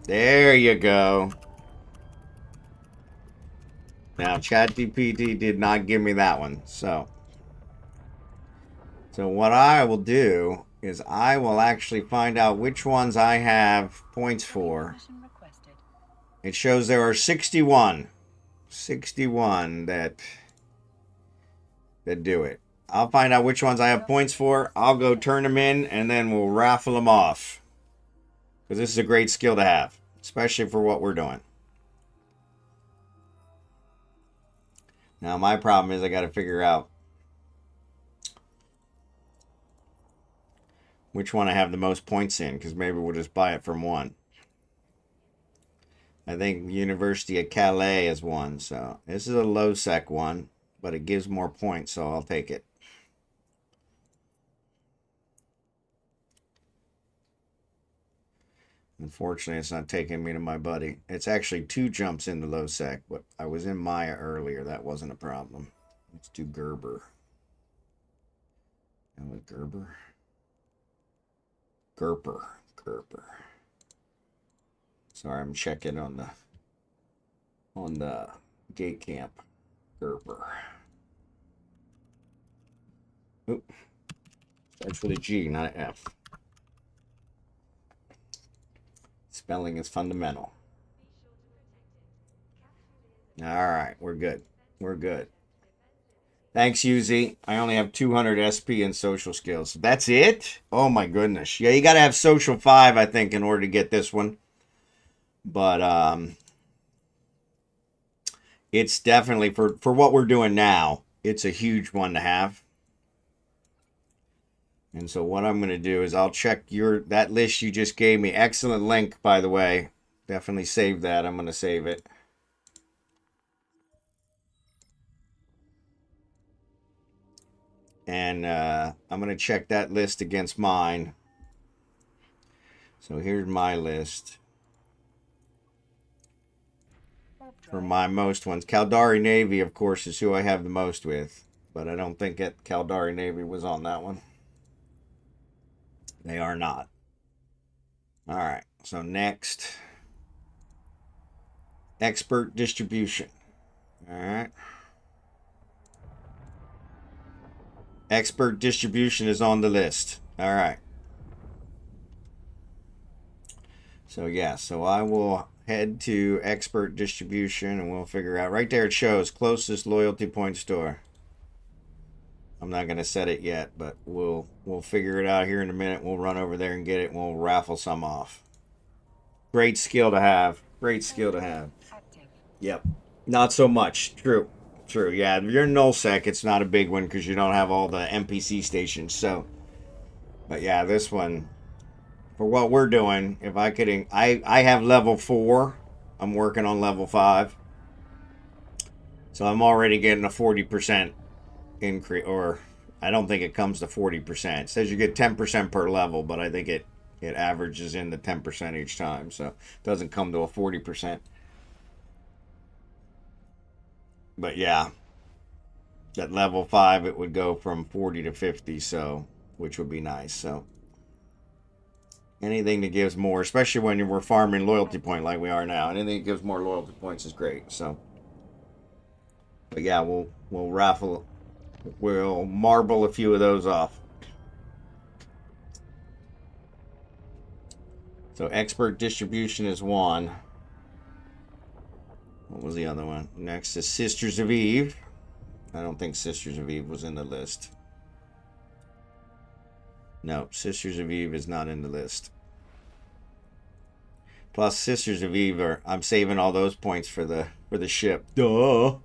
There you go. Now, ChatGPT did not give me that one. So what I will do is I will actually find out which ones I have points for. It shows there are 61 that do it. I'll find out which ones I have points for. I'll go turn them in, and then we'll raffle them off. Because this is a great skill to have, especially for what we're doing. Now, my problem is I got to figure out which one I have the most points in, because maybe we'll just buy it from one. I think University of Calais is one, so this is a low sec one, but it gives more points, so I'll take it. Unfortunately, it's not taking me to my buddy. It's actually 2 jumps into low sec, but I was in Maya earlier. That wasn't a problem. Let's do Gerber. And with Gerber? Gerber. Sorry, I'm checking on the gate camp. Gerber. Oop. Starts with a G, not an F. Spelling is fundamental. All right, we're good. We're good. Thanks, Yuzi. I only have 200 SP in social skills. That's it? Oh, my goodness. Yeah, you got to have social 5, I think, in order to get this one. But it's definitely, for what we're doing now, it's a huge one to have. And so what I'm going to do is I'll check that list you just gave me. Excellent link, by the way. Definitely save that. I'm going to save it. And I'm going to check that list against mine. So here's my list. For my most ones. Caldari Navy, of course, is who I have the most with. But I don't think that Caldari Navy was on that one. They are not. All right. So next. Expert distribution. All right. Expert distribution is on the list. All right. So yeah, so I will head to expert distribution and we'll figure out. Right there it shows closest loyalty point store. I'm not going to set it yet, but we'll figure it out here in a minute. We'll run over there and get it and we'll raffle some off. Great skill to have. Great skill to have. Yep. Not so much. True. Yeah, if you're nullsec, it's not a big one because you don't have all the NPC stations. So, but yeah, this one, for what we're doing, if I could, I have level 4. I'm working on level 5. So I'm already getting a 40% increase, or I don't think it comes to 40%. It says you get 10% per level, but I think it averages in the 10% each time. So it doesn't come to a 40%. But yeah, at level 5 it would go from 40 to 50, so which would be nice. So anything that gives more, especially when we're farming loyalty point like we are now, anything that gives more loyalty points is great. So, but yeah, we'll marble a few of those off. So expert distribution is one. What was the other one? Next is Sisters of Eve. I don't think Sisters of Eve was in the list. No, Sisters of Eve is not in the list. Plus, Sisters of Eve I'm saving all those points for the ship. Duh.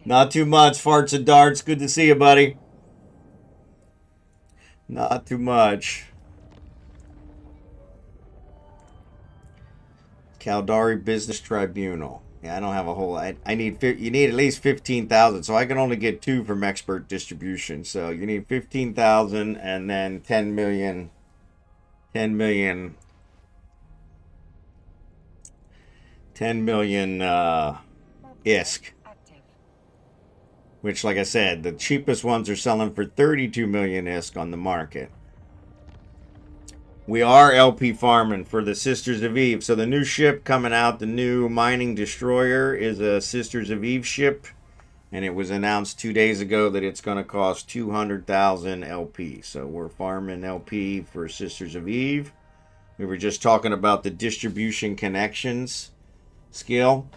Not too much, FartsNDartz. Good to see you, buddy. Not too much. Caldari Business Tribunal. Yeah, I don't have a whole. I need. You need at least 15,000, so I can only get 2 from expert distribution. So you need 15,000, and then 10 million. 10 million. 10 million ISK. Which, like I said, the cheapest ones are selling for 32 million ISK on the market. We are LP farming for the Sisters of Eve. So the new ship coming out, the new mining destroyer, is a Sisters of Eve ship. And it was announced 2 days ago that it's going to cost 200,000 LP. So we're farming LP for Sisters of Eve. We were just talking about the distribution connections skill.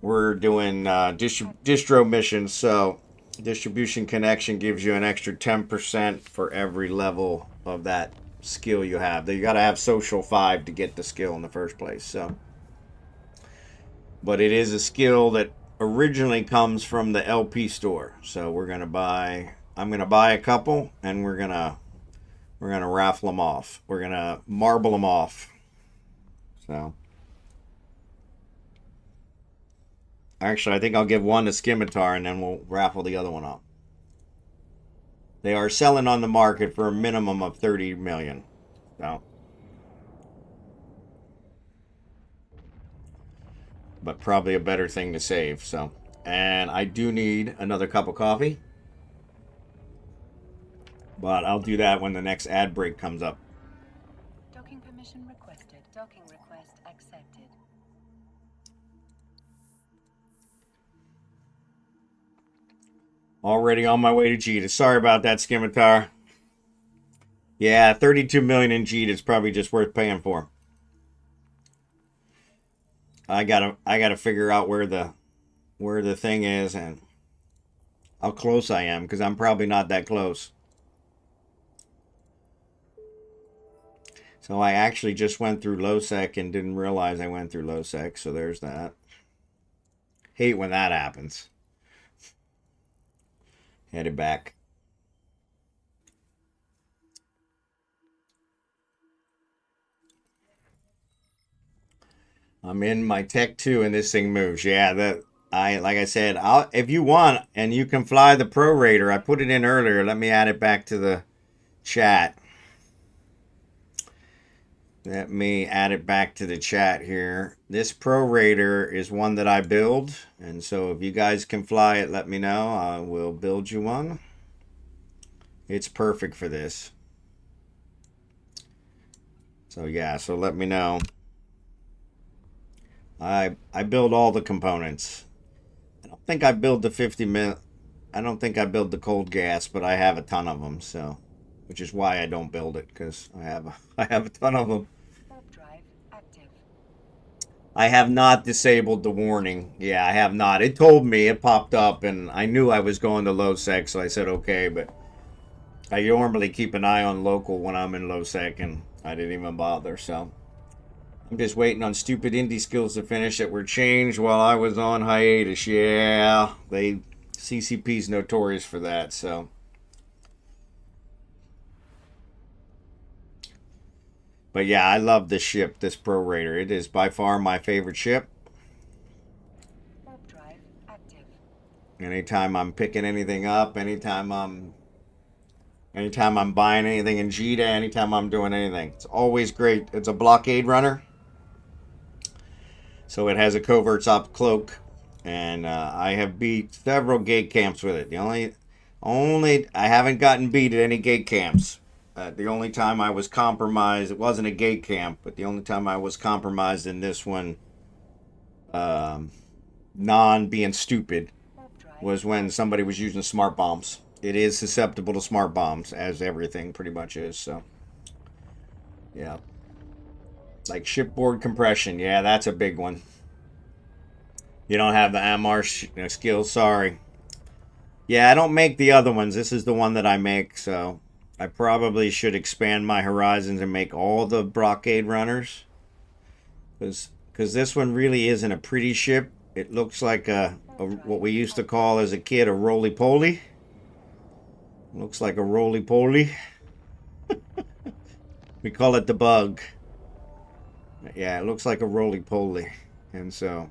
We're doing distro missions. So distribution connection gives you an extra 10% for every level of that skill you have. You got to have social 5 to get the skill in the first place. So, but it is a skill that originally comes from the LP store. So I'm gonna buy a couple, and we're gonna raffle them off. We're gonna marble them off. So actually, I think I'll give one to Scimitar, and then we'll raffle the other one off. They are selling on the market for a minimum of 30 million. So, but probably a better thing to save. So, and I do need another cup of coffee, but I'll do that when the next ad break comes up. Docking permission requested. Docking request accepted. Already on my way to Jita. Sorry about that, Scimitar. Yeah, 32 million in Jita is probably just worth paying for. I gotta figure out where the thing is and how close I am, because I'm probably not that close. So I actually just went through low-sec and didn't realize I went through low-sec, so there's that. Hate when that happens. Headed back. I'm in my Tech 2 and this thing moves. Yeah, like I said, if you want and you can fly the Pro Raider, I put it in earlier. Let me add it back to the chat. Let me add it back to the chat here. This Pro Raider is one that I build, and so if you guys can fly it, let me know. I will build you one. It's perfect for this. So yeah, so let me know. I build all the components. I don't think I build the 50 mil. I don't think I build the cold gas, but I have a ton of them. So, which is why I don't build it, because I have a ton of them. Drive active. I have not disabled the warning. Yeah, I have not. It told me, it popped up, and I knew I was going to low sec, so I said okay. But I normally keep an eye on local when I'm in low sec, and I didn't even bother. So I'm just waiting on stupid indie skills to finish that were changed while I was on hiatus. Yeah, CCP's notorious for that. So, but yeah, I love this ship, this Pro Raider. It is by far my favorite ship. Warp drive active. Anytime I'm picking anything up, anytime I'm buying anything in Jita, anytime I'm doing anything, it's always great. It's a blockade runner. So it has a coverts op cloak, and I have beat several gate camps with it. The only I haven't gotten beat at any gate camps. The only time I was compromised, it wasn't a gate camp, but the only time I was compromised in this one, non being stupid, was when somebody was using smart bombs. It is susceptible to smart bombs, as everything pretty much is. So, yeah. Like shipboard compression. Yeah, that's a big one. You don't have the AMR skill. Sorry. Yeah, I don't make the other ones. This is the one that I make. So I probably should expand my horizons and make all the blockade runners. Because this one really isn't a pretty ship. It looks like a what we used to call as a kid a roly-poly. Looks like a roly-poly. We call it the bug. Yeah, it looks like a roly-poly. And so,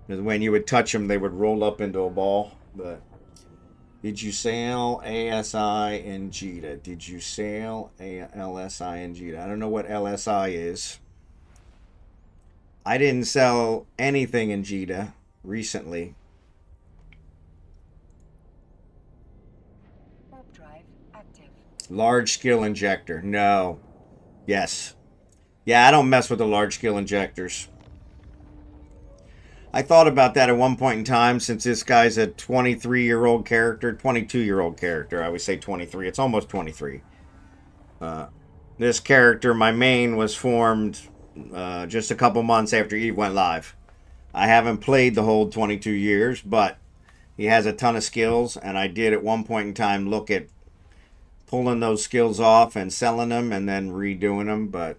when you would touch them, they would roll up into a ball. But did you sail ASI and JITA? Did you sail LSI and JITA? I don't know what LSI is. I didn't sell anything in JITA recently. Warp drive active. Large skill injector. No. Yes. Yeah, I don't mess with the large skill injectors. I thought about that at one point in time, since this guy's a 23-year-old character, 22-year-old character. I always say 23. It's almost 23. This character, my main, was formed just a couple months after Eve went live. I haven't played the whole 22 years, but he has a ton of skills, and I did at one point in time look at pulling those skills off and selling them and then redoing them, but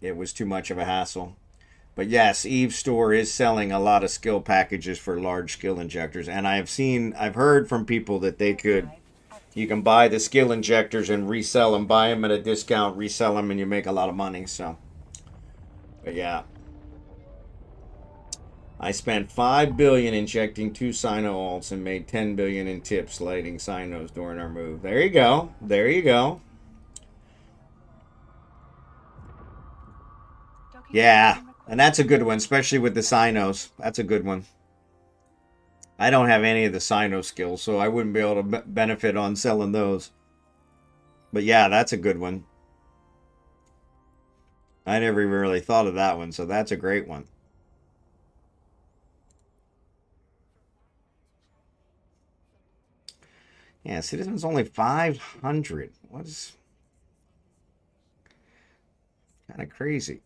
it was too much of a hassle. But yes, Eve's store is selling a lot of skill packages for large skill injectors, and I've heard from people that you can buy the skill injectors and resell them, buy them at a discount, resell them, and you make a lot of money. So, but yeah, I spent $5 billion injecting 2 Sino alts and made $10 billion in tips lighting Sinos during our move. There you go. There you go. Yeah, and that's a good one, especially with the Sinos. That's a good one. I don't have any of the Sino skills, so I wouldn't be able to benefit on selling those. But yeah, that's a good one. I never even really thought of that one, so that's a great one. Yeah, see, this one's only 500. What is... kind of crazy.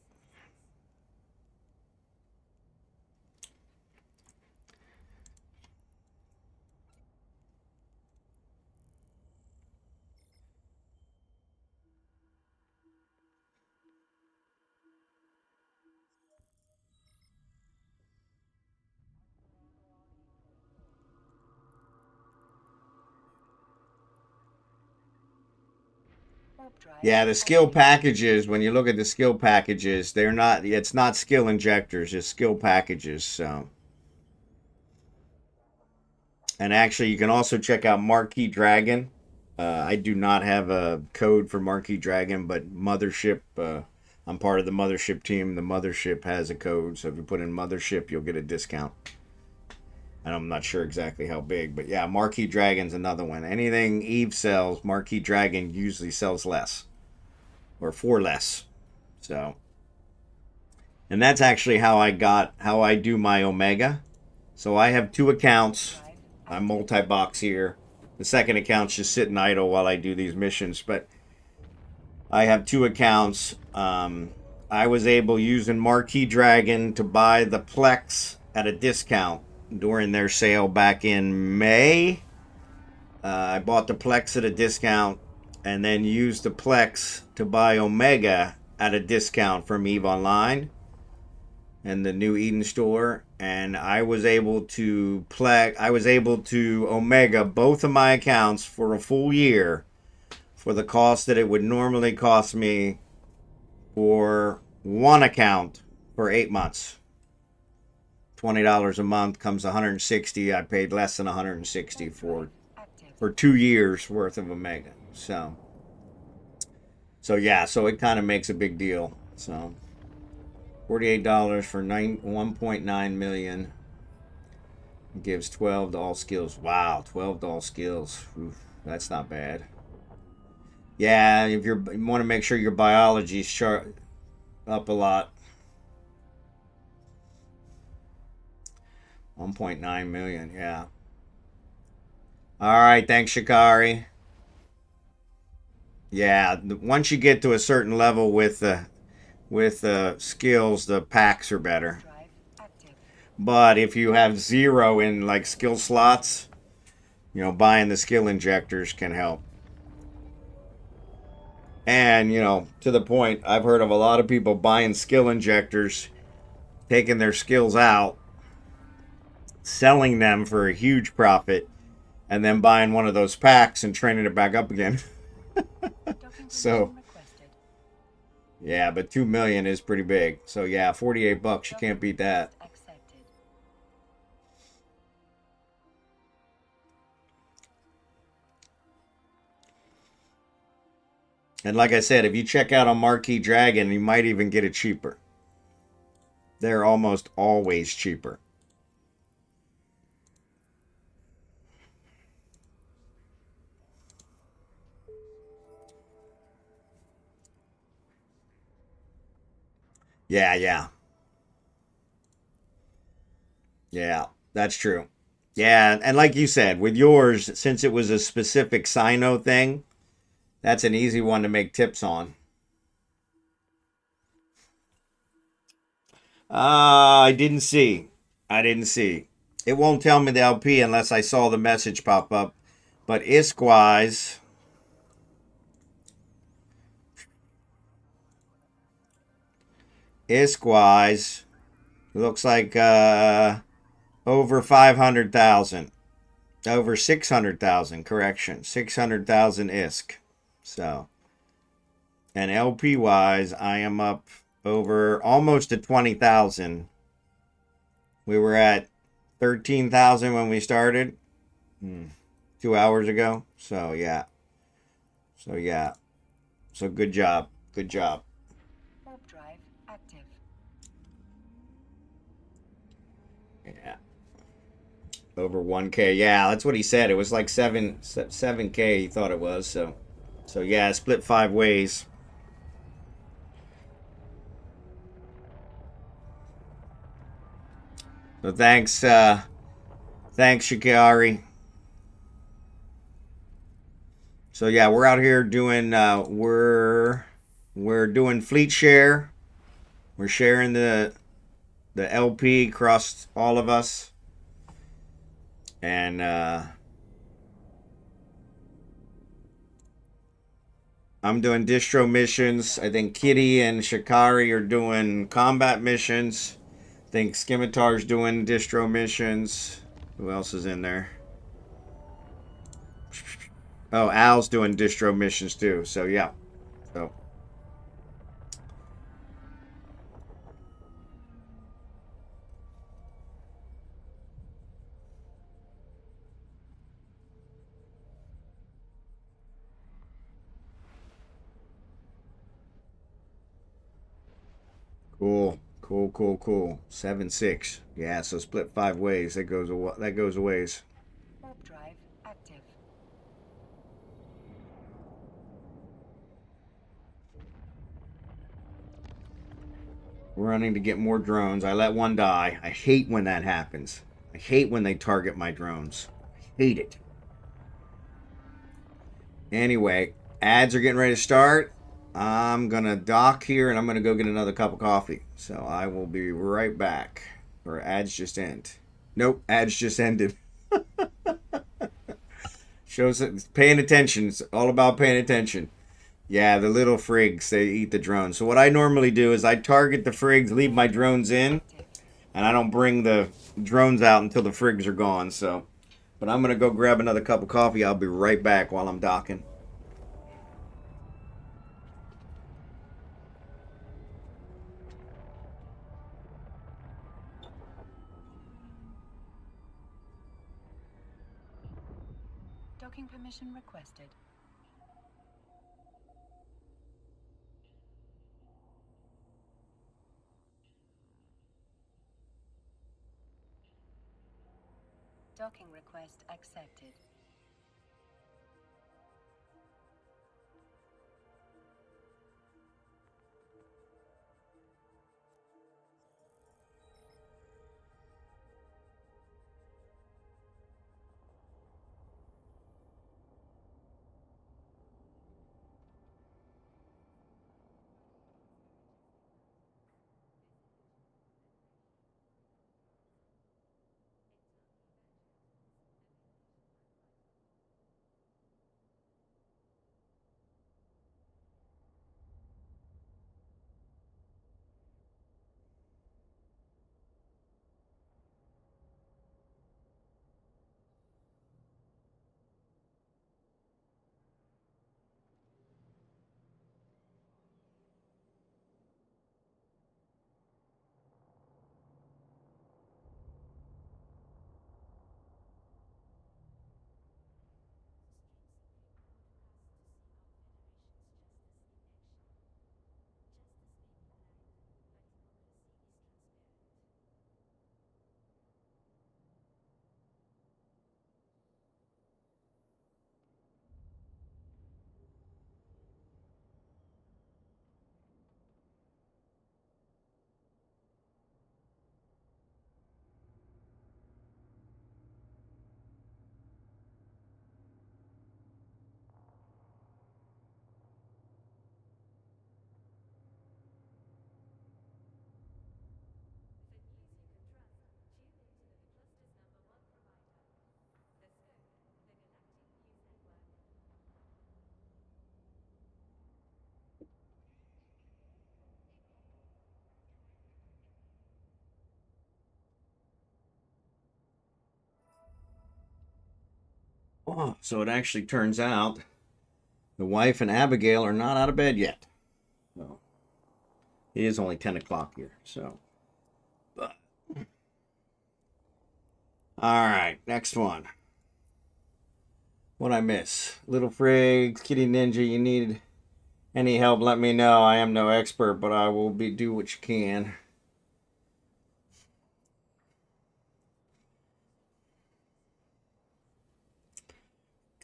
Yeah, the skill packages, when you look at the skill packages, they're not, it's not skill injectors, it's skill packages, so. And actually, you can also check out Marquee Dragon. I do not have a code for Marquee Dragon, but Mothership, I'm part of the Mothership team. The Mothership has a code, so if you put in Mothership, you'll get a discount. And I'm not sure exactly how big, but yeah, Marquee Dragon's another one. Anything Eve sells, Marquee Dragon usually sells less. Or for less. So. And that's actually how I do my Omega. So I have 2 accounts. I'm multi-box here. The second account's just sitting idle while I do these missions, but I have 2 accounts. I was able, using Marquee Dragon, to buy the Plex at a discount during their sale back in May. I bought the Plex at a discount and then used the Plex to buy Omega at a discount from EVE Online and the new Eden store, and I was able to Omega both of my accounts for a full year for the cost that it would normally cost me for one account for 8 months. $20 a month comes $160. I paid less than $160 for 2 years worth of Omega. So yeah, so it kind of makes a big deal. So $48 for 1.9 million. Gives 12 to all skills. Wow, 12 to all skills. Oof, that's not bad. Yeah, if you want to make sure your biology's sharp up a lot. 1.9 million, yeah. All right, thanks, Shikari. Yeah, once you get to a certain level with skills, the packs are better. Drive active. But if you have 0 in like skill slots, you know, buying the skill injectors can help. And, you know, to the point, I've heard of a lot of people buying skill injectors, taking their skills out, selling them for a huge profit, and then buying one of those packs and training it back up again. Docking So, permission requested. yeah, but 2 million is pretty big. So, yeah, $48, you can't beat that. Accepted. And like I said, if you check out on Marquee Dragon, you might even get it cheaper. They're almost always cheaper. Yeah, yeah. Yeah, that's true. Yeah, and like you said, with yours, since it was a specific Sino thing, that's an easy one to make tips on. I didn't see. I didn't see. It won't tell me the LP unless I saw the message pop up. But ISK-wise, looks like over 500,000. Over 600,000, correction. 600,000 ISK. So, and LP wise, I am up over almost to 20,000. We were at 13,000 when we started 2 hours ago. So, yeah. So, yeah. So, good job. Good job. Warp drive active. Yeah. Over 1K. Yeah, that's what he said. It was like 7K he thought it was. So yeah, split 5 ways. So thanks Shikari. So yeah, we're out here doing we're doing fleet share. We're sharing the LP across all of us. And I'm doing distro missions. I think Kitty and Shikari are doing combat missions. I think Skimitar's doing distro missions. Who else is in there? Oh, Al's doing distro missions too. So yeah. So cool. Cool. 7-6. Yeah, so split 5 ways. That goes a ways. Warp drive active. We're running to get more drones. I let one die. I hate when that happens. I hate when they target my drones. I hate it. Anyway, ads are getting ready to start. I'm going to dock here and I'm going to go get another cup of coffee. So I will be right back. Or ads just end. Nope, ads just ended. Shows that paying attention. It's all about paying attention. Yeah, the little frigs, they eat the drones. So what I normally do is I target the frigs, leave my drones in, and I don't bring the drones out until the frigs are gone. So, but I'm going to go grab another cup of coffee. I'll be right back while I'm docking. Docking permission requested. Docking request accepted. Oh, so it actually turns out the wife and Abigail are not out of bed yet. So it is only 10 o'clock here. So, but. All right, next one. What I miss? Little Frigs, Kitty Ninja, you need any help, let me know. I am no expert, but I will do what you can.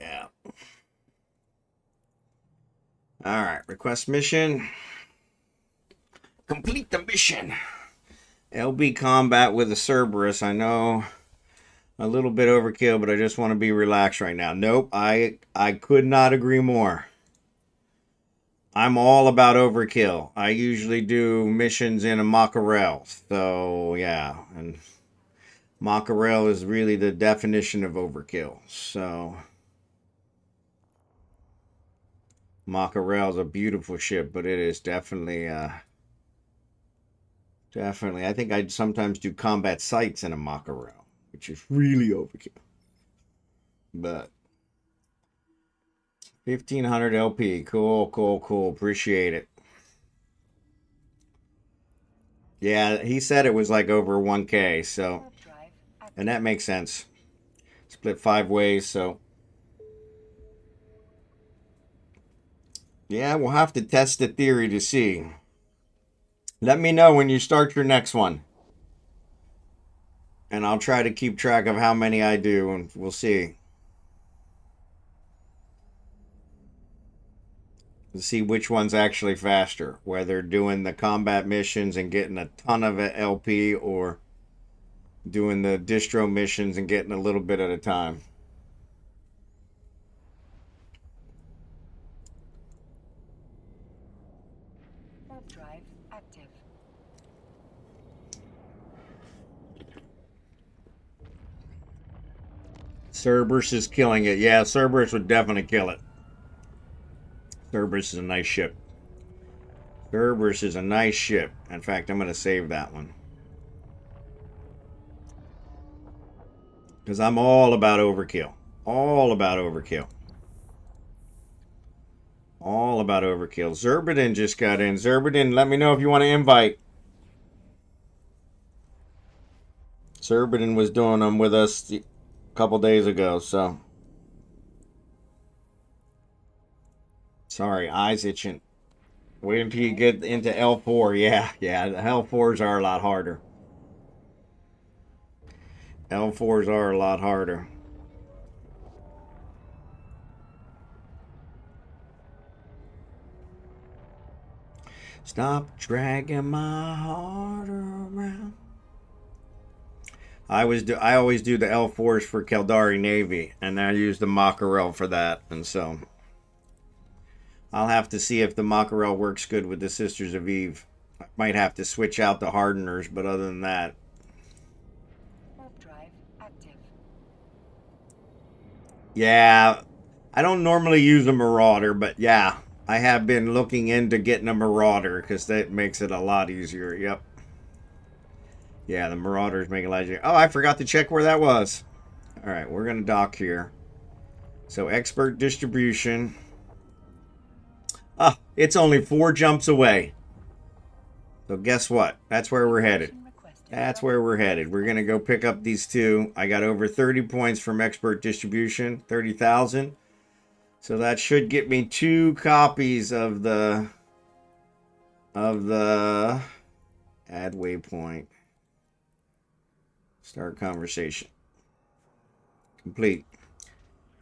Yeah. All right, request mission. Complete the mission. LB combat with a Cerberus. I know a little bit overkill, but I just want to be relaxed right now. Nope, I could not agree more. I'm all about overkill. I usually do missions in a Mackerel. So, yeah. And Mackerel is really the definition of overkill. So, Mackerel is a beautiful ship, but it is definitely, definitely. I think I'd sometimes do combat sites in a Mackerel, which is really overkill. But 1500 LP. Cool, cool, cool. Appreciate it. Yeah, he said it was like over 1K, so. And that makes sense. Split 5 ways, so. Yeah, we'll have to test the theory to see. Let me know when you start your next one. And I'll try to keep track of how many I do, and we'll see. To see which one's actually faster, whether doing the combat missions and getting a ton of LP or doing the distro missions and getting a little bit at a time. Warp drive active. Cerberus is killing it. Yeah, Cerberus would definitely kill it. Cerberus is a nice ship. Cerberus is a nice ship. In fact, I'm going to save that one. Because I'm all about overkill. All about overkill. All about overkill. Xurdaben just got in. Xurdaben, let me know if you want to invite. Xurdaben was doing them with us a couple days ago, so. Sorry, eyes itching. Wait until you get into L4. Yeah, the L4s are a lot harder. L4s are a lot harder. Stop dragging my heart around. I always do the L4s for Caldari Navy, and I use the Mackerel for that, and so I'll have to see if the Mackerel works good with the Sisters of Eve. I might have to switch out the hardeners, but other than that. Warp drive active. Yeah, I don't normally use a Marauder, but yeah, I have been looking into getting a Marauder because that makes it a lot easier. Yep. Yeah, the Marauders make it a lot easier. Oh, I forgot to check where that was. All right, we're going to dock here. So, expert distribution. Ah, it's only 4 jumps away. So, guess what? That's where we're headed. That's where we're headed. We're going to go pick up these 2. I got over 30 points from expert distribution, 30,000. So that should get me 2 copies of the add waypoint. Start conversation. Complete.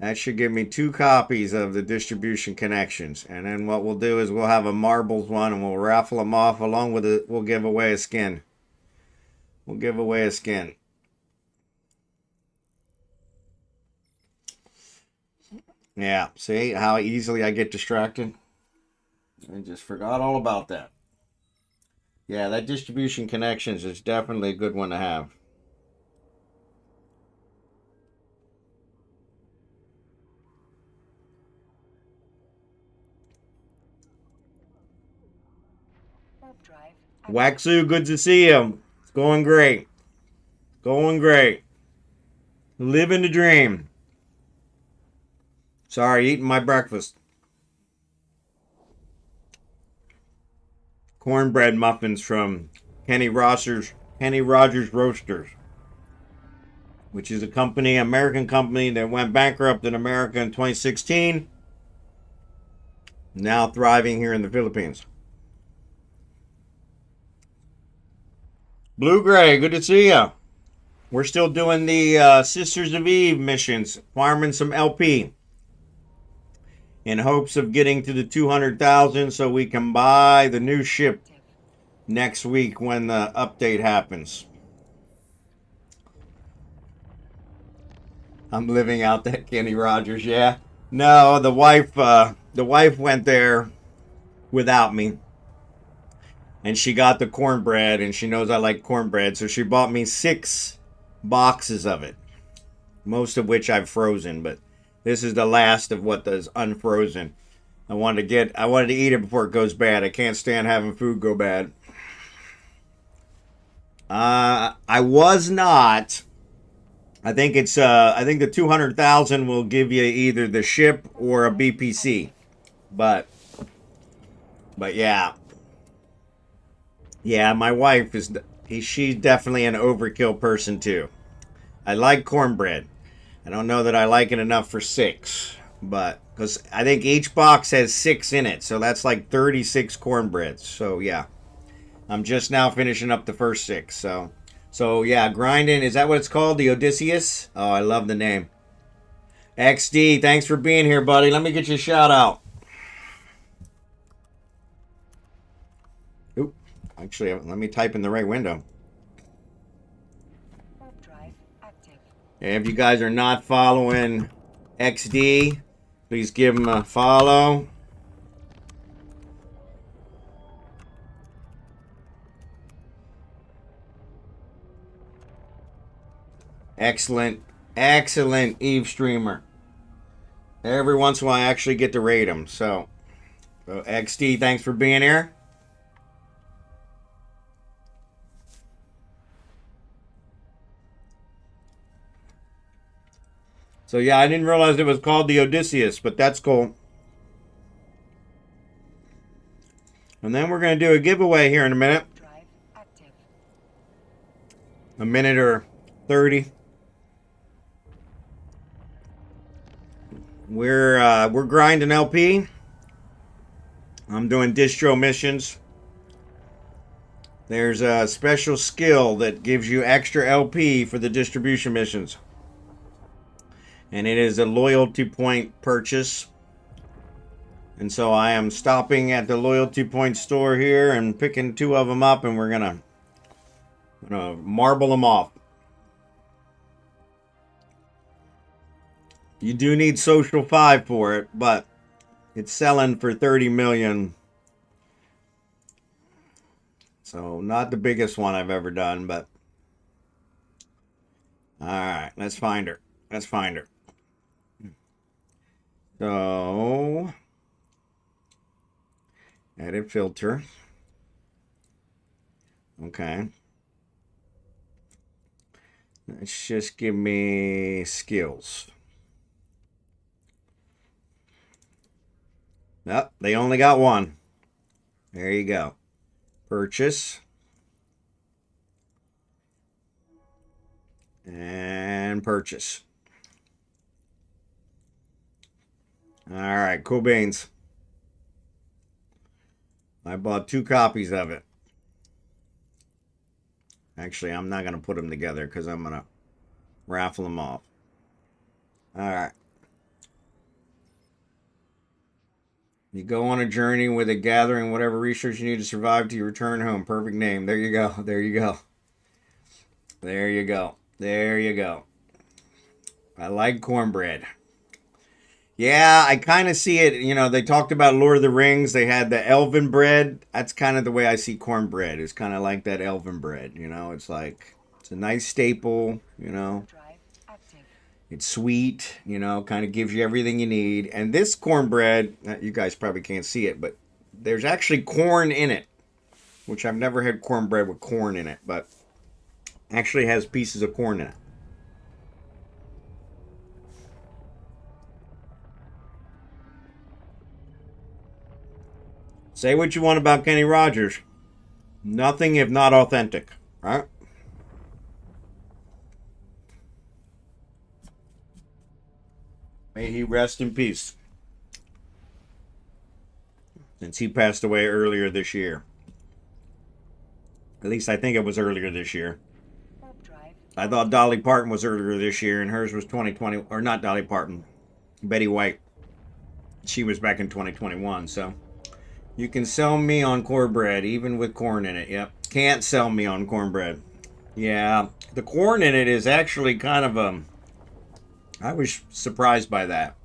That should give me 2 copies of the distribution connections. And then what we'll do is we'll have a marbles one and we'll raffle them off along with it. We'll give away a skin. We'll give away a skin. Yeah, see how easily I get distracted? I just forgot all about that. Yeah, that distribution connections is definitely a good one to have. Warp drive active. Waxu, good to see you. It's going great. Going great. Living the dream. Sorry, eating my breakfast. Cornbread muffins from Kenny Rogers Roasters, which is a company, American company that went bankrupt in America in 2016. Now thriving here in the Philippines. Blue Gray, good to see you. We're still doing the Sisters of Eve missions, farming some LP in hopes of getting to the 200,000 so we can buy the new ship next week when the update happens. I'm living out that Kenny Rogers, yeah. No, the wife went there without me. And she got the cornbread, and she knows I like cornbread, so she bought me 6 boxes of it. Most of which I've frozen, but this is the last of what is unfrozen. I wanted to eat it before it goes bad. I can't stand having food go bad. I was not. I think the 200,000 will give you either the ship or a BPC. But yeah. Yeah, my wife she's definitely an overkill person too. I like cornbread. I don't know that I like it enough for 6, but because I think each box has 6 in it, so that's like 36 cornbreads. So yeah, I'm just now finishing up the first 6. So yeah, grinding, is that what it's called? The Odysseus? Oh, I love the name. XD, thanks for being here, buddy. Let me get you a shout out. Oop, actually, let me type in the right window. Warp drive active. If you guys are not following XD, please give him a follow. Excellent Eve streamer. Every once in a while I actually get to rate him. So XD, thanks for being here. So yeah, I didn't realize it was called the Odysseus, but that's cool. And then we're going to do a giveaway here in a minute. Drive active. A minute or 30. We're grinding LP. I'm doing distro missions. There's a special skill that gives you extra LP for the distribution missions. And it is a loyalty point purchase. And so I am stopping at the loyalty point store here and picking 2 of them up, and we're gonna marble them off. You do need Social 5 for it, but it's selling for 30 million. So not the biggest one I've ever done, but all right, let's find her. Let's find her. So edit filter. Okay. Let's just give me skills. Nope, they only got one. There you go. Purchase. And purchase. All right, cool beans. I bought 2 copies of it. Actually, I'm not going to put them together because I'm going to raffle them off. All right. You go on a journey with a gathering whatever research you need to survive till you return home. Perfect name. There you go. There you go. There you go. There you go. I like cornbread. Yeah, I kind of see it. You know, they talked about Lord of the Rings. They had the elven bread. That's kind of the way I see cornbread. It's kind of like that elven bread. You know, it's like, it's a nice staple, you know. It's sweet, you know, kind of gives you everything you need. And this cornbread, you guys probably can't see it, but there's actually corn in it, which I've never had cornbread with corn in it, but actually has pieces of corn in it. Say what you want about Kenny Rogers. Nothing if not authentic, right? May he rest in peace. Since he passed away earlier this year. At least I think it was earlier this year. I thought Dolly Parton was earlier this year, and hers was 2020, or not Dolly Parton, Betty White. She was back in 2021, so you can sell me on cornbread, even with corn in it. Yep, can't sell me on cornbread. Yeah, the corn in it is actually kind of I was surprised by that.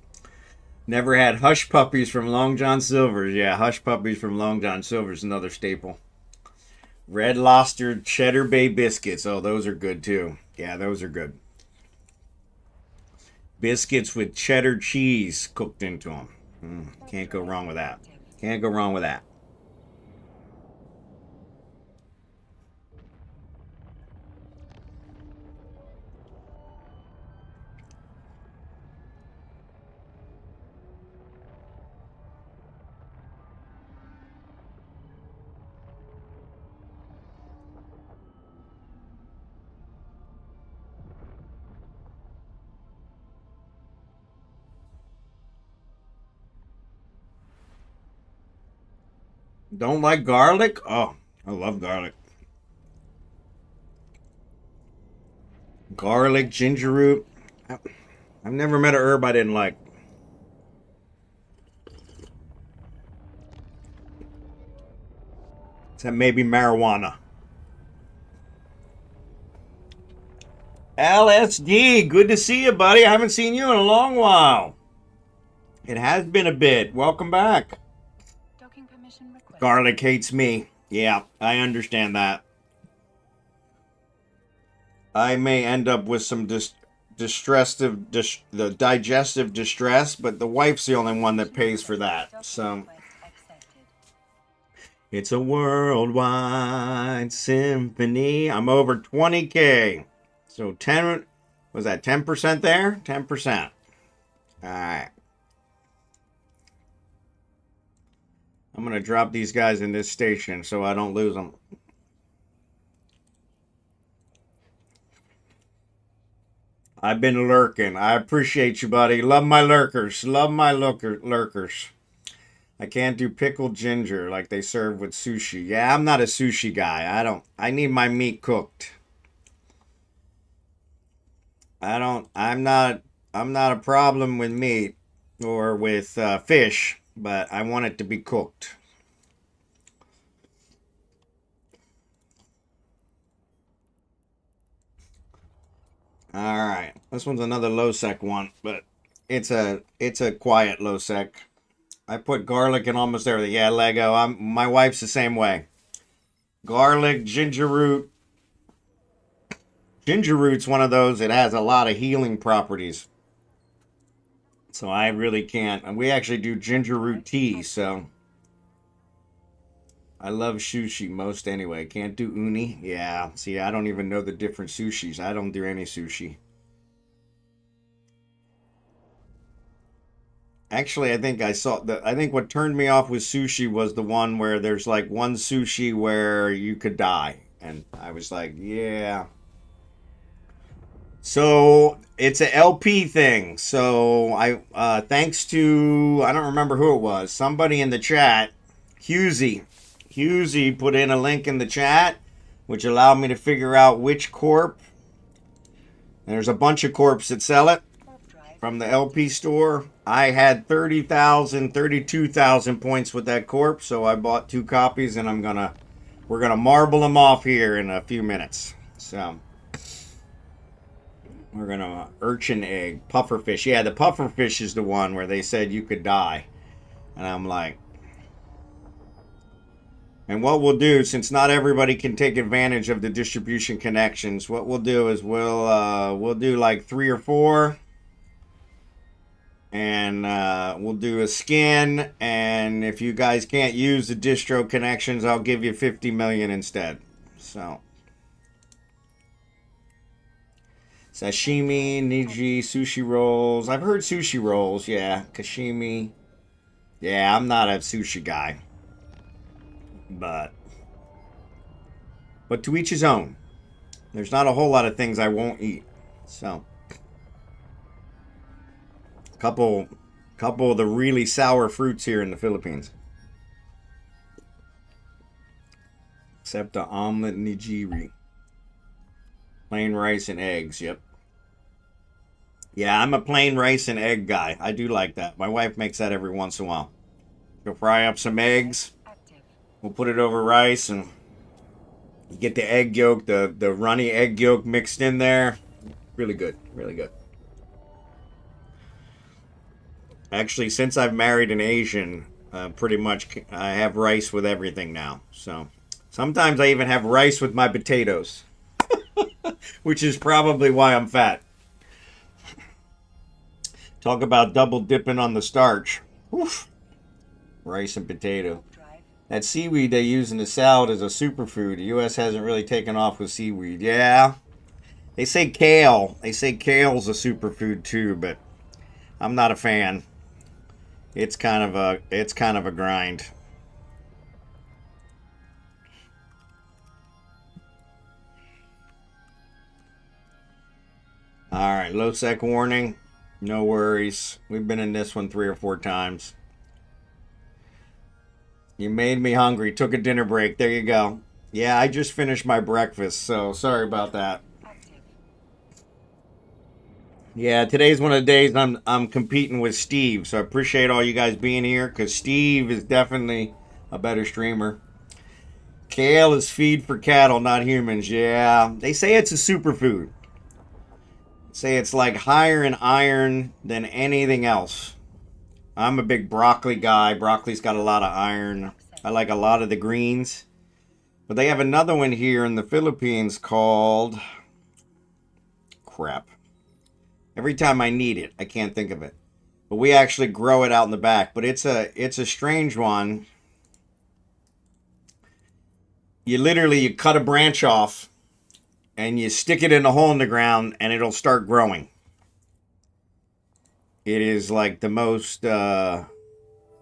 Never had Hush Puppies from Long John Silver's. Yeah, Hush Puppies from Long John Silver's, another staple. Red Lobster Cheddar Bay Biscuits. Oh, those are good too. Yeah, those are good. Biscuits with cheddar cheese cooked into them. Can't go wrong with that. Can't go wrong with that. Don't like garlic? Oh, I love garlic. Garlic, ginger root. I've never met a herb I didn't like. Except maybe marijuana. LSD, good to see you, buddy. I haven't seen you in a long while. It has been a bit. Welcome back. Garlic hates me. Yeah, I understand that. I may end up with some digestive distress, but the wife's the only one that pays for that. So it's a worldwide symphony. I'm over 20K. So 10, was that 10% there? 10%. All right. I'm going to drop these guys in this station so I don't lose them. I've been lurking. I appreciate you, buddy. Love my lurkers. Love my lurkers. I can't do pickled ginger like they serve with sushi. Yeah, I'm not a sushi guy. I need my meat cooked. I'm not a problem with meat or with fish, but I want it to be cooked. All right, this one's another low sec one, but it's a quiet low sec. I put garlic in almost everything. Yeah, Lego. My wife's the same way. Garlic, ginger root. Ginger root's one of those. It has a lot of healing properties. So I really can't. And we actually do ginger root tea, so I love sushi most anyway. Can't do uni. Yeah. See, I don't even know the different sushis. I don't do any sushi. Actually, I think I think what turned me off with sushi was the one where there's like one sushi where you could die. And I was like, yeah. So it's a LP thing. So thanks to, I don't remember who it was, somebody in the chat, HughesyC put in a link in the chat, which allowed me to figure out which corp. There's a bunch of corps that sell it from the LP store. I had 30,000, 32,000 points with that corp, so I bought 2 copies, and we're gonna marble them off here in a few minutes. So we're gonna urchin egg, pufferfish. Yeah, the pufferfish is the one where they said you could die, and I'm like, and what we'll do, since not everybody can take advantage of the distribution connections, what we'll do is we'll do like 3 or 4. And we'll do a skin, and if you guys can't use the distro connections, I'll give you 50 million instead. So sashimi, niji, sushi rolls. I've heard sushi rolls, yeah. Kashimi. Yeah, I'm not a sushi guy. But to each his own. There's not a whole lot of things I won't eat. So couple of the really sour fruits here in the Philippines. Except the omelet nigiri. Plain rice and eggs, yep. Yeah, I'm a plain rice and egg guy. I do like that. My wife makes that every once in a while. She'll fry up some eggs. We'll put it over rice and get the egg yolk, the runny egg yolk mixed in there. Really good, really good. Actually, since I've married an Asian, pretty much I have rice with everything now. So sometimes I even have rice with my potatoes, which is probably why I'm fat. Talk about double dipping on the starch. Oof. Rice and potato. That seaweed they use in the salad is a superfood. The U.S. hasn't really taken off with seaweed. Yeah. They say kale. They say kale's a superfood too, but I'm not a fan. It's kind of a grind. All right, low sec warning. No worries. We've been in this one 3 or 4 times. You made me hungry. Took a dinner break. There you go. Yeah, I just finished my breakfast, so sorry about that. Yeah, today's one of the days I'm competing with Steve, so I appreciate all you guys being here, because Steve is definitely a better streamer. Kale is feed for cattle, not humans. Yeah, they say it's a superfood. Say it's like higher in iron than anything else. I'm a big broccoli guy. Broccoli's got a lot of iron. I like a lot of the greens. But they have another one here in the Philippines called... crap. Every time I need it, I can't think of it. But we actually grow it out in the back. But it's a strange one. You cut a branch off and you stick it in a hole in the ground and it'll start growing. It is like the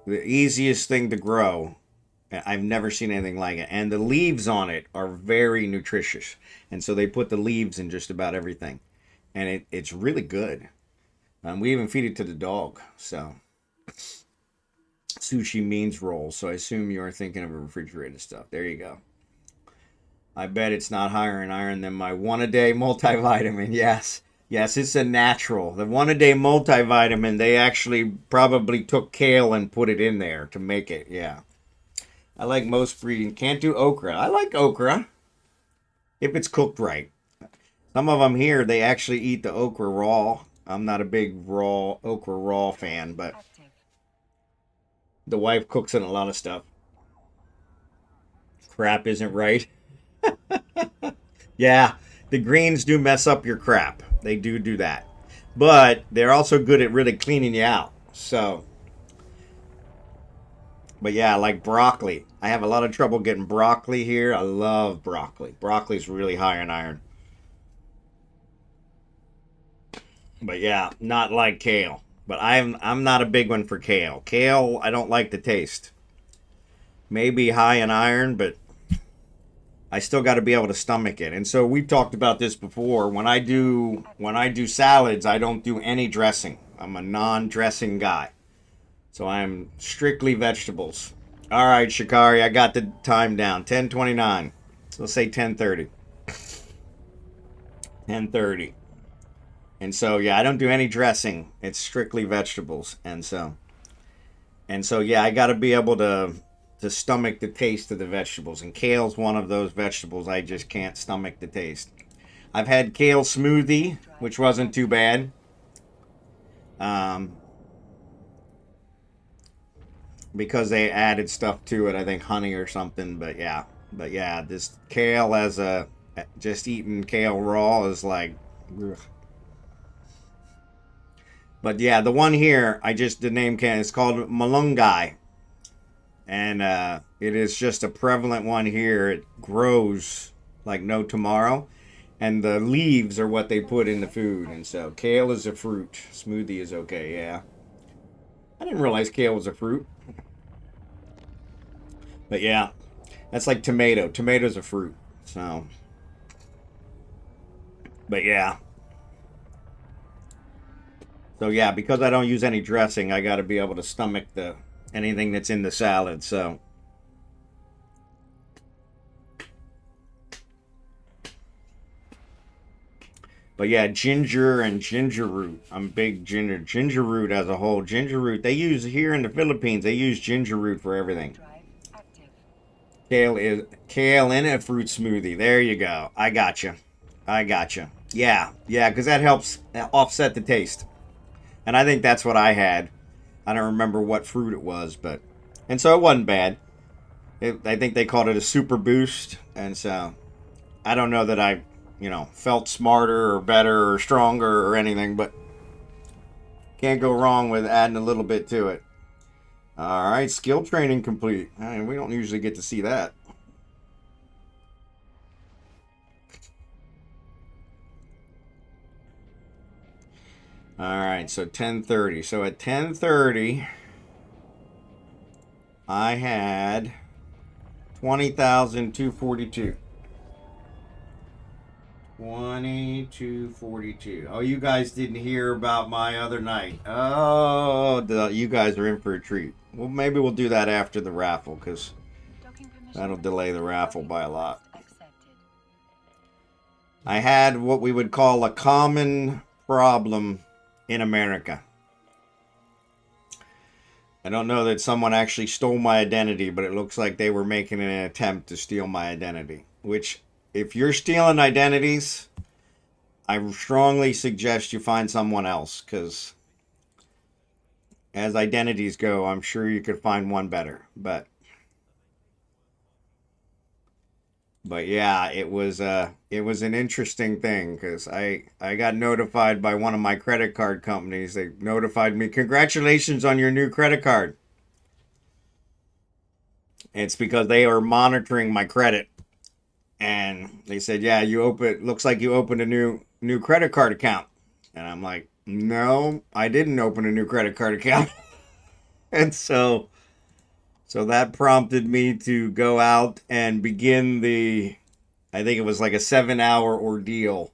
easiest thing to grow. I've never seen anything like it. And the leaves on it are very nutritious. And so they put the leaves in just about everything. And it's really good. We even feed it to the dog. So sushi means rolls, so I assume you are thinking of refrigerated stuff. There you go. I bet it's not higher in iron than my one-a-day multivitamin. Yes. Yes, it's a natural. The one-a-day multivitamin, they actually probably took kale and put it in there to make it. Yeah. I like most breeding. Can't do okra. I like okra if it's cooked right. Some of them here, they actually eat the okra raw. I'm not a big okra raw fan, but Active. the wife cooks in a lot of stuff. Crap isn't right. Yeah, the greens do mess up your crap. They do that. But they're also good at really cleaning you out. So, but yeah, like broccoli. I have a lot of trouble getting broccoli here. I love broccoli. Broccoli's really high in iron. But yeah, not like kale. But I'm not a big one for kale. Kale, I don't like the taste. Maybe high in iron, but I still got to be able to stomach it. And so we've talked about this before. When I do salads, I don't do any dressing. I'm a non-dressing guy. So I'm strictly vegetables. All right, Shikari, I got the time down. 10:29. So let's say 10:30. 10:30. And so yeah, I don't do any dressing. It's strictly vegetables. And so yeah, I got to be able to stomach the taste of the vegetables. And kale's one of those vegetables I just can't stomach the taste. I've had kale smoothie, which wasn't too bad. Because they added stuff to it, I think honey or something. But yeah, this kale just eating kale raw is like, ugh. But yeah, the one here, the name it's called malunggay. And it is just a prevalent one here. It grows like no tomorrow. And the leaves are what they put in the food. And so kale is a fruit. Smoothie is okay, yeah. I didn't realize kale was a fruit. But yeah, that's like tomato. Tomato's a fruit. So, but yeah. So yeah, because I don't use any dressing, I got to be able to stomach anything that's in the salad. So, but yeah, ginger and ginger root. I'm big ginger root as a whole. Ginger root. They use here in the Philippines. They use ginger root for everything. Drive active. Kale in a fruit smoothie. There you go. I gotcha. Yeah, because that helps offset the taste. And I think that's what I had. I don't remember what fruit it was, and so it wasn't bad. I think they called it a super boost, and so I don't know that I, felt smarter or better or stronger or anything, but can't go wrong with adding a little bit to it. All right, skill training complete. And we don't usually get to see that. All right, so 10:30. So at 10:30, I had 20,242. 2242. Oh, you guys didn't hear about my other night. Oh, you guys are in for a treat. Well, maybe we'll do that after the raffle, because that'll delay the raffle by a lot. Accepted. I had what we would call a common problem in America. I don't know that someone actually stole my identity, but it looks like they were making an attempt to steal my identity. Which, if you're stealing identities, I strongly suggest you find someone else, because as identities go, I'm sure you could find one better. But yeah, it was an interesting thing, because I got notified by one of my credit card companies. They notified me, congratulations on your new credit card. It's because they are monitoring my credit, and they said, yeah, looks like you opened a new credit card account. And I'm like, no, I didn't open a new credit card account. And so that prompted me to go out and begin I think it was like a 7-hour ordeal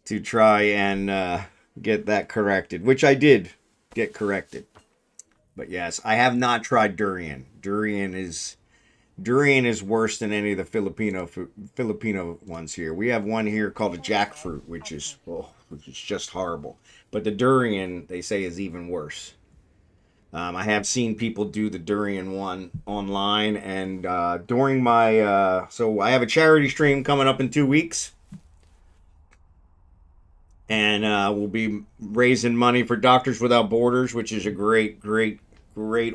to try and get that corrected, which I did get corrected. But yes, I have not tried durian. Durian is worse than any of the Filipino ones here. We have one here called a jackfruit, which is just horrible. But the durian, they say, is even worse. I have seen people do the durian one online, and during my so I have a charity stream coming up in 2 weeks, and we'll be raising money for Doctors Without Borders, which is a great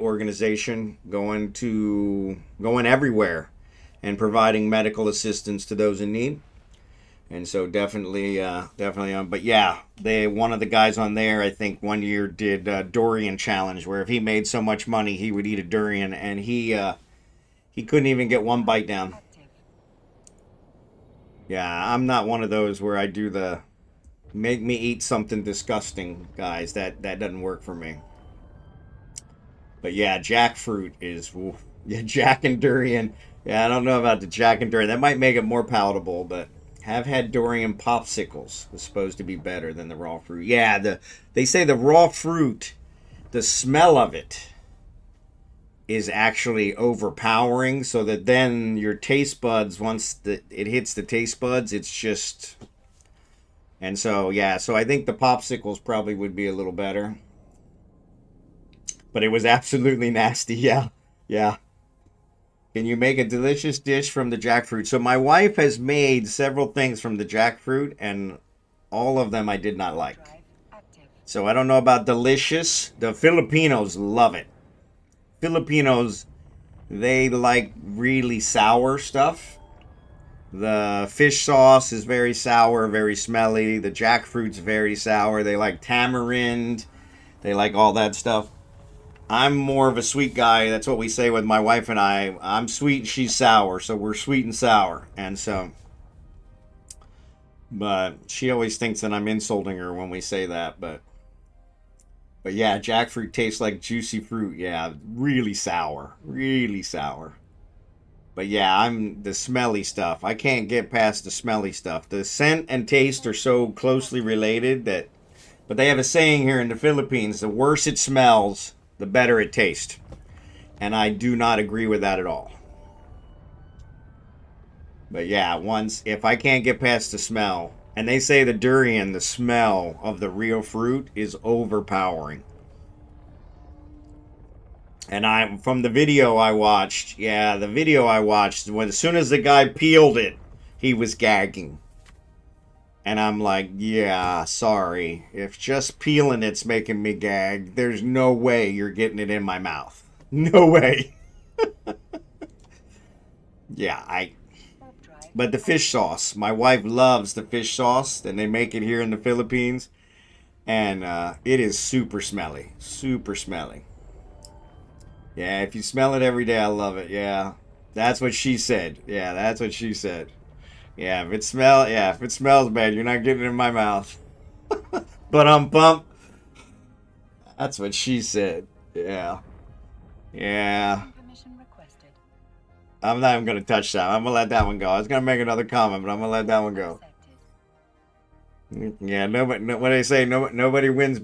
organization going everywhere and providing medical assistance to those in need. And so definitely but yeah, one of the guys on there, I think one year did a durian challenge, where if he made so much money, he would eat a durian, and he couldn't even get one bite down. Yeah, I'm not one of those where I do the make me eat something disgusting guys. That doesn't work for me. But yeah, jackfruit is, yeah, jack and durian. Yeah, I don't know about the jack and durian. That might make it more palatable, but have had durian popsicles. It's supposed to be better than the raw fruit. Yeah, they say the raw fruit, the smell of it is actually overpowering, so that then your taste buds, once it hits the taste buds, it's just... And so, yeah, so I think the popsicles probably would be a little better. But it was absolutely nasty, yeah. Yeah. Can you make a delicious dish from the jackfruit? So my wife has made several things from the jackfruit, and all of them I did not like. So I don't know about delicious. The Filipinos love it. Filipinos, they like really sour stuff. The fish sauce is very sour, very smelly. The jackfruit's very sour. They like tamarind. They like all that stuff. I'm more of a sweet guy. That's what we say with my wife and I. I'm sweet, she's sour, so we're sweet and sour. And so, but she always thinks that I'm insulting her when we say that. But yeah, jackfruit tastes like juicy fruit. Yeah, really sour, really sour. But yeah, I'm the smelly stuff. I can't get past the smelly stuff. The scent and taste are so closely related that, but they have a saying here in the Philippines, the worse it smells, the better it tastes. And I do not agree with that at all. But yeah, if I can't get past the smell, and they say the durian, the smell of the real fruit is overpowering. And from the video I watched, when as soon as the guy peeled it, he was gagging. And I'm like, yeah, sorry. If just peeling it's making me gag, there's no way you're getting it in my mouth. No way. Yeah, but the fish sauce. My wife loves the fish sauce, and they make it here in the Philippines. And it is super smelly. Super smelly. Yeah, if you smell it every day, I love it. Yeah, that's what she said. Yeah, that's what she said. Yeah, if it smells bad, you're not getting it in my mouth. But I'm pumped. That's what she said. Yeah. Yeah. I'm not even going to touch that. I'm going to let that one go. I was going to make another comment, but I'm going to let that one go. Yeah, what they say, nobody wins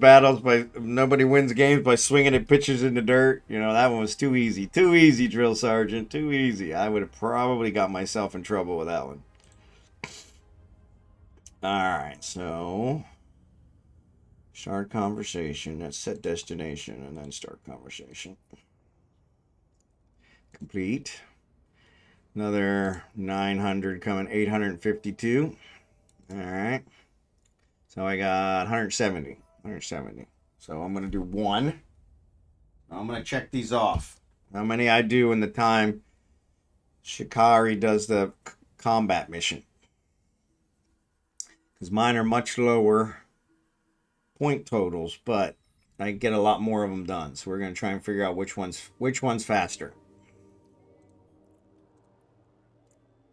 games by swinging at pitches in the dirt. You know, that one was too easy. Too easy, drill sergeant. Too easy. I would have probably got myself in trouble with that one. Alright, so start conversation. That's set destination and then start conversation. Complete. Another 900 coming, 852. Alright. So I got 170. So I'm going to do one. I'm going to check these off. How many I do in the time Shikari does the combat mission. Because mine are much lower point totals, but I get a lot more of them done. So we're going to try and figure out which one's faster.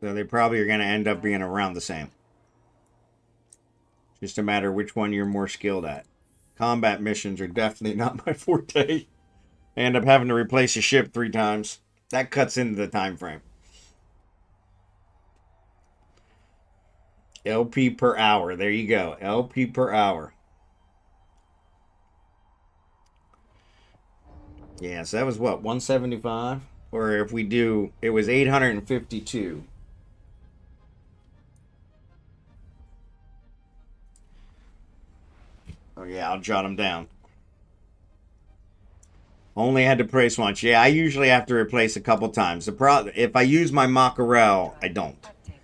So they probably are going to end up being around the same. Just a matter of which one you're more skilled at. Combat missions are definitely not my forte. I end up having to replace a ship 3 times. That cuts into the time frame. LP per hour. There you go. LP per hour. Yeah, so that was what, 175? Or if we do, it was 852. Oh yeah, I'll jot them down. Only had to replace once. Yeah, I usually have to replace a couple times. If I use my Mackerel, I don't, Active.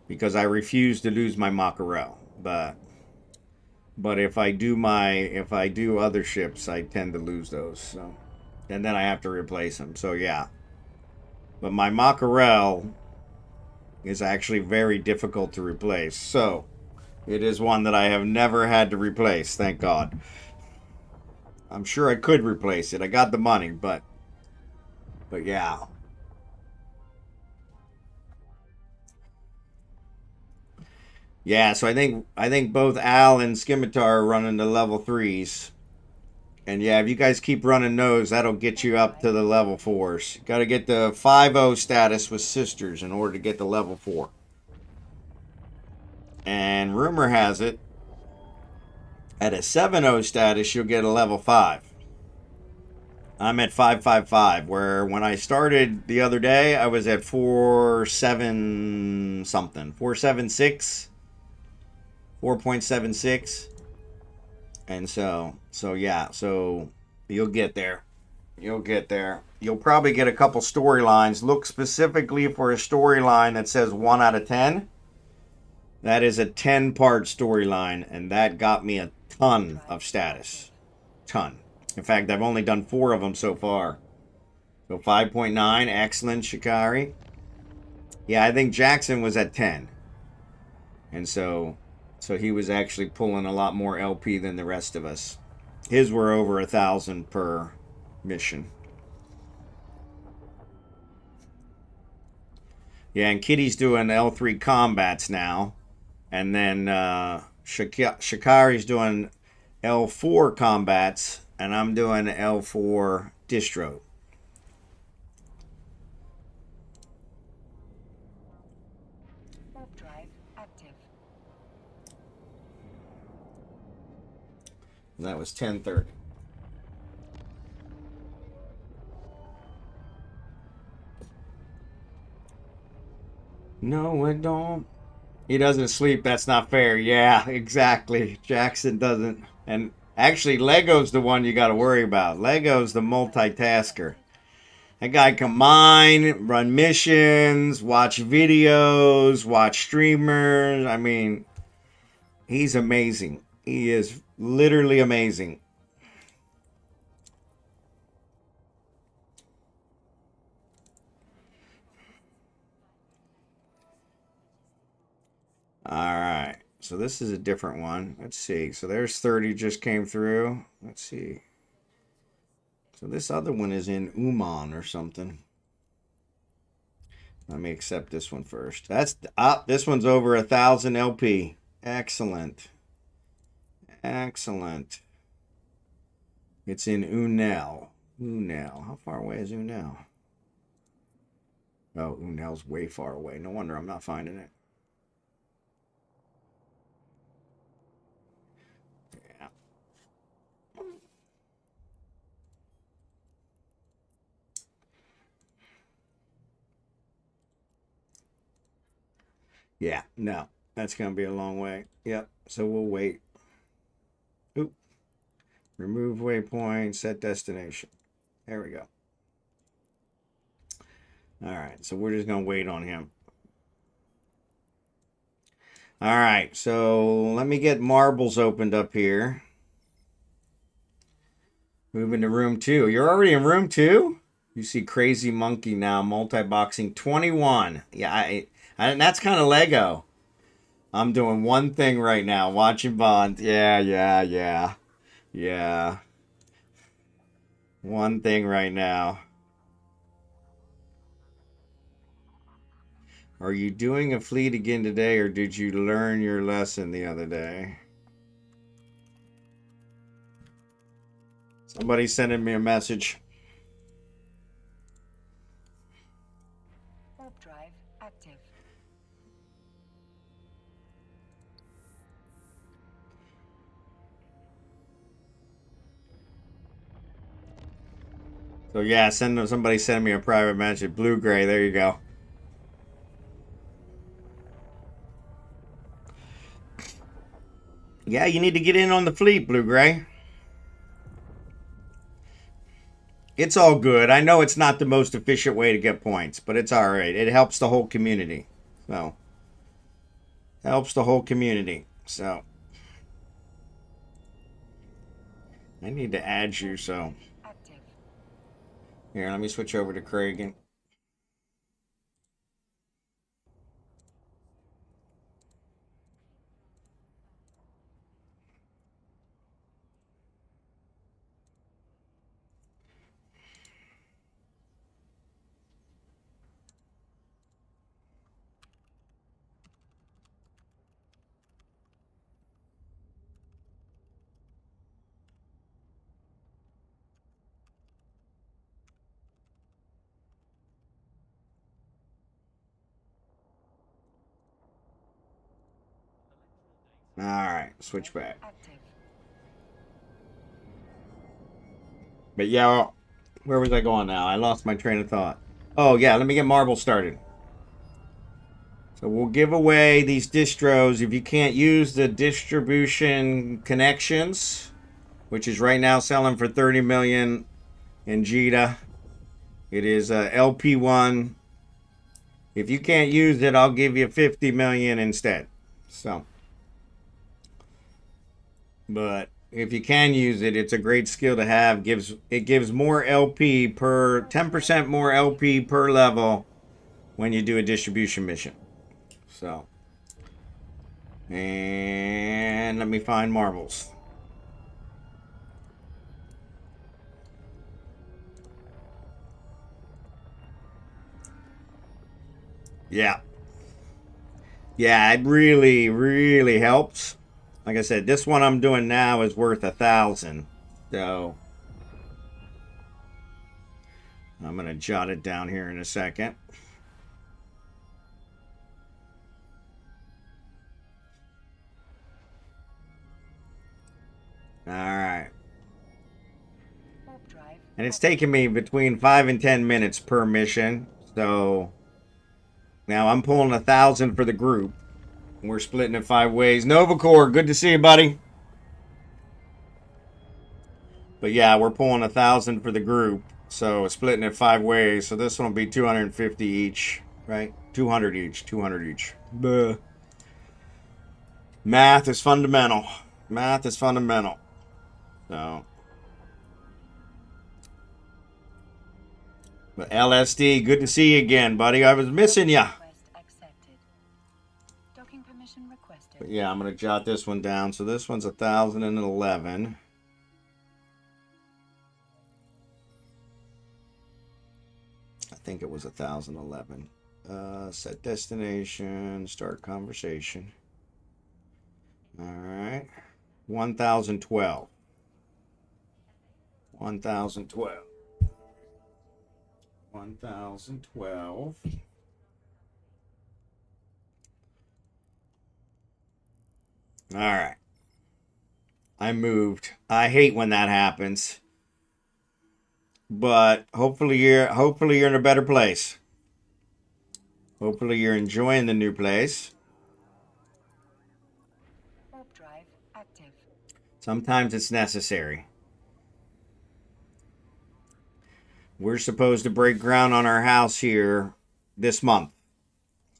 because I refuse to lose my Mackerel. But if I do other ships, I tend to lose those. So, and then I have to replace them. So yeah. But my Mackerel is actually very difficult to replace. So it is one that I have never had to replace. Thank God. I'm sure I could replace it. I got the money, but yeah. Yeah, so I think both Al and Scimitar are running the level 3s. And yeah, if you guys keep running those, that'll get you up to the level 4s. Got to get the 5-0 status with sisters in order to get the level 4. And rumor has it, at a 7-0 status, you'll get a level 5. I'm at 555, where when I started the other day, I was at 47 something. 476. 4.76. And so yeah, so you'll get there. You'll get there. You'll probably get a couple storylines. Look specifically for a storyline that says 1 out of 10. That is a 10-part storyline, and that got me a ton of status. Ton. In fact, I've only done 4 of them so far. So 5.9, excellent, Shikari. Yeah, I think Jackson was at 10. And so he was actually pulling a lot more LP than the rest of us. His were over 1,000 per mission. Yeah, and Kitty's doing L3 combats now. And then Shikari's doing L4 combats. And I'm doing L4 distro. Warp drive active. And that was 10:30. No, it don't. He doesn't sleep. That's not fair. Yeah, exactly. Jackson doesn't. And actually, Lego's the one you got to worry about. Lego's the multitasker. That guy can mine, run missions, watch videos, watch streamers. I mean, he's amazing. He is literally amazing. All right. So this is a different one. Let's see. So there's 30 just came through. Let's see. So this other one is in Uman or something. Let me accept this one first. That's this one's over 1,000 LP. Excellent. Excellent. It's in Unel. Unel. How far away is Unel? Oh, Unel's way far away. No wonder I'm not finding it. Yeah. Yeah, no. That's going to be a long way. Yep. So we'll wait. Oop. Remove waypoint, set destination. There we go. All right. So we're just going to wait on him. All right. So let me get marbles opened up here. Move into room 2. You're already in room 2? You see Crazy Monkey now, multi-boxing 21. Yeah, and that's kind of Lego. I'm doing one thing right now, watching Bond. Yeah. One thing right now. Are you doing a fleet again today, or did you learn your lesson the other day? Somebody's sending me a message. Warp drive active. So yeah, somebody send me a private message. Blue Gray, there you go. Yeah, you need to get in on the fleet, Blue Gray. It's all good. I know it's not the most efficient way to get points, but it's all right. It helps the whole community. So, helps the whole community. So, I need to add you, so. Active. Here, let me switch over to Craig. All right, switch back. Active. But yeah, where was I going now? I lost my train of thought. Oh yeah, let me get Marble started. So we'll give away these distros if you can't use the distribution connections, which is right now selling for 30 million in Jita. It is LP1. If you can't use it, I'll give you 50 million instead. So, but if you can use it, it's a great skill to have. It gives more LP per 10% more LP per level when you do a distribution mission. So, and let me find marbles. Yeah. Yeah, it really, really helps. Like I said, this one I'm doing now is worth 1,000. So I'm going to jot it down here in a second. All right. Warp drive. And it's taking me between 5 and 10 minutes per mission. So now I'm pulling 1,000 for the group. We're splitting it 5 ways. Novacore, good to see you, buddy. But yeah, we're pulling 1,000 for the group. So splitting it 5 ways. So this one will be 250 each, right? 200 each. 200 each. Buh. Math is fundamental. Math is fundamental. So. But LSD, good to see you again, buddy. I was missing ya. Request accepted. Docking permission requested. But yeah, I'm going to jot this one down. So this one's 1,011. I think it was 1,011. Set destination, start conversation. All right. 1,012. 1,012. 1,012. All right. I moved. I hate when that happens. But hopefully you're in a better place. Hopefully you're enjoying the new place. Warp drive active. Sometimes it's necessary. We're supposed to break ground on our house here this month.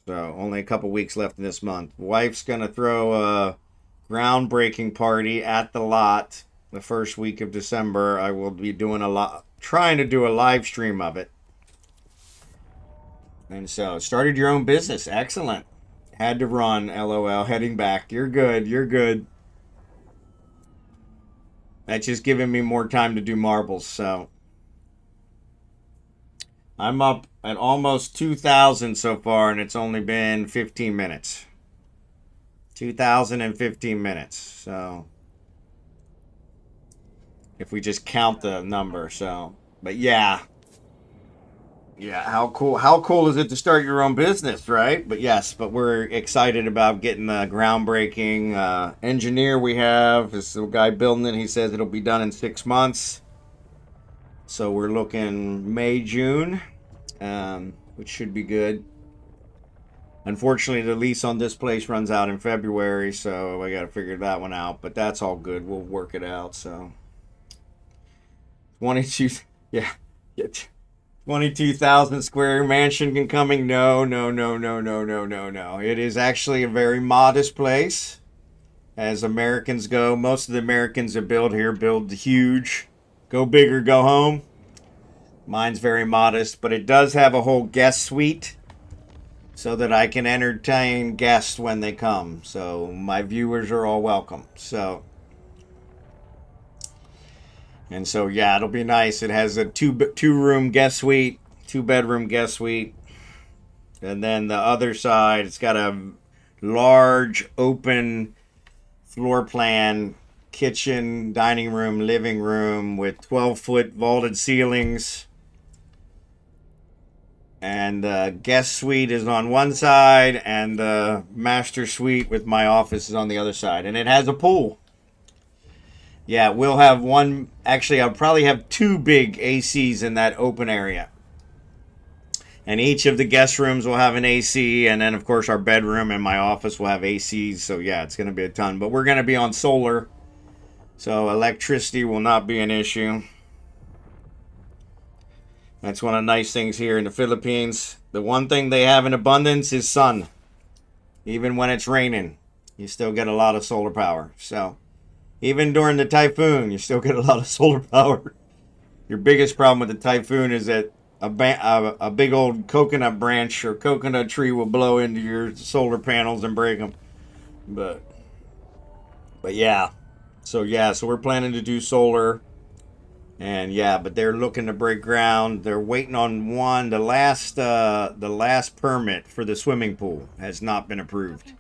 So only a couple weeks left in this month. Wife's going to throw a groundbreaking party at the lot the first week of December. I will be trying to do a live stream of it. And so, started your own business. Excellent. Had to run, LOL. Heading back. You're good. You're good. That's just giving me more time to do marbles, so. I'm up at almost 2,000 so far, and it's only been 15 minutes. 2,015 minutes, so. If we just count the number, so. But yeah. Yeah, how cool is it to start your own business, right? But yes, we're excited about getting the groundbreaking engineer we have. This the guy building it. He says it'll be done in 6 months. So we're looking May, June, which should be good. Unfortunately, the lease on this place runs out in February, so I got to figure that one out. But that's all good. We'll work it out. So 22, yeah, 22,000 square mansion incoming. No, no, no, no, no, no, no, no. It is actually a very modest place, as Americans go. Most of the Americans that build here build huge, go big or go home. Mine's very modest, but it does have a whole guest suite, so that I can entertain guests when they come. So my viewers are all welcome. So, and so yeah, it'll be nice. It has a two room guest suite, 2-bedroom guest suite, and then the other side, it's got a large open floor plan kitchen, dining room, living room with 12-foot vaulted ceilings. And the guest suite is on one side, and the master suite with my office is on the other side. And it has a pool. Yeah, we'll have one. Actually, I'll probably have 2 big ACs in that open area. And each of the guest rooms will have an AC. And then, of course, our bedroom and my office will have ACs. So, yeah, it's going to be a ton. But we're going to be on solar. So, electricity will not be an issue. That's one of the nice things here in the Philippines. The one thing they have in abundance is sun. Even when it's raining, you still get a lot of solar power. So, even during the typhoon, you still get a lot of solar power. Your biggest problem with the typhoon is that a big old coconut branch or coconut tree will blow into your solar panels and break them. But yeah. So we're planning to do solar. And yeah, but they're looking to break ground. They're waiting on one. The last permit for the swimming pool has not been approved.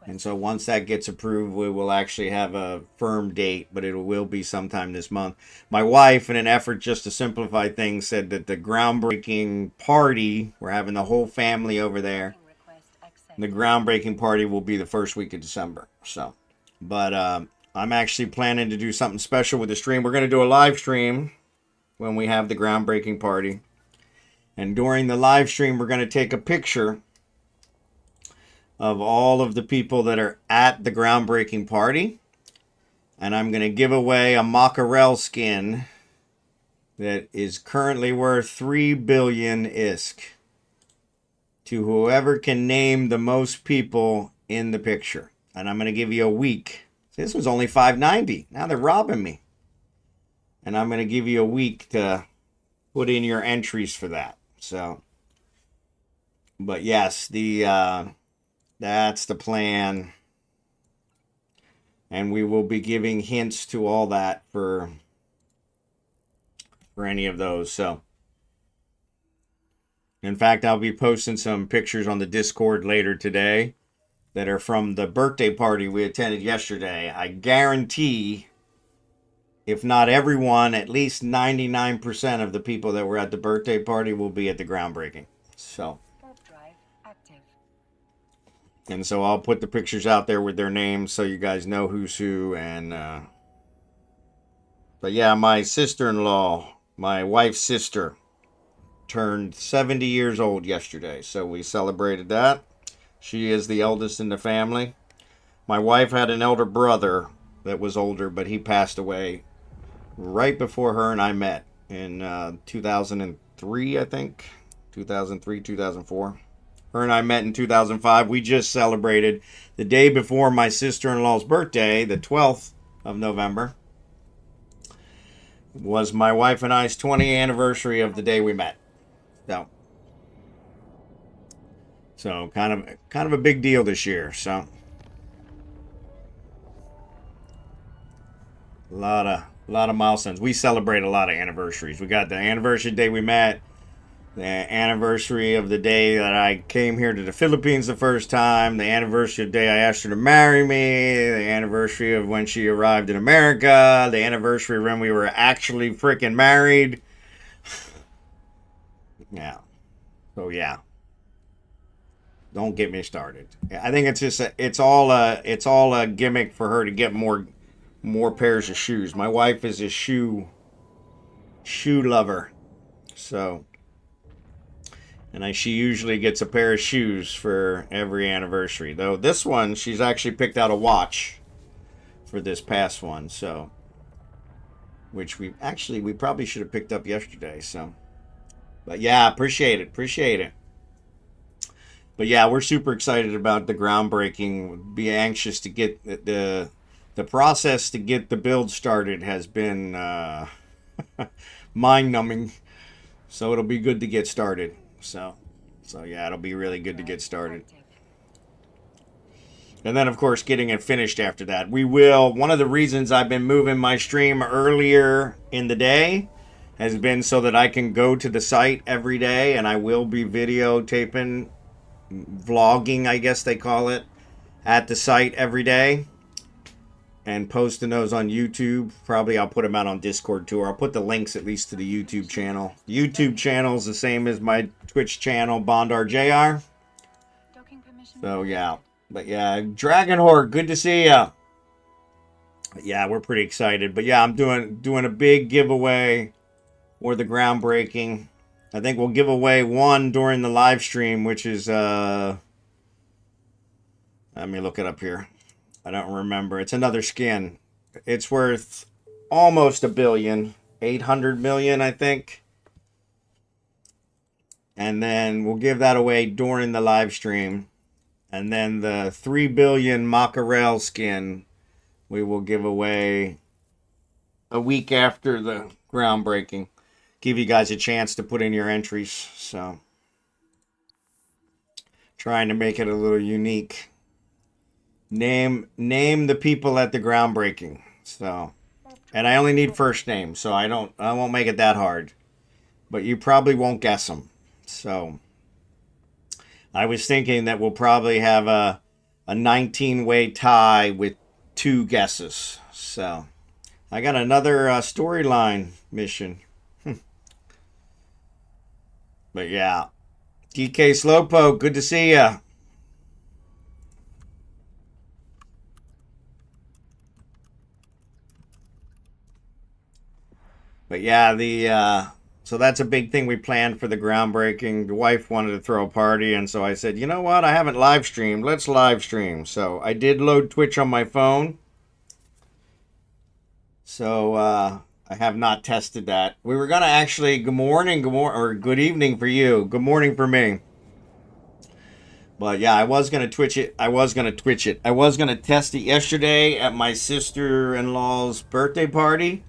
And so once that gets approved, we will actually have a firm date, but it will be sometime this month. My wife, in an effort just to simplify things, said that the groundbreaking party, we're having the whole family over there. The groundbreaking party will be the first week of December. So, but I'm actually planning to do something special with the stream. We're going to do a live stream when we have the groundbreaking party. And during the live stream, we're going to take a picture of all of the people that are at the groundbreaking party. And I'm going to give away a mackerel skin that is currently worth 3 billion ISK to whoever can name the most people in the picture. And I'm going to give you a week. This was only $5.90. Now they're robbing me. And I'm going to give you a week to put in your entries for that. So, but yes, that's the plan. And we will be giving hints to all that for any of those. So, in fact, I'll be posting some pictures on the Discord later today that are from the birthday party we attended yesterday. I guarantee, if not everyone, at least 99% of the people that were at the birthday party will be at the groundbreaking. So, and so I'll put the pictures out there with their names so you guys know who's who. And but yeah, my sister-in-law, my wife's sister, turned 70 years old yesterday. So we celebrated that. She is the eldest in the family. My wife had an elder brother that was older, but he passed away right before her and I met in 2003, I think. 2003, 2004. Her and I met in 2005. We just celebrated the day before my sister-in-law's birthday, the 12th of November, was my wife and I's 20th anniversary of the day we met. So kind of a big deal this year. So a lot of milestones. We celebrate a lot of anniversaries. We got the anniversary day we met, the anniversary of the day that I came here to the Philippines the first time, the anniversary of the day I asked her to marry me, the anniversary of when she arrived in America, the anniversary when we were actually freaking married. Yeah. So yeah. Don't get me started. I think it's all a gimmick for her to get more pairs of shoes. My wife is a shoe shoe lover. So, and she usually gets a pair of shoes for every anniversary. Though this one, she's actually picked out a watch for this past one. So, which we probably should have picked up yesterday. So, but yeah, appreciate it. But yeah, we're super excited about the groundbreaking. Be anxious to get the process to get the build started has been mind numbing. So it'll be good to get started. So yeah, it'll be really good to get started. And then, of course, getting it finished after that. We will. One of the reasons I've been moving my stream earlier in the day has been so that I can go to the site every day, and I will be videotaping, vlogging, I guess they call it, at the site every day, and posting those on YouTube. Probably I'll put them out on Discord too, or I'll put the links at least to the YouTube channel. YouTube channel is the same as my Twitch channel, BondarJR. So yeah. But yeah, Drachenhort, good to see ya. Yeah, we're pretty excited. But yeah, I'm doing a big giveaway for the groundbreaking. I think we'll give away one during the live stream, which is let me look it up here. I don't remember. It's another skin. It's worth almost $1 billion, 800 million, I think. And then we'll give that away during the live stream. And then the 3 billion Mackerel skin we will give away a week after the groundbreaking. Give you guys a chance to put in your entries. So, trying to make it a little unique. Name the people at the groundbreaking. So, and I only need first names, so I won't make it that hard. But you probably won't guess them. So, I was thinking that we'll probably have a 19-way tie with 2 guesses. So, I got another storyline mission. But yeah. DK Slowpoke, good to see ya. But yeah, so that's a big thing we planned for the groundbreaking. The wife wanted to throw a party, and so I said, you know what? I haven't live streamed. Let's live stream. So I did load Twitch on my phone. So I have not tested that. We were gonna actually good morning, or good evening for you. Good morning for me. But yeah, I was gonna Twitch it. I was gonna test it yesterday at my sister-in-law's birthday party.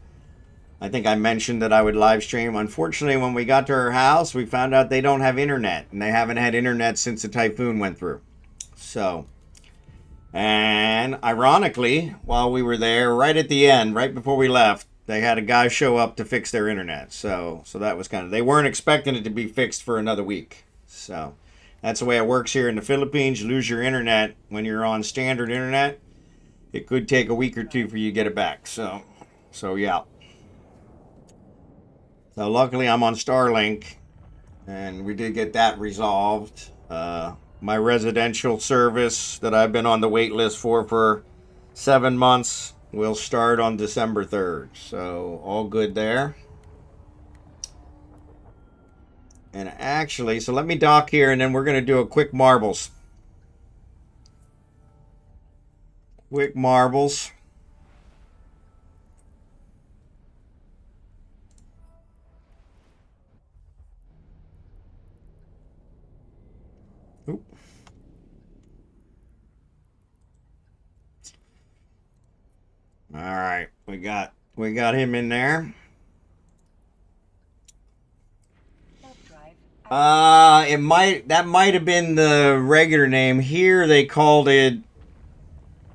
I think I mentioned that I would live stream. Unfortunately, when we got to her house, we found out they don't have internet. And they haven't had internet since the typhoon went through. So, and ironically, while we were there, right at the end, right before we left, they had a guy show up to fix their internet. So that was kind of, they weren't expecting it to be fixed for another week. So, that's the way it works here in the Philippines. You lose your internet when you're on standard internet. It could take a week or two for you to get it back. So yeah. So luckily I'm on Starlink, and we did get that resolved. My residential service that I've been on the wait list for 7 months will start on December 3rd. So all good there. And actually, so let me dock here, and then we're going to do a quick marbles. Quick marbles. Oop. All right, we got him in there. That might have been the regular name. Here they called it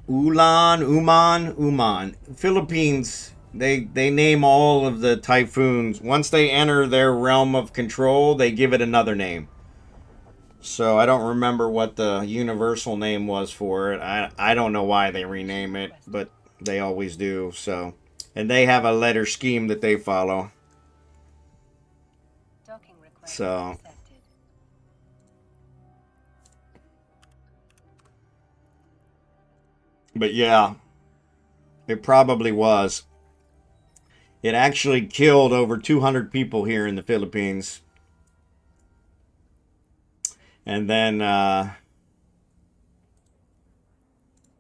Uman. Philippines, they name all of the typhoons. Once they enter their realm of control, they give it another name. So I don't remember what the universal name was for it. I don't know why they rename it, but they always do. So, and they have a letter scheme that they follow. So, but yeah, it probably was. It actually killed over 200 people here in the Philippines. And then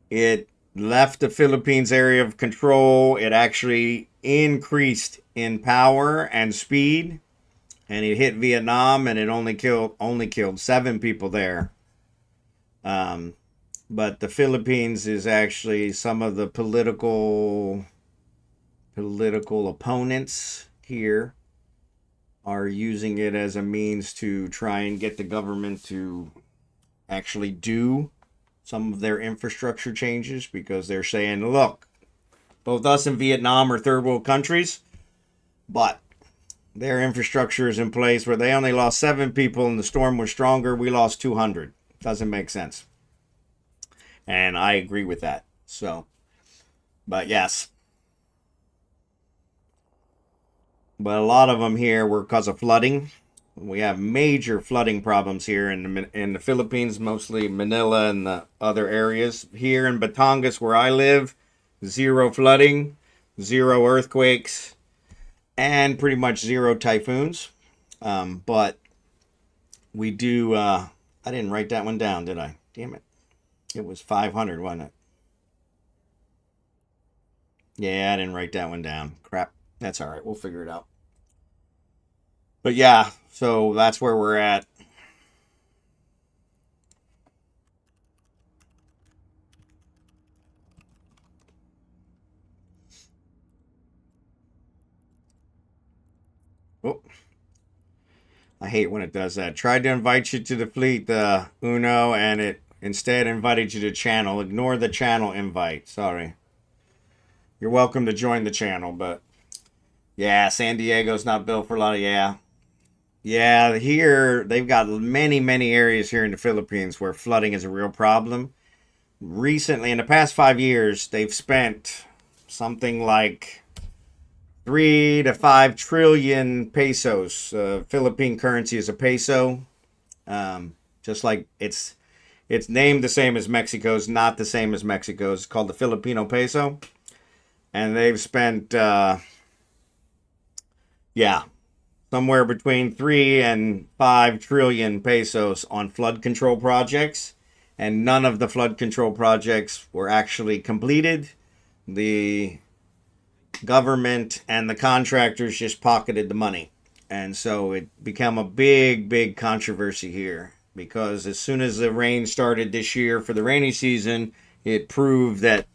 it left the Philippines area of control. It actually increased in power and speed. And it hit Vietnam, and it only killed 7 people there. But the Philippines is actually some of the political opponents here are using it as a means to try and get the government to actually do some of their infrastructure changes, because they're saying, look, both us and Vietnam are third world countries, but their infrastructure is in place where they only lost 7 people and the storm was stronger. We lost 200. Doesn't make sense. And I agree with that. So, but yes. But a lot of them here were because of flooding. We have major flooding problems here in the Philippines, mostly Manila and the other areas. Here in Batangas, where I live, 0 flooding, 0 earthquakes, and pretty much 0 typhoons. But we do, I didn't write that one down, did I? Damn it. It was 500, wasn't it? Yeah, I didn't write that one down. Crap. That's all right. We'll figure it out. But yeah, so that's where we're at. Oh, I hate when it does that. Tried to invite you to the fleet, Uno, and it instead invited you to channel. Ignore the channel invite. Sorry. You're welcome to join the channel, but yeah, San Diego's not built for a lot of, yeah, here they've got many areas here in the Philippines where flooding is a real problem. Recently, in the past 5 years, they've spent something like 3 to 5 trillion pesos. Philippine currency is a peso. Just like it's named the same as Mexico's, not the same as Mexico's. It's called the Filipino peso. And they've spent, somewhere between 3 and 5 trillion pesos on flood control projects. And none of the flood control projects were actually completed. The government and the contractors just pocketed the money. And so it became a big controversy here, because as soon as the rain started this year for the rainy season, it proved that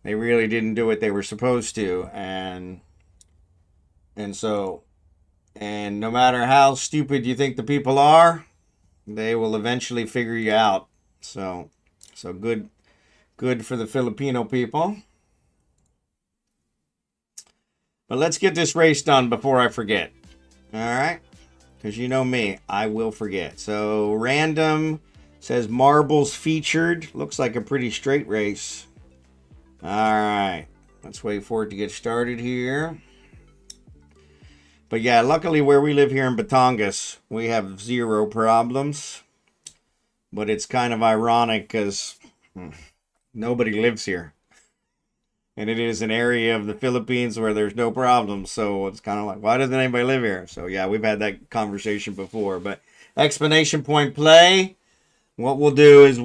they really didn't do what they were supposed to. And no matter how stupid you think the people are, they will eventually figure you out. So good for the Filipino people. But let's get this race done before I forget. All right? Because you know me, I will forget. So random says marbles featured. Looks like a pretty straight race. All right. Let's wait for it to get started here. But yeah, luckily where we live here in Batangas, we have 0 problems. But it's kind of ironic because nobody lives here. And it is an area of the Philippines where there's no problems. So it's kind of like, why doesn't anybody live here? So yeah, we've had that conversation before. But explanation point play. What we'll do is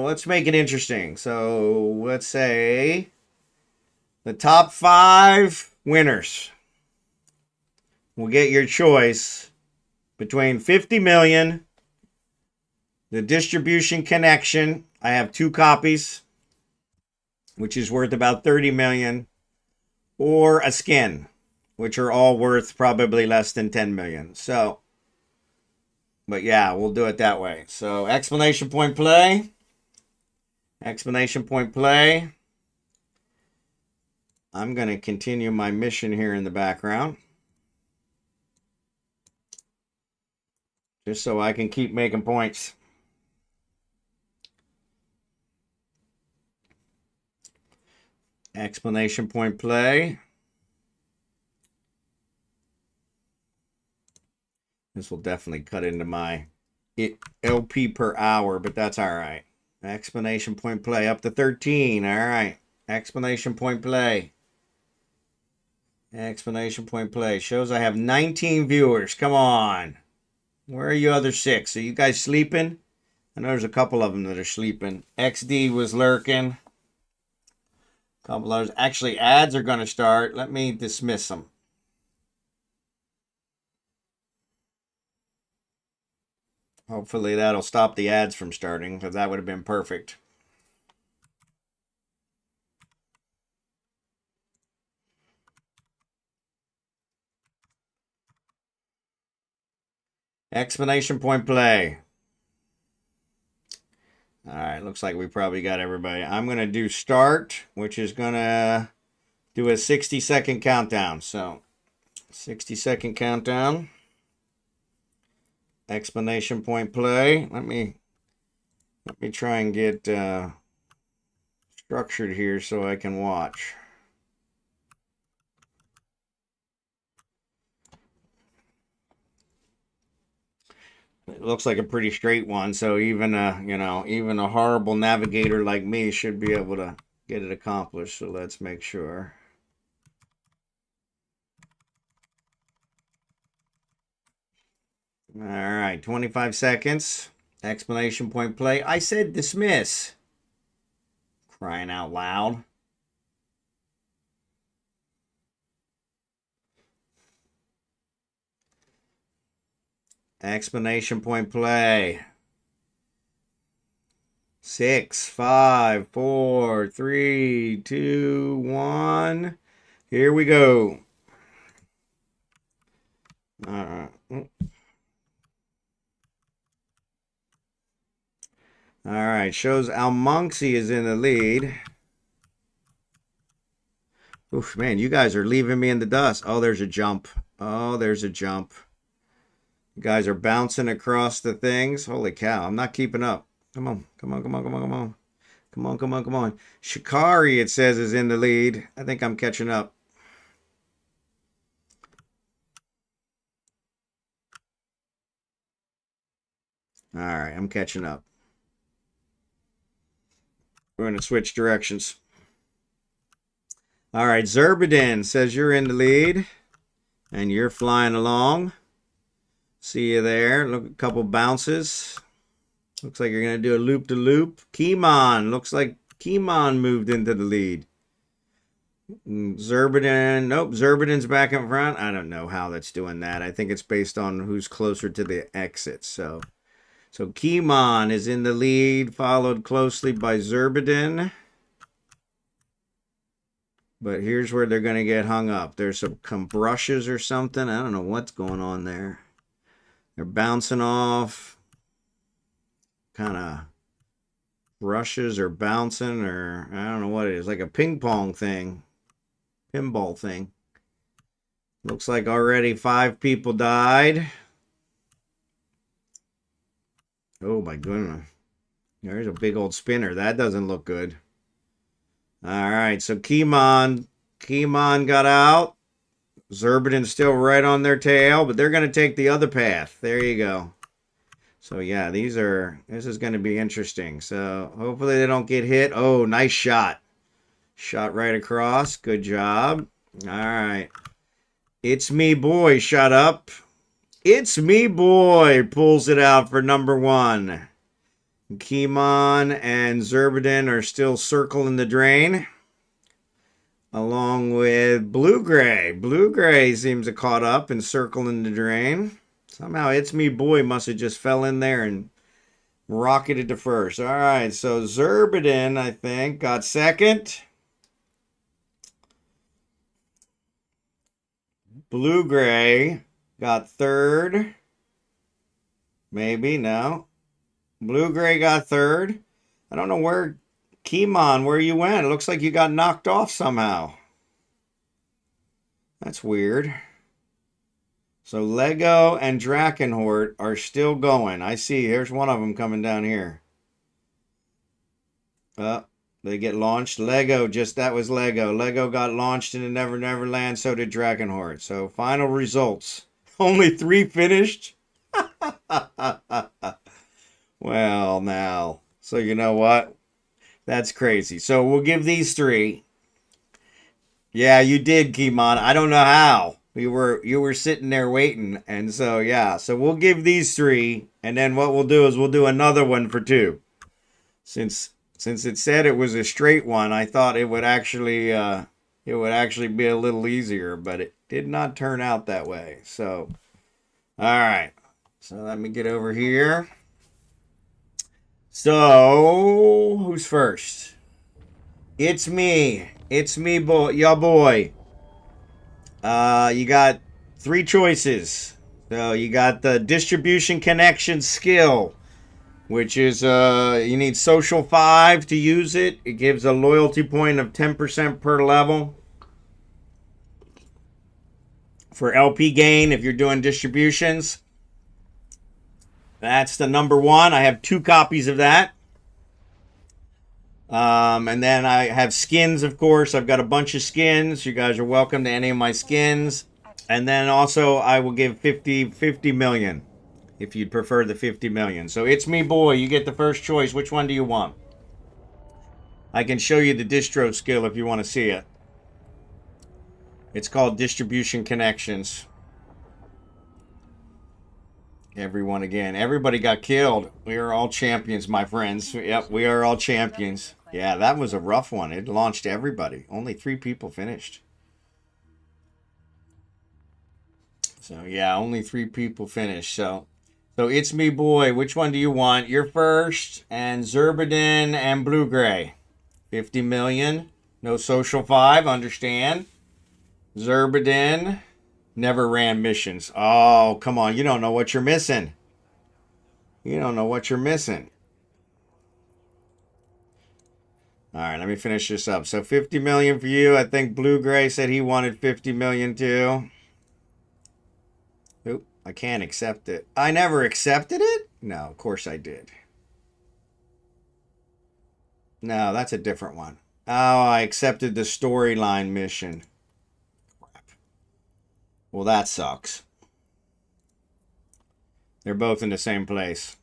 let's make it interesting. So let's say the top 5 winners will get your choice between 50 million, the distribution connection. I have 2 copies, which is worth about 30 million, or a skin, which are all worth probably less than 10 million. So, but yeah, we'll do it that way. So explanation point play. Explanation point play. I'm going to continue my mission here in the background, just so I can keep making points. Explanation point play. This will definitely cut into my LP per hour, but that's all right. Explanation point play up to 13. All right. Explanation point play. Explanation point play. Shows I have 19 viewers. Come on. Where are you other 6? Are you guys sleeping? I know there's a couple of them that are sleeping. XD was lurking. A couple others. Actually, ads are going to start. Let me dismiss them. Hopefully that'll stop the ads from starting, because that would have been perfect. Explanation point play. All right, looks like we probably got everybody. I'm going to do start, which is going to do a 60-second countdown. So, 60-second countdown. Explanation point play. Let me try and get structured here so I can watch. It looks like a pretty straight one, so even a horrible navigator like me should be able to get it accomplished. So let's make sure. All right, 25 seconds. Explanation point play. I said dismiss. Crying out loud. Explanation point play. 6, 5, 4, 3, 2, 1. Here we go. All right. All right. Shows almonxy is in the lead. Oof, man, you guys are leaving me in the dust. Oh, there's a jump. Oh, there's a jump. You guys are bouncing across the things. Holy cow, I'm not keeping up. Come on, come on, come on, come on, come on. Come on, come on, come on. Shikari, it says, is in the lead. I think I'm catching up. All right, I'm catching up. We're going to switch directions. All right, Xurdaben says you're in the lead. And you're flying along. See you there. Look, a couple bounces. Looks like you're going to do a loop-to-loop. Kiman. Looks like Kiman moved into the lead. Xurdaben. Nope, Xurdaben's back in front. I don't know how that's doing that. I think it's based on who's closer to the exit. So Kiman is in the lead, followed closely by Xurdaben. But here's where they're going to get hung up. There's some brushes or something. I don't know what's going on there. They're bouncing off. Kind of brushes or bouncing, or I don't know what it is. Like a ping pong thing. Pinball thing. Looks like already 5 people died. Oh my goodness. There's a big old spinner. That doesn't look good. All right, so Kiman got out. Xurdaben's still right on their tail, but they're going to take the other path. There you go. So yeah, this is going to be interesting. So hopefully they don't get hit. Oh, nice shot. Shot right across. Good job. All right. It's Me Boy shot up. It's Me Boy pulls it out for number 1. Kiman and Xurdaben are still circling the drain, along with Blue-Gray. Blue-Gray seems to caught up and circling the drain. Somehow It's Me Boy must have just fell in there and rocketed to first. All right, so Xurdaben, I think, got second. Blue-Gray got third. Maybe, no. Blue-Gray got third. I don't know where, Kiman, where you went. It looks like you got knocked off somehow. That's weird. So Lego and Drachenhort are still going. I see. Here's one of them coming down here. They get launched. That was Lego. Lego got launched into Never Never Land. So did Drachenhort. So final results. Only 3 finished? Well, now. So you know what? That's crazy. So we'll give these 3. Yeah, you did, Kimon. I don't know how. You were sitting there waiting, and so yeah. So we'll give these 3, and then what we'll do is we'll do another one for 2. Since it said it was a straight one, I thought it would actually be a little easier, but it did not turn out that way. So, all right. So let me get over here. So, who's first? It's me. It's me, boy. Your boy. You got 3 choices. So you got the distribution connection skill, which is you need social 5 to use it. It gives a loyalty point of 10% per level. For LP gain, if you're doing distributions, that's the number 1. I have 2 copies of that. And then I have skins, of course. I've got a bunch of skins. You guys are welcome to any of my skins. And then also I will give 50 million if you'd prefer the 50 million. So it's me, boy. You get the first choice. Which one do you want? I can show you the distro skill if you want to see it. It's called Distribution Connections. Everyone again. Everybody got killed. We are all champions, my friends. Yep, we are all champions. Yeah, that was a rough one. It launched everybody. Only 3 people finished. So, yeah, only 3 people finished. So it's me, boy. Which one do you want? You're first. And Xurdaben and Blue-Gray. 50 million. No social 5, understand. Xurdaben never ran missions. Oh, come on. You don't know what you're missing. You don't know what you're missing. All right, let me finish this up. So 50 million for you. I think Blue-Gray said he wanted 50 million too. Oop, I can't accept it. I never accepted it? No, of course I did. No, that's a different one. Oh, I accepted the storyline mission. Well, that sucks. They're both in the same place.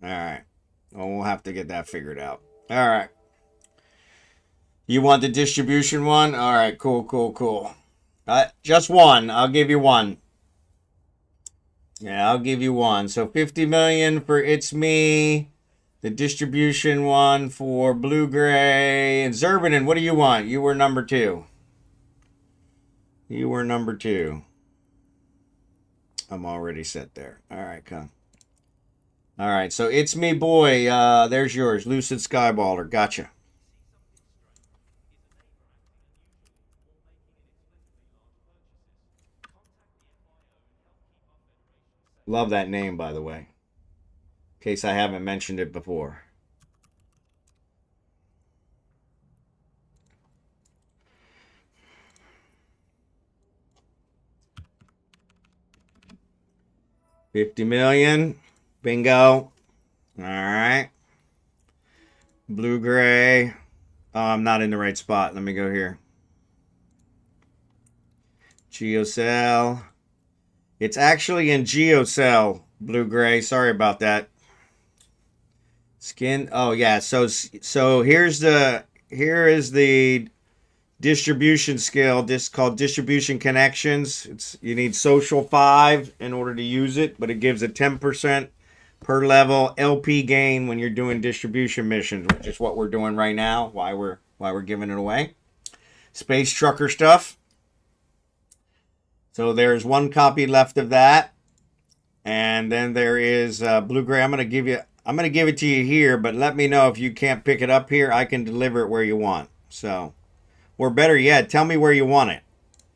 All right. Well, we'll have to get that figured out. All right. You want the distribution one? All right. Cool. Just one. I'll give you one. Yeah, I'll give you one. So 50 million for It's Me. The distribution one for Blue-Gray. And Xurdaben, what do you want? You were number 2. You were number 2. I'm already set there. All right, come. All right, so It's Me, boy. There's yours. Lucid Skyballer. Gotcha. Love that name, by the way. In case I haven't mentioned it before. $50 million. Bingo. All right. Blue-Gray. Oh, I'm not in the right spot. Let me go here. Geocell. It's actually in Geocell, Blue-Gray. Sorry about that. Skin. Oh, yeah. So here is the distribution skill. This called Distribution Connections. You need social 5 in order to use it, but it gives a 10% per level LP gain when you're doing distribution missions, which is what we're doing right now. Why we're giving it away. Space trucker stuff. So there's 1 copy left of that, and then there is Blue-Gray. I'm gonna give it to you here, but let me know if you can't pick it up here. I can deliver it where you want. So, or better yet, tell me where you want it,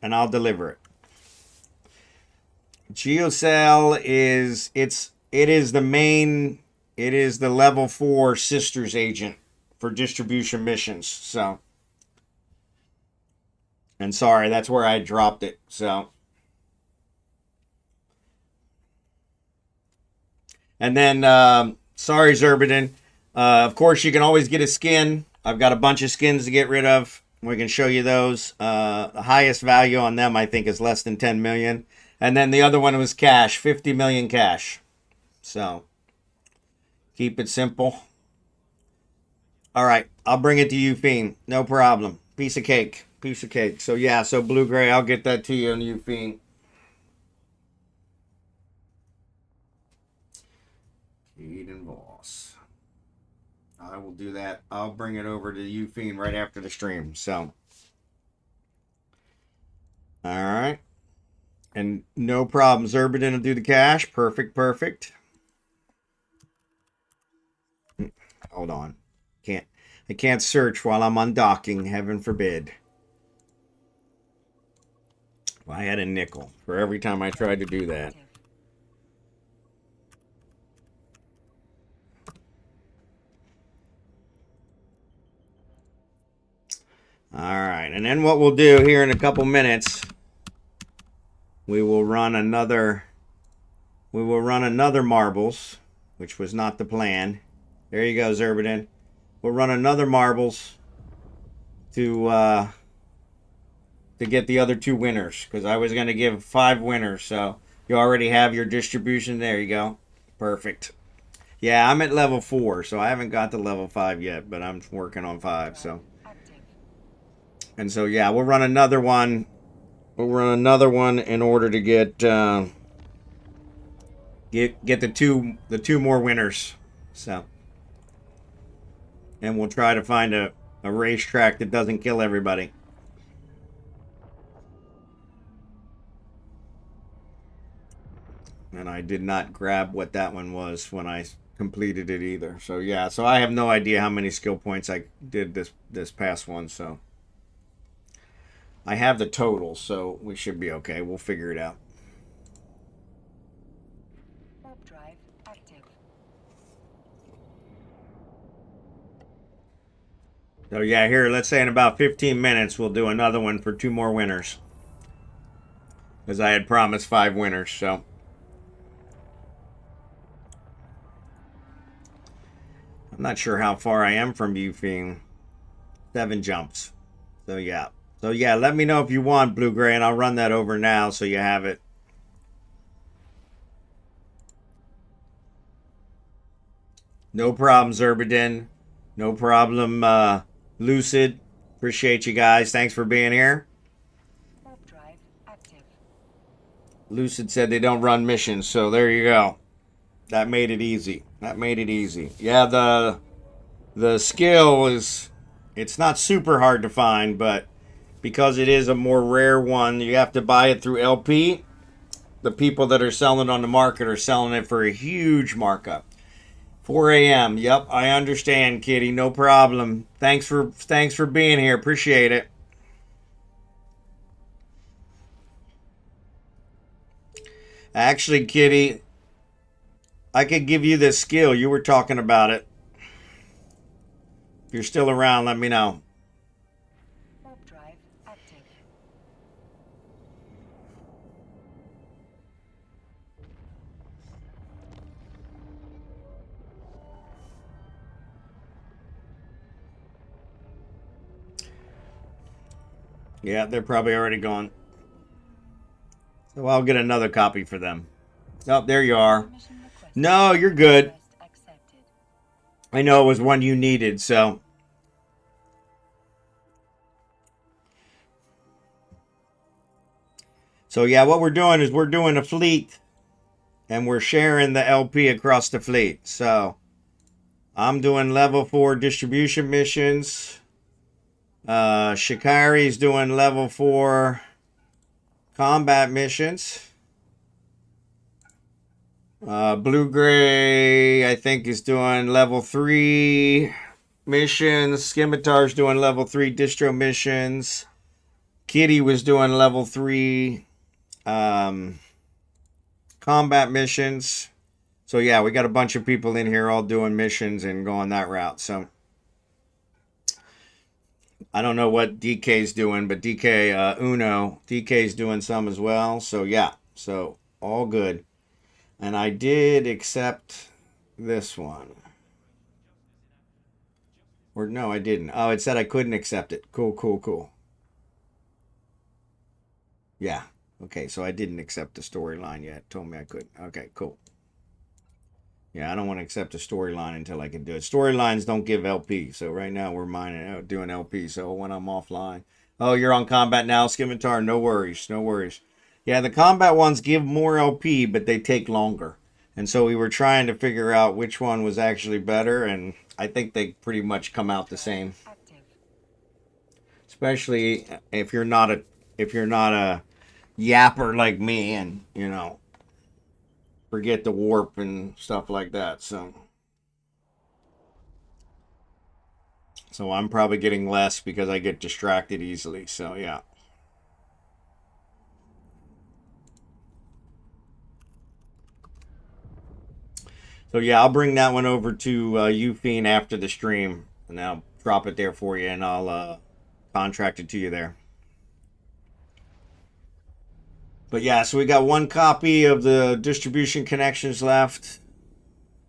and I'll deliver it. Geocell is the level 4 sisters agent for distribution missions. So, and sorry, that's where I dropped it. So, and then sorry, Xurdaben. Of course, you can always get a skin. I've got a bunch of skins to get rid of. We can show you those. The highest value on them, I think, is less than 10 million. And then the other one was cash, 50 million cash. So, keep it simple. All right, I'll bring it to you, Fiend. No problem. Piece of cake. Piece of cake. So yeah, so Blue Gray, I'll get that to you on Ufiend. Eden Voss. I will do that. I'll bring it over to Ufiend right after the stream. So, all right. And no problem. Xurdaben will do the cash. Perfect, perfect. Hold on. I can't search while I'm undocking. Heaven forbid. Well, I had a nickel for every time I tried to do that. All right. And then what we'll do here in a couple minutes, we will run another marbles, which was not the plan. There you go, Xurdaben. We'll run another marbles to get the other 2 winners, because I was going to give 5 winners. So you already have your distribution. There you go. Perfect. Yeah, I'm at level 4, so I haven't got to level 5 yet, but I'm working on 5. So, and so yeah, we'll run another one. We'll run another one in order to get the two more winners. So, and we'll try to find a racetrack that doesn't kill everybody. And I did not grab what that one was when I completed it either. So yeah, so I have no idea how many skill points I did this past one. So I have the total, so we should be okay. We'll figure it out. Warp drive active. So yeah, here, let's say in about 15 minutes, we'll do another one for 2 more winners. Because I had promised 5 winners, so. I'm not sure how far I am from Ufiend. 7 jumps. So yeah. So yeah, let me know if you want, Blue Gray, and I'll run that over now so you have it. No problem, Xurdaben. No problem, Lucid. Appreciate you guys. Thanks for being here. Warp drive active. Lucid said they don't run missions, so there you go. That made it easy. That made it easy. Yeah, the skill is, it's not super hard to find, but because it is a more rare one, you have to buy it through LP. The people that are selling it on the market are selling it for a huge markup. 4 a.m. Yep, I understand, Kitty. No problem. Thanks for being here. Appreciate it. Actually, Kitty, I could give you this skill. You were talking about it. If you're still around, let me know. Warp drive active. Yeah, they're probably already gone. So I'll get another copy for them. Oh, there you are. Permission requested. No, you're good. Request accepted. I know it was one you needed, so. So yeah, what we're doing is we're doing a fleet, and we're sharing the LP across the fleet. So I'm doing level 4 distribution missions. Shikari's doing level 4 combat missions. Blue Gray, I think, is doing level 3 missions. Scimitar's doing level 3 distro missions. Kitty was doing level 3 combat missions. So yeah, we got a bunch of people in here all doing missions and going that route. So I don't know what DK's doing, but DK's doing some as well. So yeah, so all good. And I did accept this one. Or no, I didn't. Oh, it said I couldn't accept it. Cool. Yeah. Okay, so I didn't accept the storyline yet. It told me I couldn't. Okay, cool. Yeah, I don't want to accept a storyline until I can do it. Storylines don't give LP, so right now we're mining out doing LP. So when I'm offline, oh, you're on combat now, Scimitar. No worries, no worries. Yeah, the combat ones give more LP, but they take longer. And so we were trying to figure out which one was actually better, and I think they pretty much come out the same. Active. Especially if you're not a yapper like me, and forget the warp and stuff like that. So I'm probably getting less because I get distracted easily. So yeah. So yeah, I'll bring that one over to Ufiend after the stream, and I'll drop it there for you, and I'll contract it to you there. But yeah, so we got one copy of the distribution connections left,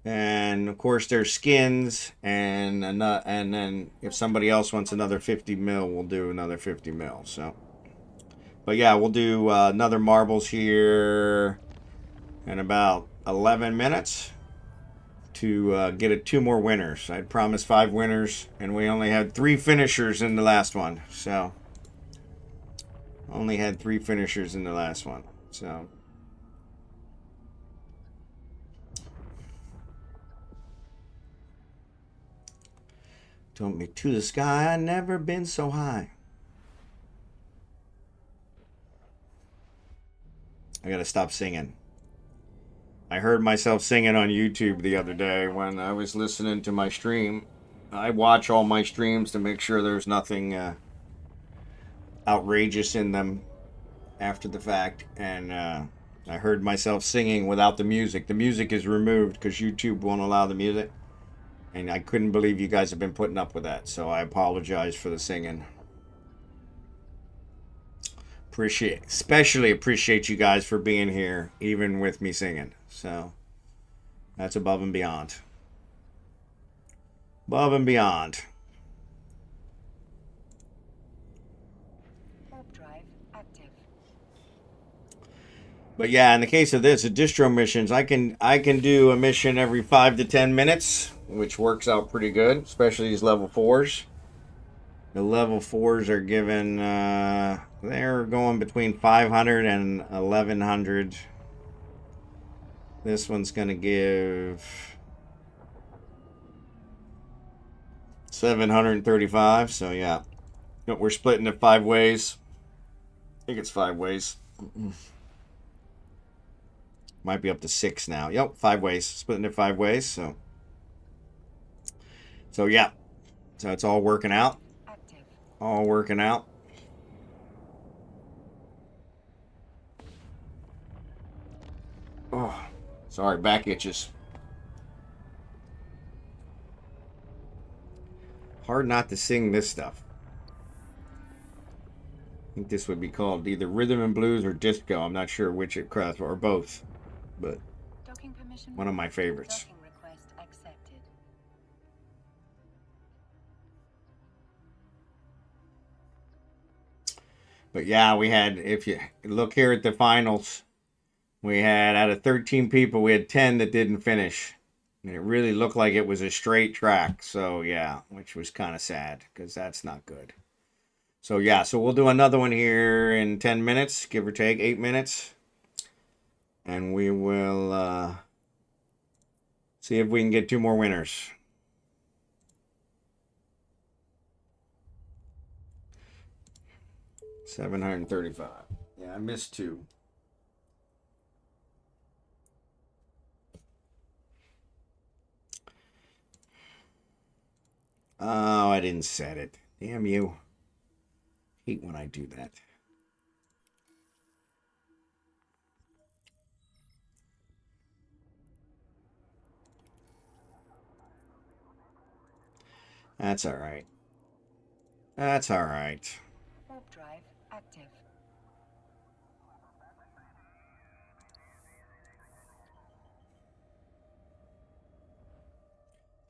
and of course there's skins, and then if somebody else wants another 50 mil, we'll do another 50 mil. So, but yeah, we'll do another marbles here in about 11 minutes. To get it 2 more winners. I'd promised 5 winners, and we only had 3 finishers in the last one. So, only had 3 finishers in the last one. So, told me to the sky, I never been so high. I gotta stop singing. I heard myself singing on YouTube the other day when I was listening to my stream. I watch all my streams to make sure there's nothing outrageous in them after the fact. And I heard myself singing without the music. The music is removed because YouTube won't allow the music. And I couldn't believe you guys have been putting up with that. So I apologize for the singing. Especially appreciate you guys for being here, even with me singing. So that's above and beyond. Above and beyond. Warp drive active. But yeah, in the case of this, the distro missions, I can do a mission every 5 to 10 minutes, which works out pretty good, especially these level 4s. The level 4s are given, they're going between 500 and 1100. This one's going to give 735. So yeah, we're splitting it 5 ways. I think it's 5 ways. Might be up to 6 now. Yep, 5 ways. Splitting it 5 ways. So yeah. So it's all working out. All working out. Oh, sorry, back itches. Hard not to sing this stuff. I think this would be called either rhythm and blues or disco. I'm not sure which it crosses, or both, but one of my favorites. But yeah, we had, if you look here at the finals, we had, out of 13 people, we had 10 that didn't finish. And it really looked like it was a straight track. So yeah, which was kind of sad because that's not good. So yeah, so we'll do another one here in 10 minutes, give or take 8 minutes. And we will see if we can get 2 more winners. $735. Yeah, I missed 2. Oh, I didn't set it. Damn you. Hate when I do that. That's all right. That's all right. Warp drive active.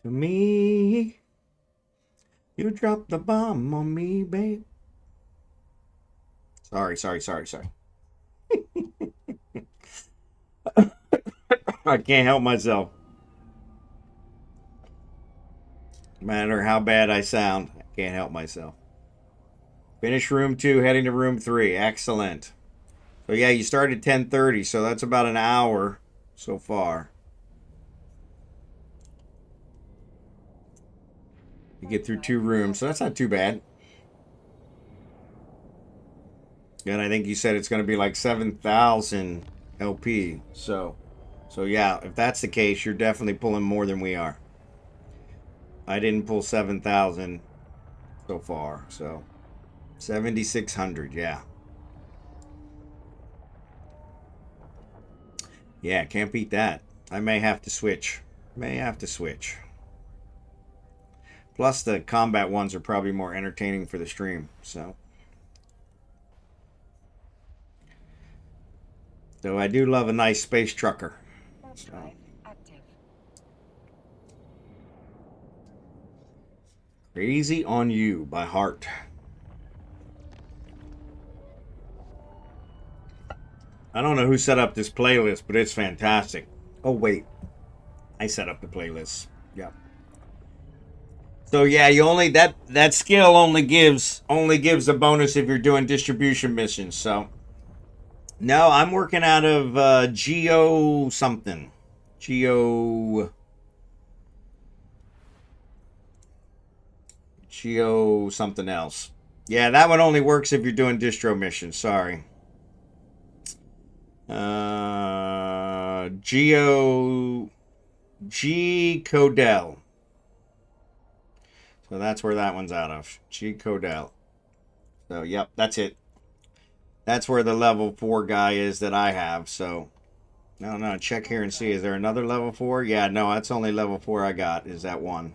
To me, you dropped the bomb on me, babe. Sorry. I can't help myself. No matter how bad I sound, I can't help myself. Finish room 2, heading to room 3. Excellent. So yeah, you started 10:30, so that's about an hour so far. You get through 2 rooms, so that's not too bad. And I think you said it's going to be like 7,000 LP. So yeah, if that's the case, you're definitely pulling more than we are. I didn't pull 7,000 so far, so 7,600, yeah. Yeah, can't beat that. I may have to switch. Plus, the combat ones are probably more entertaining for the stream, so. Though I do love a nice space trucker. So. Drive active. Crazy on You by Heart. I don't know who set up this playlist, but it's fantastic. Oh, wait. I set up the playlist. Yep. So yeah, you only that skill only gives a bonus if you're doing distribution missions. So no, I'm working out of Geo something. Geo something else. Yeah, that one only works if you're doing distro missions. Sorry. G Codel. So that's where that one's out of. G Codel. So yep, that's it. That's where the level 4 guy is that I have. So no, check here and see. Is there another level 4? Yeah, no, that's only level 4 I got. Is that one?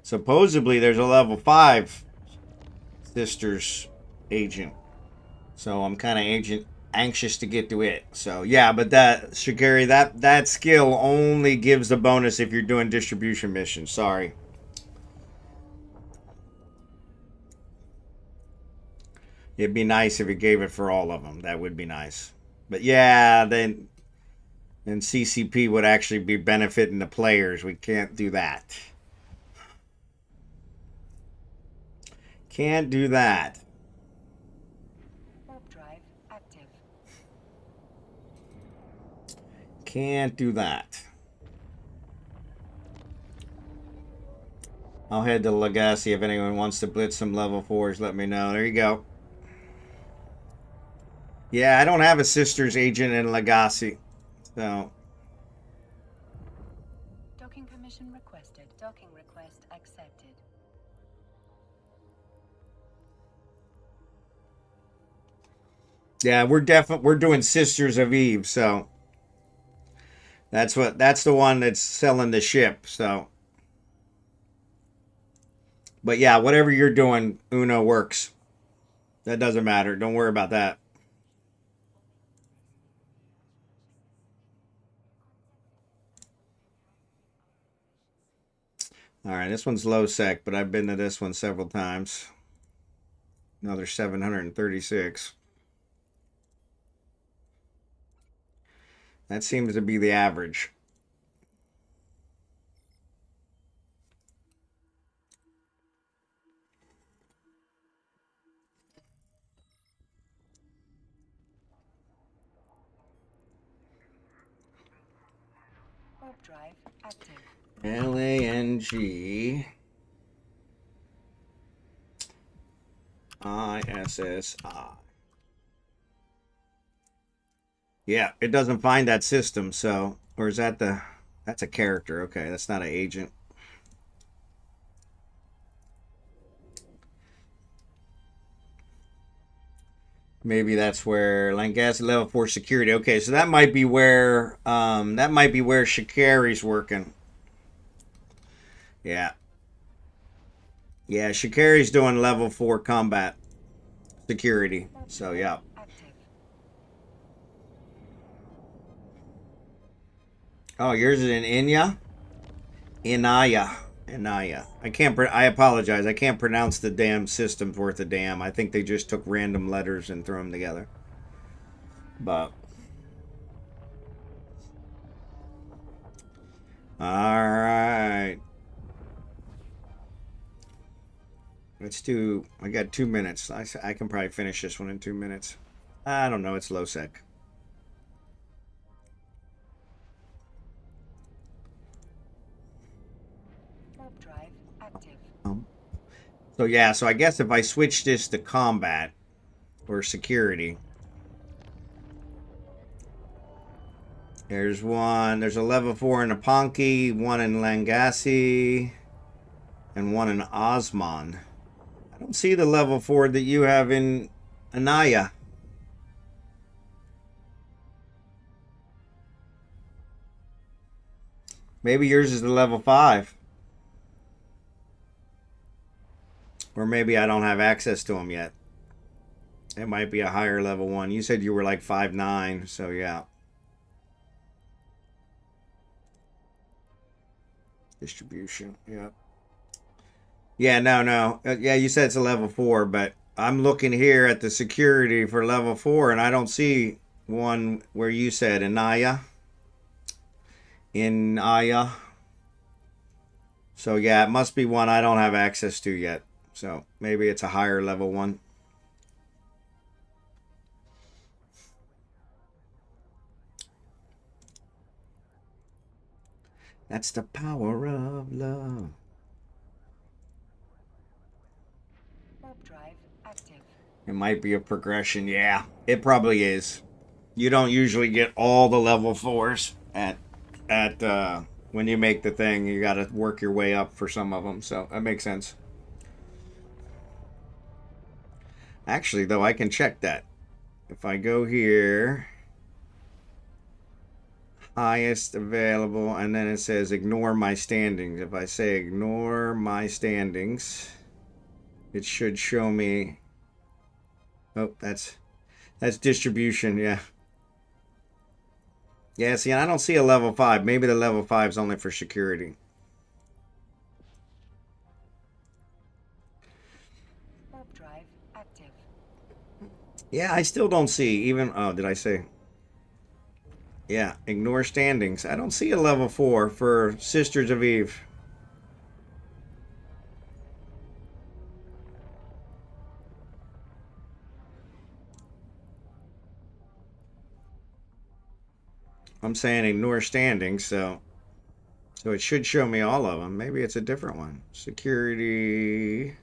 Supposedly there's a level 5 sisters agent. So I'm kind of anxious to get to it. So yeah, but that Shigeri, that skill only gives a bonus if you're doing distribution missions. Sorry. It'd be nice if it gave it for all of them. That would be nice. But yeah, then CCP would actually be benefiting the players. We can't do that. Can't do that. Warp drive active. Can't do that. I'll head to Legacy. If anyone wants to blitz some level 4s, let me know. There you go. Yeah, I don't have a sister's agent in Legacy. So. Docking permission requested. Docking request accepted. Yeah, we're doing Sisters of Eve, so that's the one that's selling the ship, so. But yeah, whatever you're doing, Uno works. That doesn't matter. Don't worry about that. All right, this one's low sec, but I've been to this one several times. Another 736. That seems to be the average. Warp drive active. LANGISSI. Yeah, it doesn't find that system, so, or is that that's a character. Okay, that's not an agent. Maybe that's where Lancaster level 4 security. Okay, so that might be where Shikari's working. Yeah. Yeah, Shikari's doing level 4 combat security. So yeah. Oh, yours is in Inya? Inaya. I apologize. I can't pronounce the damn system's worth a damn. I think they just took random letters and threw them together. But all right. Let's do, I got 2 minutes. I can probably finish this one in 2 minutes. I don't know, it's low sec. Warp drive active. So yeah, so I guess if I switch this to combat or security, there's one, there's a level 4 in Aponki, one in Langasi, and one in Osman. I don't see the level 4 that you have in Anaya. Maybe yours is the level 5. Or maybe I don't have access to them yet. It might be a higher level one. You said you were like 5'9", so yeah. Distribution, yeah. Yeah, no. Yeah, you said it's a level 4, but I'm looking here at the security for level 4, and I don't see one where you said Anaya. In Aya. So yeah, it must be one I don't have access to yet. So maybe it's a higher level one. That's the power of love. Warp drive active. It might be a progression. Yeah, it probably is. You don't usually get all the level 4s at when you make the thing. You got to work your way up for some of them. So that makes sense. Actually, though, I can check that. If I go here, highest available, and then it says ignore my standings. If I say ignore my standings, it should show me. Oh, that's distribution, yeah. Yeah, see, I don't see a level 5. Maybe the level 5 is only for security. Warp drive active. Yeah, I still don't see even. Oh, did I say? Yeah, ignore standings. I don't see a level 4 for Sisters of Eve. I'm saying ignore standings, so it should show me all of them. Maybe it's a different one. Security.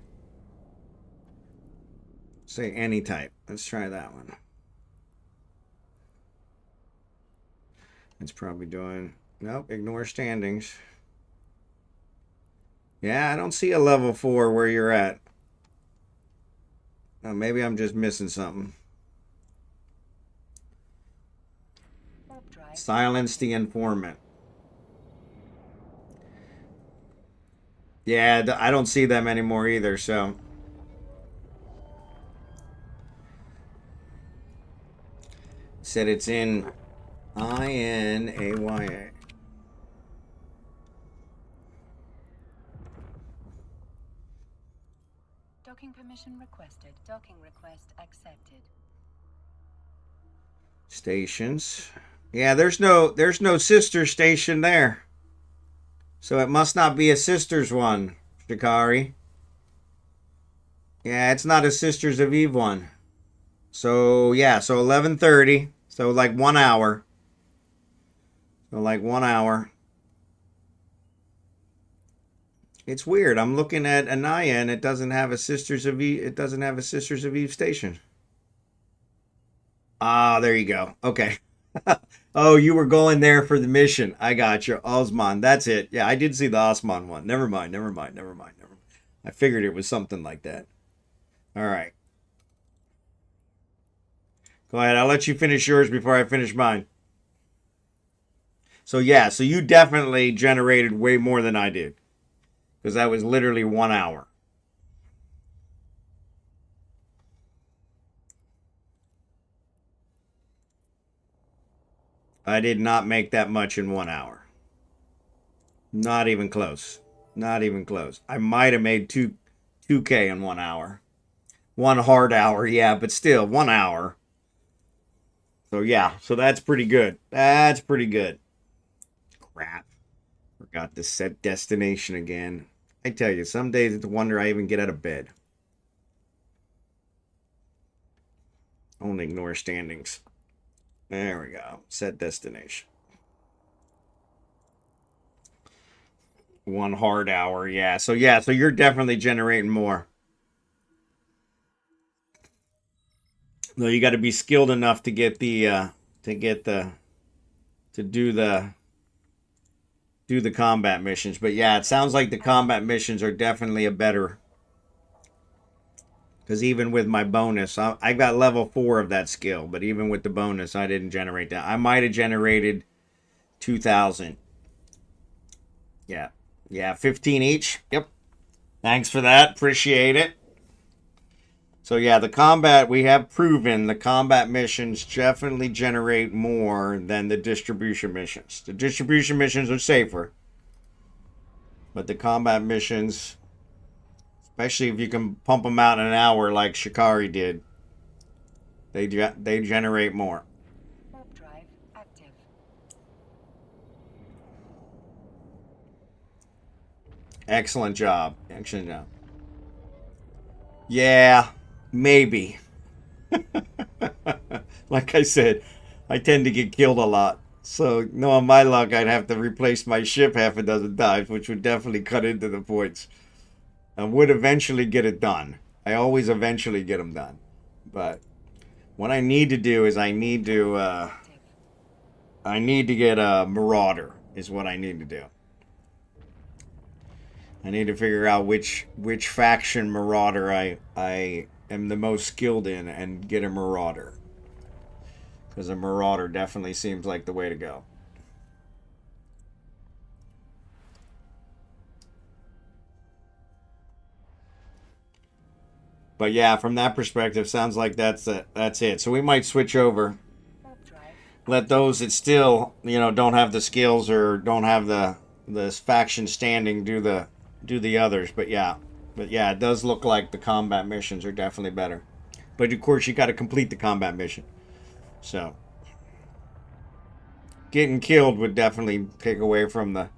Say any type. Let's try that one. It's probably doing. Nope, ignore standings. Yeah, I don't see a level 4 where you're at. Oh, maybe I'm just missing something. Warp drive. Silence the informant. Yeah, I don't see them anymore either, so. Said it's in INAYA. Docking permission requested. Docking request accepted. Stations. Yeah, there's no sister station there. So it must not be a sisters one, Shikari. Yeah, it's not a Sisters of Eve one. So yeah, so 11:30. So like 1 hour. So like 1 hour. It's weird. I'm looking at Anaya and it doesn't have a Sisters of Eve. It doesn't have a Sisters of Eve station. Ah, there you go. Okay. Oh, you were going there for the mission. I got you. Osman. That's it. Yeah, I did see the Osman one. Never mind. I figured it was something like that. All right. Go ahead. I'll let you finish yours before I finish mine. So yeah, so you definitely generated way more than I did. Because that was literally 1 hour. I did not make that much in 1 hour. Not even close. Not even close. I might have made 2K in 1 hour. 1 hard hour, yeah, but still 1 hour. So yeah, so that's pretty good. That's pretty good. Crap. Forgot to set destination again. I tell you, some days it's a wonder I even get out of bed. Only ignore standings. There we go. Set destination. 1 hard hour. Yeah. So you're definitely generating more. Though you got to be skilled enough to get the to do the combat missions. But yeah, it sounds like the combat missions are definitely a better. Because even with my bonus, I got level 4 of that skill. But even with the bonus, I didn't generate that. I might have generated 2,000. Yeah. Yeah, 15 each. Yep. Thanks for that. Appreciate it. So yeah, the combat, we have proven the combat missions definitely generate more than the distribution missions. The distribution missions are safer. But the combat missions, especially if you can pump them out in an hour like Shikari did, they generate more. Warp drive active. Excellent job. Excellent job. Yeah, maybe. Like I said, I tend to get killed a lot. So, knowing my luck, I'd have to replace my ship half a dozen times, which would definitely cut into the points. I would eventually get it done. I always eventually get them done. But what I need to do is I need to get a Marauder is what I need to do. I need to figure out which faction Marauder I am the most skilled in and get a Marauder. Because a Marauder definitely seems like the way to go. But yeah, from that perspective, sounds like that's it. So we might switch over. Let those that still, don't have the skills or don't have the faction standing do the others. But yeah, it does look like the combat missions are definitely better. But of course, you got to complete the combat mission. So getting killed would definitely take away from the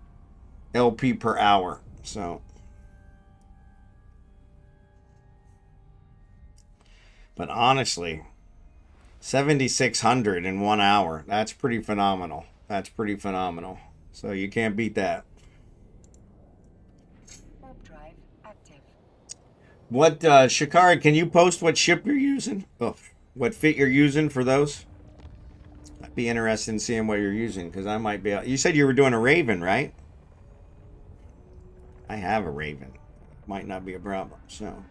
LP per hour. So. But honestly, 7,600 in 1 hour. That's pretty phenomenal. That's pretty phenomenal. So you can't beat that. Warp drive active. What, Shikari, can you post what ship you're using? Oh, what fit you're using for those? I'd be interested in seeing what you're using, because I might be... You said you were doing a Raven, right? I have a Raven. Might not be a problem, so...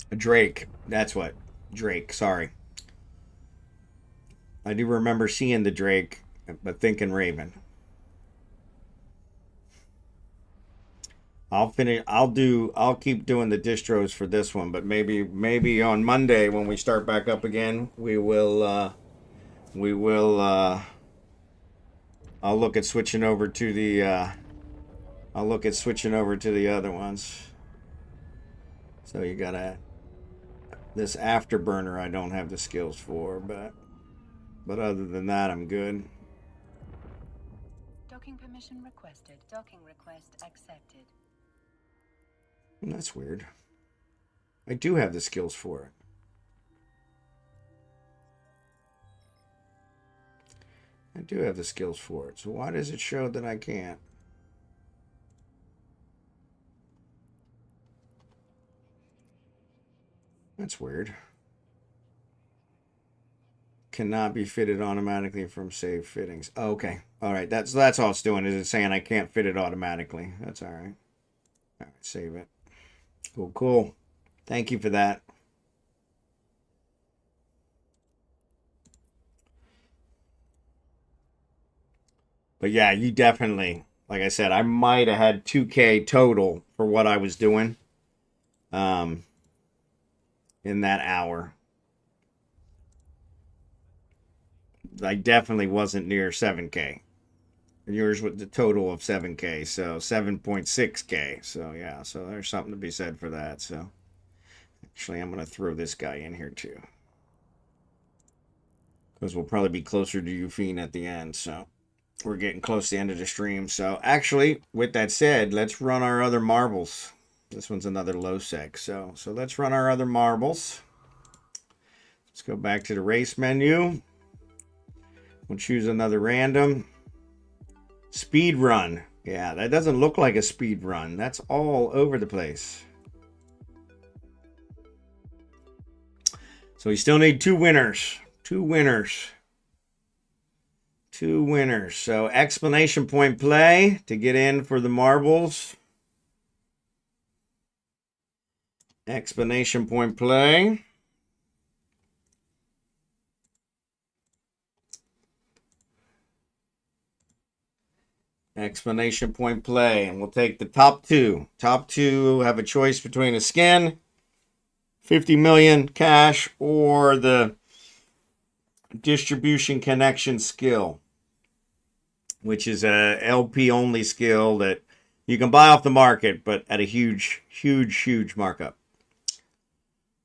A Drake. That's what. Drake, sorry. I do remember seeing the Drake, but thinking Raven. I'll keep doing the distros for this one, but maybe on Monday when we start back up again, I'll look at switching over to the other ones. So you gotta, this afterburner I don't have the skills for, but other than that I'm good. Docking permission requested. Docking request accepted. That's weird. I do have the skills for it. I do have the skills for it. So why does it show that I can't? That's weird. Cannot be fitted automatically from save fittings. Oh, okay. All right. That's all it's doing. Is it saying I can't fit it automatically? That's all right. All right. Save it. Cool. Thank you for that. But yeah, you definitely, like I said, I might have had 2K total for what I was doing in that hour. I definitely wasn't near 7K. Yours with the total of 7K, so 7.6K. So yeah, so there's something to be said for that. So actually, I'm going to throw this guy in here too. Because we'll probably be closer to Euphine at the end, so we're getting close to the end of the stream. So actually, with that said, let's run our other marbles. This one's another low sec. So let's run our other marbles. Let's go back to the race menu. We'll choose another random. Speed run. Yeah, that doesn't look like a speed run. That's all over the place. So we still need 2 winners. 2 winners. 2 winners. So explanation point play to get in for the marbles. Explanation point play. Explanation point play. And we'll take the top 2. Top 2 have a choice between a skin, 50 million cash, or the distribution connection skill, which is a LP only skill that you can buy off the market, but at a huge markup.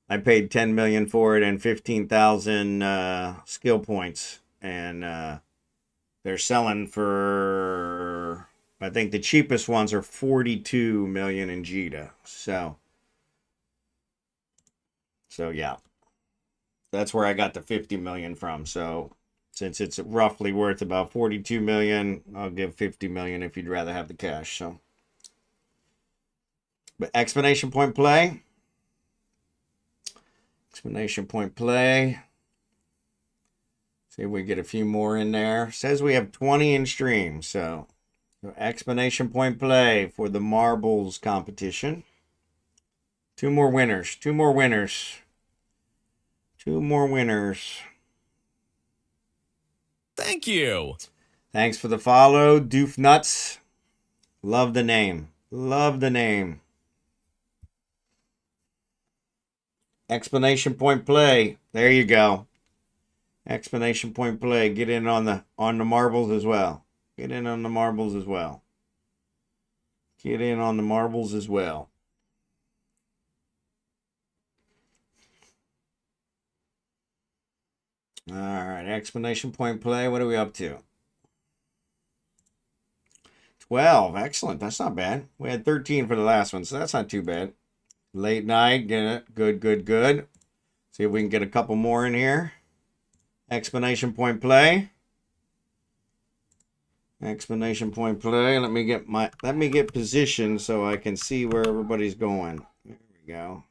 I paid 10 million for it and 15,000 skill points, and they're selling for, I think the cheapest ones are 42 million in JITA. So yeah, that's where I got the 50 million from. So since it's roughly worth about 42 million, I'll give 50 million if you'd rather have the cash. So, but explanation point play. Explanation point play. See if we get a few more in there. Says we have 20 in stream. So explanation point play for the marbles competition. 2 more winners. 2 more winners. 2 more winners. Thank you. Thanks for the follow, Doofnuts. Love the name. Love the name. Explanation point play. There you go. Explanation point play. Get in on the marbles as well. Get in on the marbles as well. Get in on the marbles as well. All right, explanation point play. What are we up to? 12. Excellent. That's not bad. We had 13 for the last one, so that's not too bad. Late night. Get it. Good, good, good. See if we can get a couple more in here. Explanation point play. Explanation point play. Let me get positioned so I can see where everybody's going. There we go.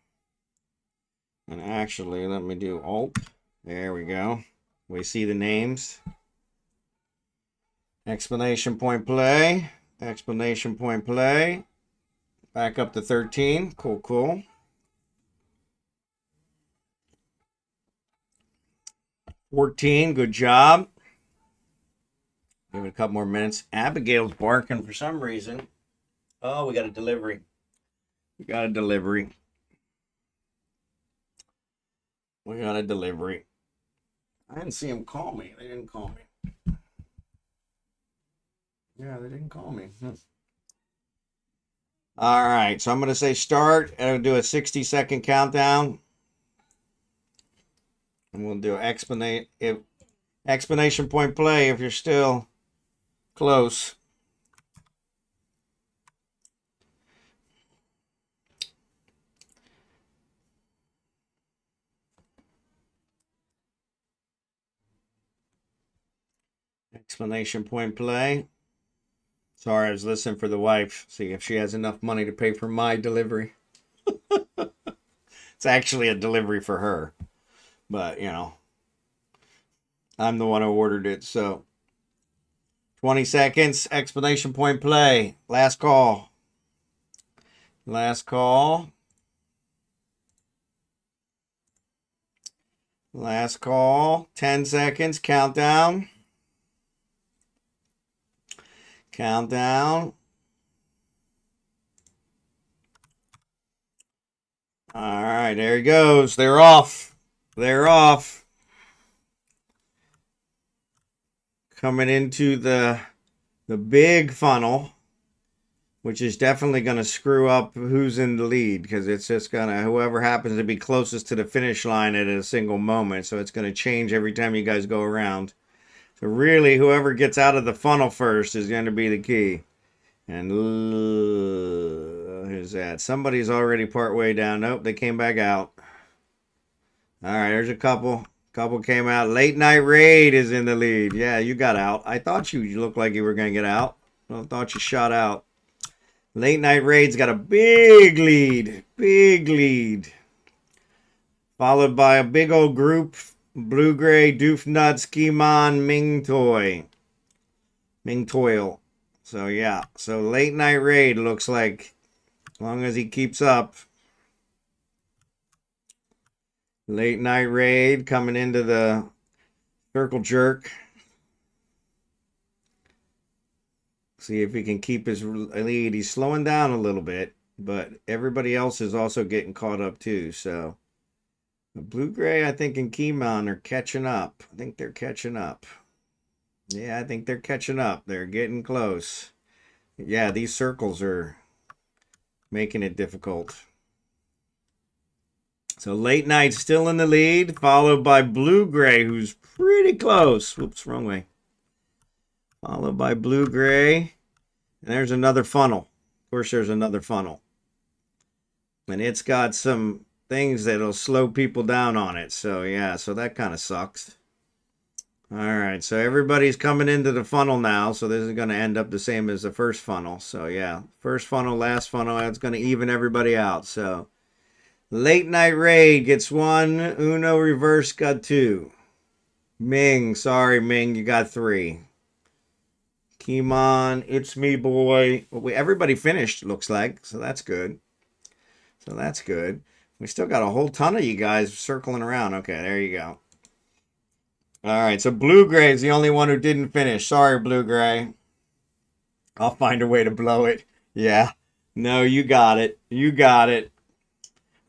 And actually, let me do Alt. There we go. We see the names. Explanation point play. Explanation point play. Back up to 13. Cool, cool. $14. Good job. Give it a couple more minutes. Abigail's barking for some reason. Oh, we got a delivery. We got a delivery. We got a delivery. I didn't see them call me. They didn't call me. Yeah, they didn't call me. All right, so I'm going to say start. I'll do a 60-second countdown. And we'll do explanation point play if you're still close. Explanation point play. Sorry, I was listening for the wife. See if she has enough money to pay for my delivery. It's actually a delivery for her. But, you know, I'm the one who ordered it. So 20 seconds. Explanation point play. Last call. Last call. Last call. 10 seconds. Countdown. Countdown. All right, there he goes. They're off. They're off. Coming into the big funnel, which is definitely going to screw up who's in the lead, because it's just going to, whoever happens to be closest to the finish line at a single moment. So it's going to change every time you guys go around. So really, whoever gets out of the funnel first is going to be the key. And who's that? Somebody's already part way down. Nope, they came back out. All right, there's a couple. Couple came out. latenightraid is in the lead. Yeah, you got out. I thought you looked like you were going to get out. I thought you shot out. latenightraid's got a big lead. Big lead. Followed by a big old group. Blue-gray, Doofnuts, mingtoilee. So, yeah. So, latenightraid looks like, as long as he keeps up. latenightraid coming into the circle jerk. See if he can keep his lead. He's slowing down a little bit, but everybody else is also getting caught up too. So, Blue-gray, I think, and Kimon are catching up. I think they're catching up. Yeah, I think they're catching up. They're getting close. Yeah, these circles are making it difficult. So latenight still in the lead, followed by Blue-gray, who's pretty close. Whoops, wrong way. Followed by Blue-gray. And there's another funnel. Of course, there's another funnel. And it's got some things that'll slow people down on it. So, yeah, so that kind of sucks. All right, so everybody's coming into the funnel now. So this is going to end up the same as the first funnel. So, yeah, first funnel, last funnel, that's going to even everybody out. So, latenightraid gets 1. Uno reverse got 2. Ming, sorry, Ming, you got 3. Kimon, it's me, boy. Well, everybody finished, looks like. So that's good. So that's good. We still got a whole ton of you guys circling around. Okay, there you go. All right, so Blue-gray is the only one who didn't finish. Sorry, Blue-gray. I'll find a way to blow it. Yeah. No, you got it. You got it.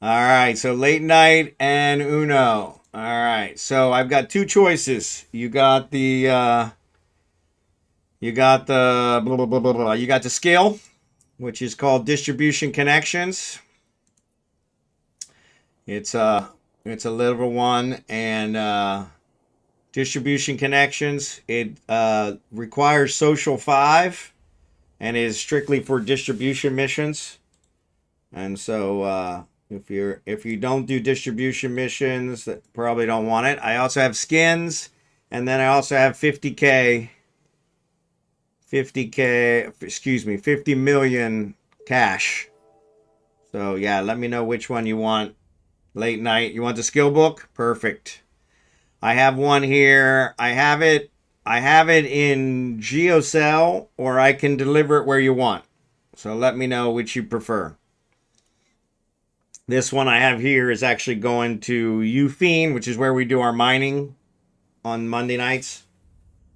All right, so latenight and Uno. All right, so I've got 2 choices. You got the blah, blah, blah, blah, blah. You got the skill, which is called distribution connections. It's a level 1, and distribution connections. It requires social 5, and is strictly for distribution missions. And so if you don't do distribution missions, that probably don't want it. I also have skins, and then I also have 50K. 50 million cash. So yeah, let me know which one you want. Latenight, you want the skill book? Perfect. I have one here. I have it in GeoCell, or I can deliver it where you want. So let me know which you prefer. This one I have here is actually going to Ufine, which is where we do our mining on Monday nights.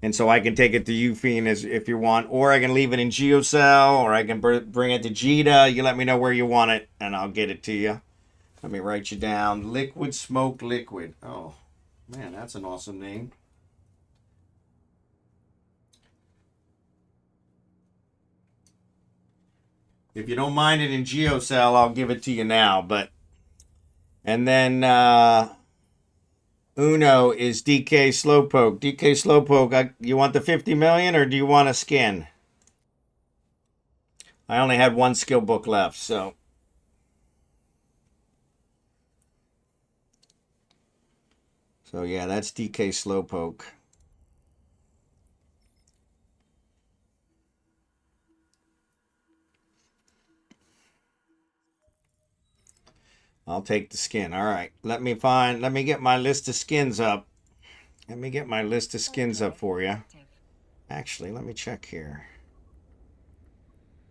And so I can take it to Ufine if you want, or I can leave it in GeoCell, or I can bring it to Jita. You let me know where you want it, and I'll get it to you. Let me write you down. Liquid Smoke Liquid. Oh, man, that's an awesome name. If you don't mind it in GeoCell, I'll give it to you now. And then Uno is DK Slowpoke. DK Slowpoke, you want the 50 million, or do you want a skin? I only had 1 skill book left, so. So yeah, that's DK Slowpoke. I'll take the skin. All right. Let me get my list of skins up. Let me get my list of skins up for you. Actually, let me check here.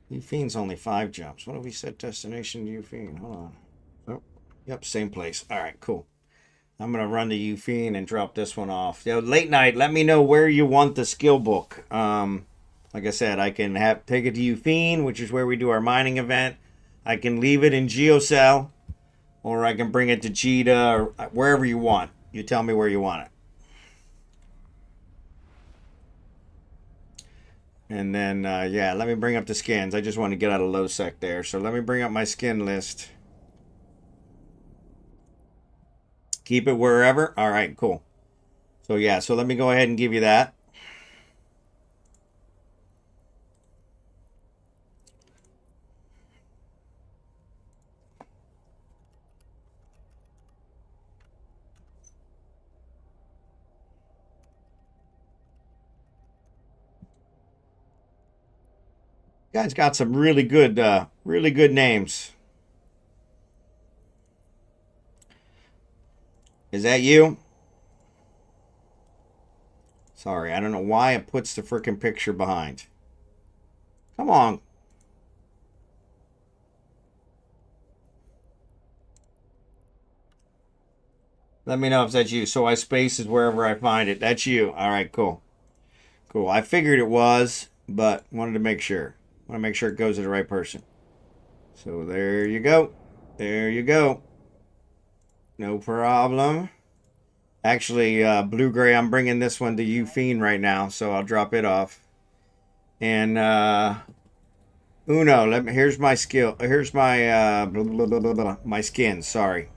Ufine's only 5 jumps. What have we set destination Ufine? Hold on. Oh, yep, same place. All right, cool. I'm going to run to Ufine and drop this one off. Yo, late night, let me know where you want the skill book. Like I said, I can take it to Ufine, which is where we do our mining event. I can leave it in GeoCell, or I can bring it to Jita, or wherever you want. You tell me where you want it. And then, yeah, let me bring up the skins. I just want to get out of low sec there. So let me bring up my skin list. Keep it wherever. All right, cool. So, yeah, so let me go ahead and give you that. Guys got some really good names. Is that you? Sorry, I don't know why it puts the frickin' picture behind. Come on. Let me know if that's you. So I space is wherever I find it. That's you. All right, cool. Cool. I figured it was, but wanted to make sure. Want to make sure it goes to the right person. So there you go. There you go. No problem. Actually, Blue Gray, I'm bringing this one to you, Fiend, right now, so I'll drop it off. And Uno, here's my skill. Here's my my skins. Sorry.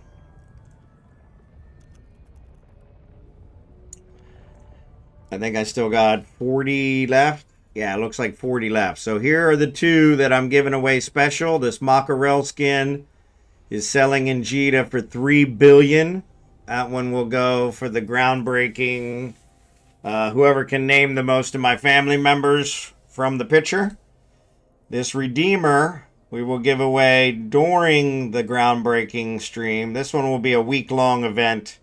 I think I still got 40 left. Yeah, it looks like 40 left. So here are the two that I'm giving away special. This Mackerel skin is selling in Jita for $3 billion. That one will go for the groundbreaking, whoever can name the most of my family members from the picture. This Redeemer we will give away during the groundbreaking stream. This one will be a week-long event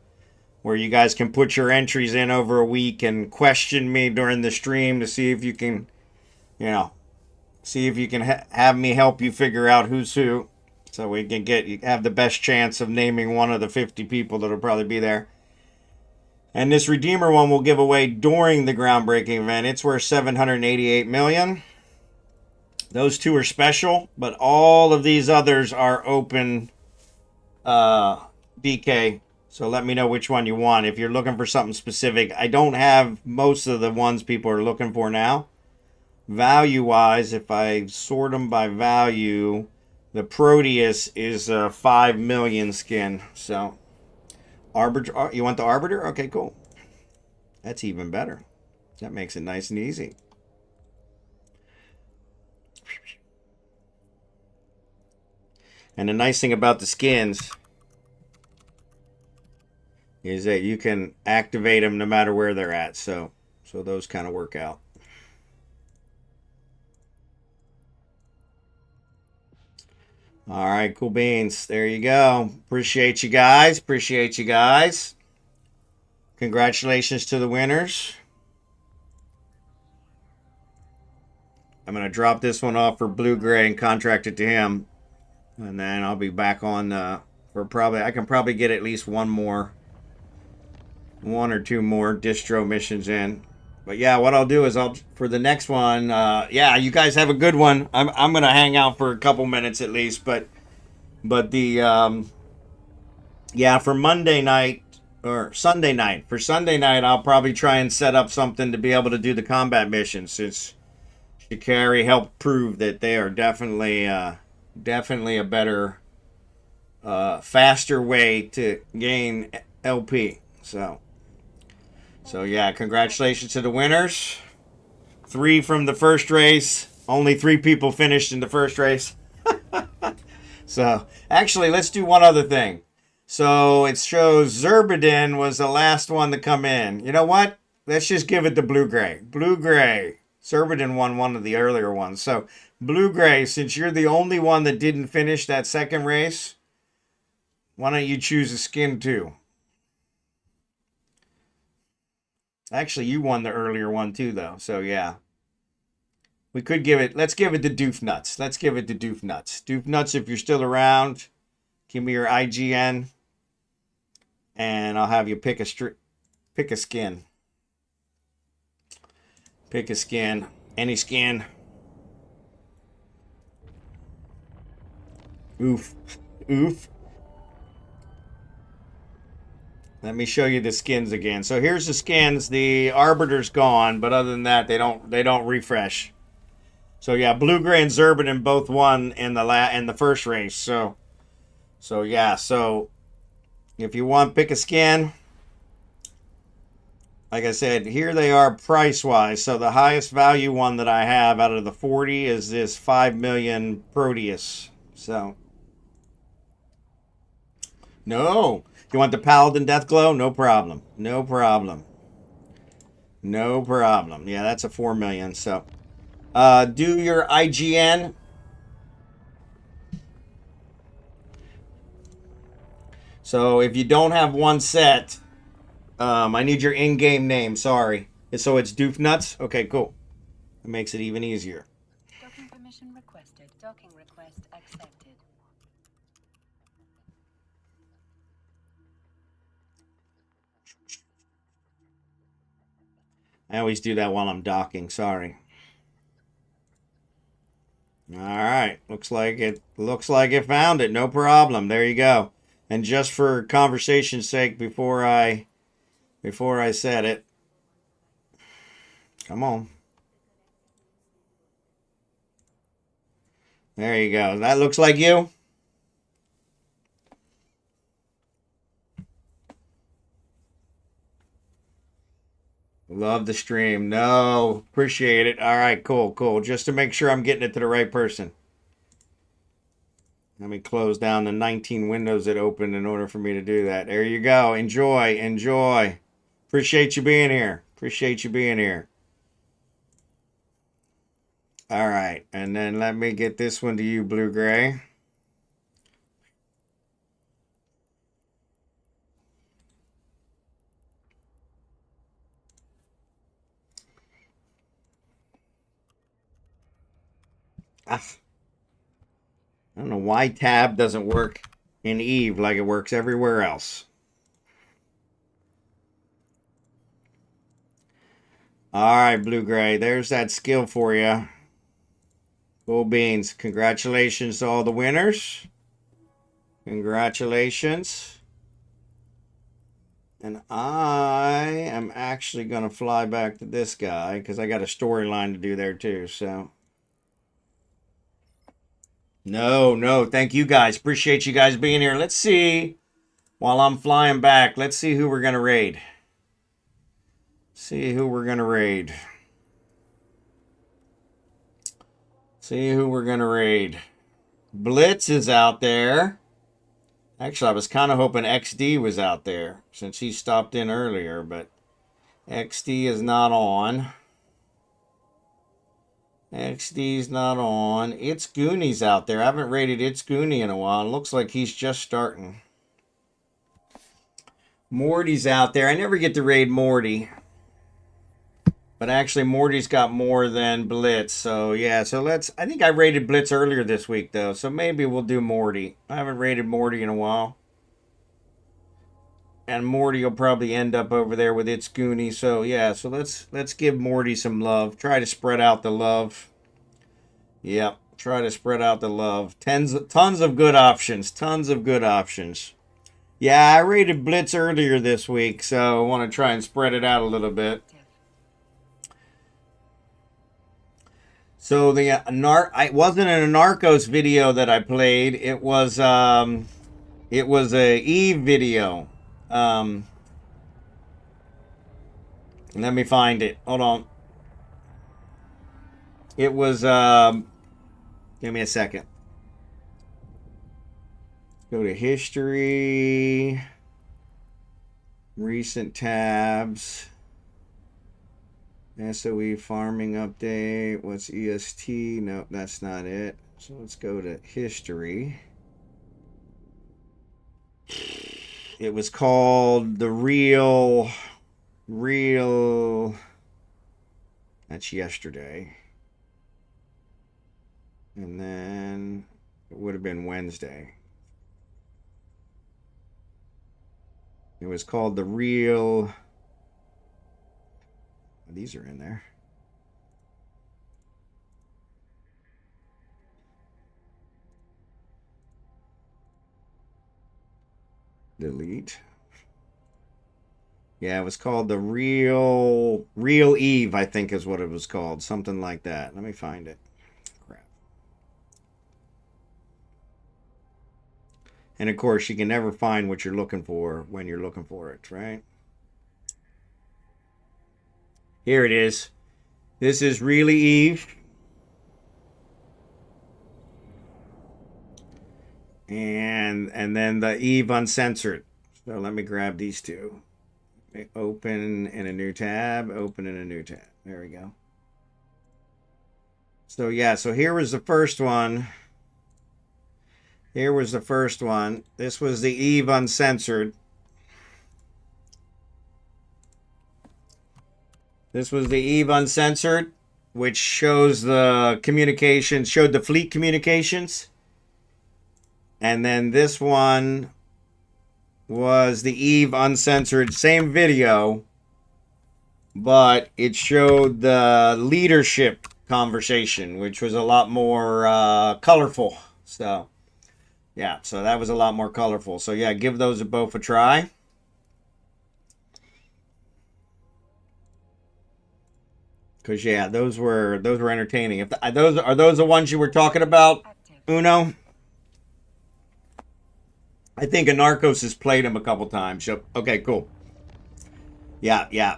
where you guys can put your entries in over a week and question me during the stream to see if you can, you know, see if you can have me help you figure out who's who. So we can have the best chance of naming one of the 50 people that'll probably be there. And this Redeemer one will give away during the groundbreaking event. It's worth $788 million. Those two are special, but all of these others are open DK. So let me know which one you want. If you're looking for something specific, I don't have most of the ones people are looking for now. Value-wise, if I sort them by value, the Proteus is a 5 million skin. So, Arbiter, you want the Arbiter? Okay, cool. That's even better. That makes it nice and easy. And the nice thing about the skins is that you can activate them no matter where they're at. So those kind of work out. All right, cool beans. There you go. Appreciate you guys. Appreciate you guys. Congratulations to the winners. I'm going to drop this one off for Blue Gray and contract it to him. And then I'll be back on for probably, I can probably get at least one or two more distro missions in. But yeah, what I'll do is for the next one, yeah, you guys have a good one. I'm gonna hang out for a couple minutes at least, but the yeah, for Monday night or Sunday night, I'll probably try and set up something to be able to do the combat missions, since Shikari helped prove that they are definitely a better, faster way to gain LP. So yeah, congratulations to the winners. 3 from the first race. Only 3 people finished in the first race. So, actually, let's do one other thing. So, it shows Xurdaben was the last one to come in. You know what? Let's just give it to Blue Gray. Blue Gray. Xurdaben won one of the earlier ones. So, Blue Gray, since you're the only one that didn't finish that second race, why don't you choose a skin too? Actually, you won the earlier one too, though. So, yeah. We could give it... Let's give it to Doofnuts. Let's give it to Doofnuts. Doofnuts, if you're still around, give me your IGN. And I'll have you pick a skin. Pick a skin. Any skin. Oof. Oof. Let me show you the skins again. So here's the skins. The Arbiter's gone, but other than that, they don't refresh. So yeah, Blue Gray and Xurdaben both won in the first race. So yeah. So if you want, pick a skin. Like I said, here they are price wise. So the highest value one that I have out of the 40 is this 5 million Proteus. So no. You want the Paladin Deathglow? No problem. No problem. No problem. Yeah, that's a 4 million. So Do your IGN. So if you don't have one set, I need your in-game name. Sorry. So it's Doofnuts? Okay, cool. It makes it even easier. Docking permission requested. Docking request accepted. I always do that while I'm docking. Sorry. All right. Looks like it found it. No problem. There you go. And just for conversation's sake, before I said it, come on. There you go. That looks like you. Love the stream. No, appreciate it. All right, cool, cool. Just to make sure I'm getting it to the right person. Let me close down the 19 windows that opened in order for me to do that. There you go. Enjoy, enjoy. Appreciate you being here. Appreciate you being here. All right, and then let me get this one to you, Blue Gray. I don't know why tab doesn't work in Eve like it works everywhere else. All right, Blue Gray, there's that skill for you. Cool beans. Congratulations to all the winners. Congratulations. And I am actually going to fly back to this guy because I got a storyline to do there too. So, no, thank you guys. Appreciate you guys being here. Let's see, while I'm flying back, let's see who we're going to raid. See who we're going to raid. See who we're going to raid. Blitz is out there. Actually, I was kind of hoping XD was out there since he stopped in earlier, but XD is not on. XD's not on. It's Goonie's out there. I haven't rated It's Goonie in a while. It looks like he's just starting. Morty's out there. I never get to raid Morty. But actually, Morty's got more than Blitz. So, yeah. So, let's... I think I rated Blitz earlier this week, though. So, maybe we'll do Morty. I haven't rated Morty in a while. And Morty will probably end up over there with It's Goonie. So, yeah. So, let's give Morty some love. Try to spread out the love. Yep. Try to spread out the love. Tons of good options. Tons of good options. Yeah, I rated Blitz earlier this week. So, I want to try and spread it out a little bit. So it wasn't a Narcos video that I played. It was a Eve video. Let me find it. Hold on. It was give me a second. Go to history, recent tabs. SoE farming update. What's EST? Nope, that's not it. So let's go to history. It was called the real. That's yesterday. And then it would have been Wednesday. It was called the real. These are in there. Delete. Yeah, it was called the real Eve, I think is what it was called. Something like that. Let me find it. Crap. And of course, you can never find what you're looking for when you're looking for it, right? Here it is. This is really Eve. And then the Eve Uncensored. So let me grab these two. Open in a new tab. Open in a new tab. There we go. So yeah, so here was the first one. Here was the first one. This was the Eve Uncensored. This was the Eve Uncensored, which shows the communications, showed the fleet communications. And then this one was the Eve Uncensored, same video, but it showed the leadership conversation, which was a lot more colorful. So, yeah, so that was a lot more colorful. So, yeah, give those both a try. Because, yeah, those were entertaining. If are those the ones you were talking about, Uno? I think Anarchos has played him a couple times. So, okay, cool. Yeah, yeah.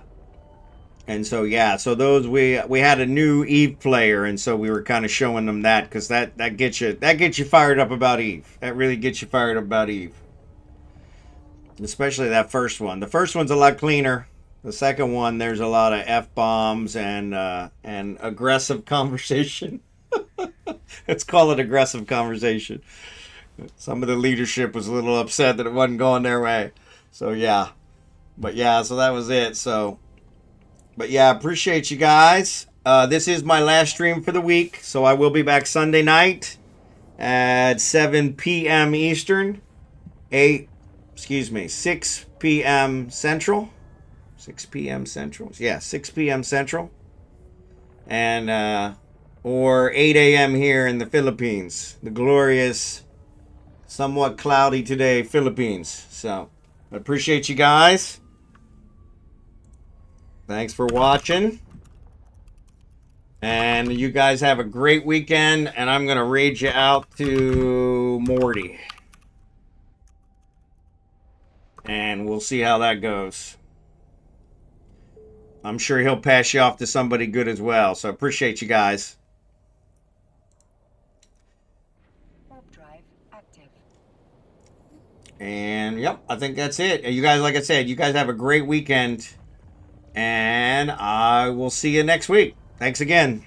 And so, yeah, so those, we had a new Eve player, and so we were kind of showing them that, because that gets you fired up about Eve. That really gets you fired up about Eve. Especially that first one. The first one's a lot cleaner. The second one, there's a lot of F-bombs and aggressive conversation. Let's call it aggressive conversation. Some of the leadership was a little upset that it wasn't going their way. So, yeah. But, yeah, so that was it. So, but, yeah, appreciate you guys. This is my last stream for the week. So, I will be back Sunday night at 7 p.m. Eastern. 6 p.m. Central. 6 p.m. Central. Yeah, 6 p.m. Central. And, or 8 a.m. here in the Philippines. The glorious, somewhat cloudy today Philippines. So, I appreciate you guys. Thanks for watching. And you guys have a great weekend. And I'm going to raid you out to Morty. And we'll see how that goes. I'm sure he'll pass you off to somebody good as well. So appreciate you guys. Warp drive active. And yep, I think that's it. You guys, like I said, you guys have a great weekend. And I will see you next week. Thanks again.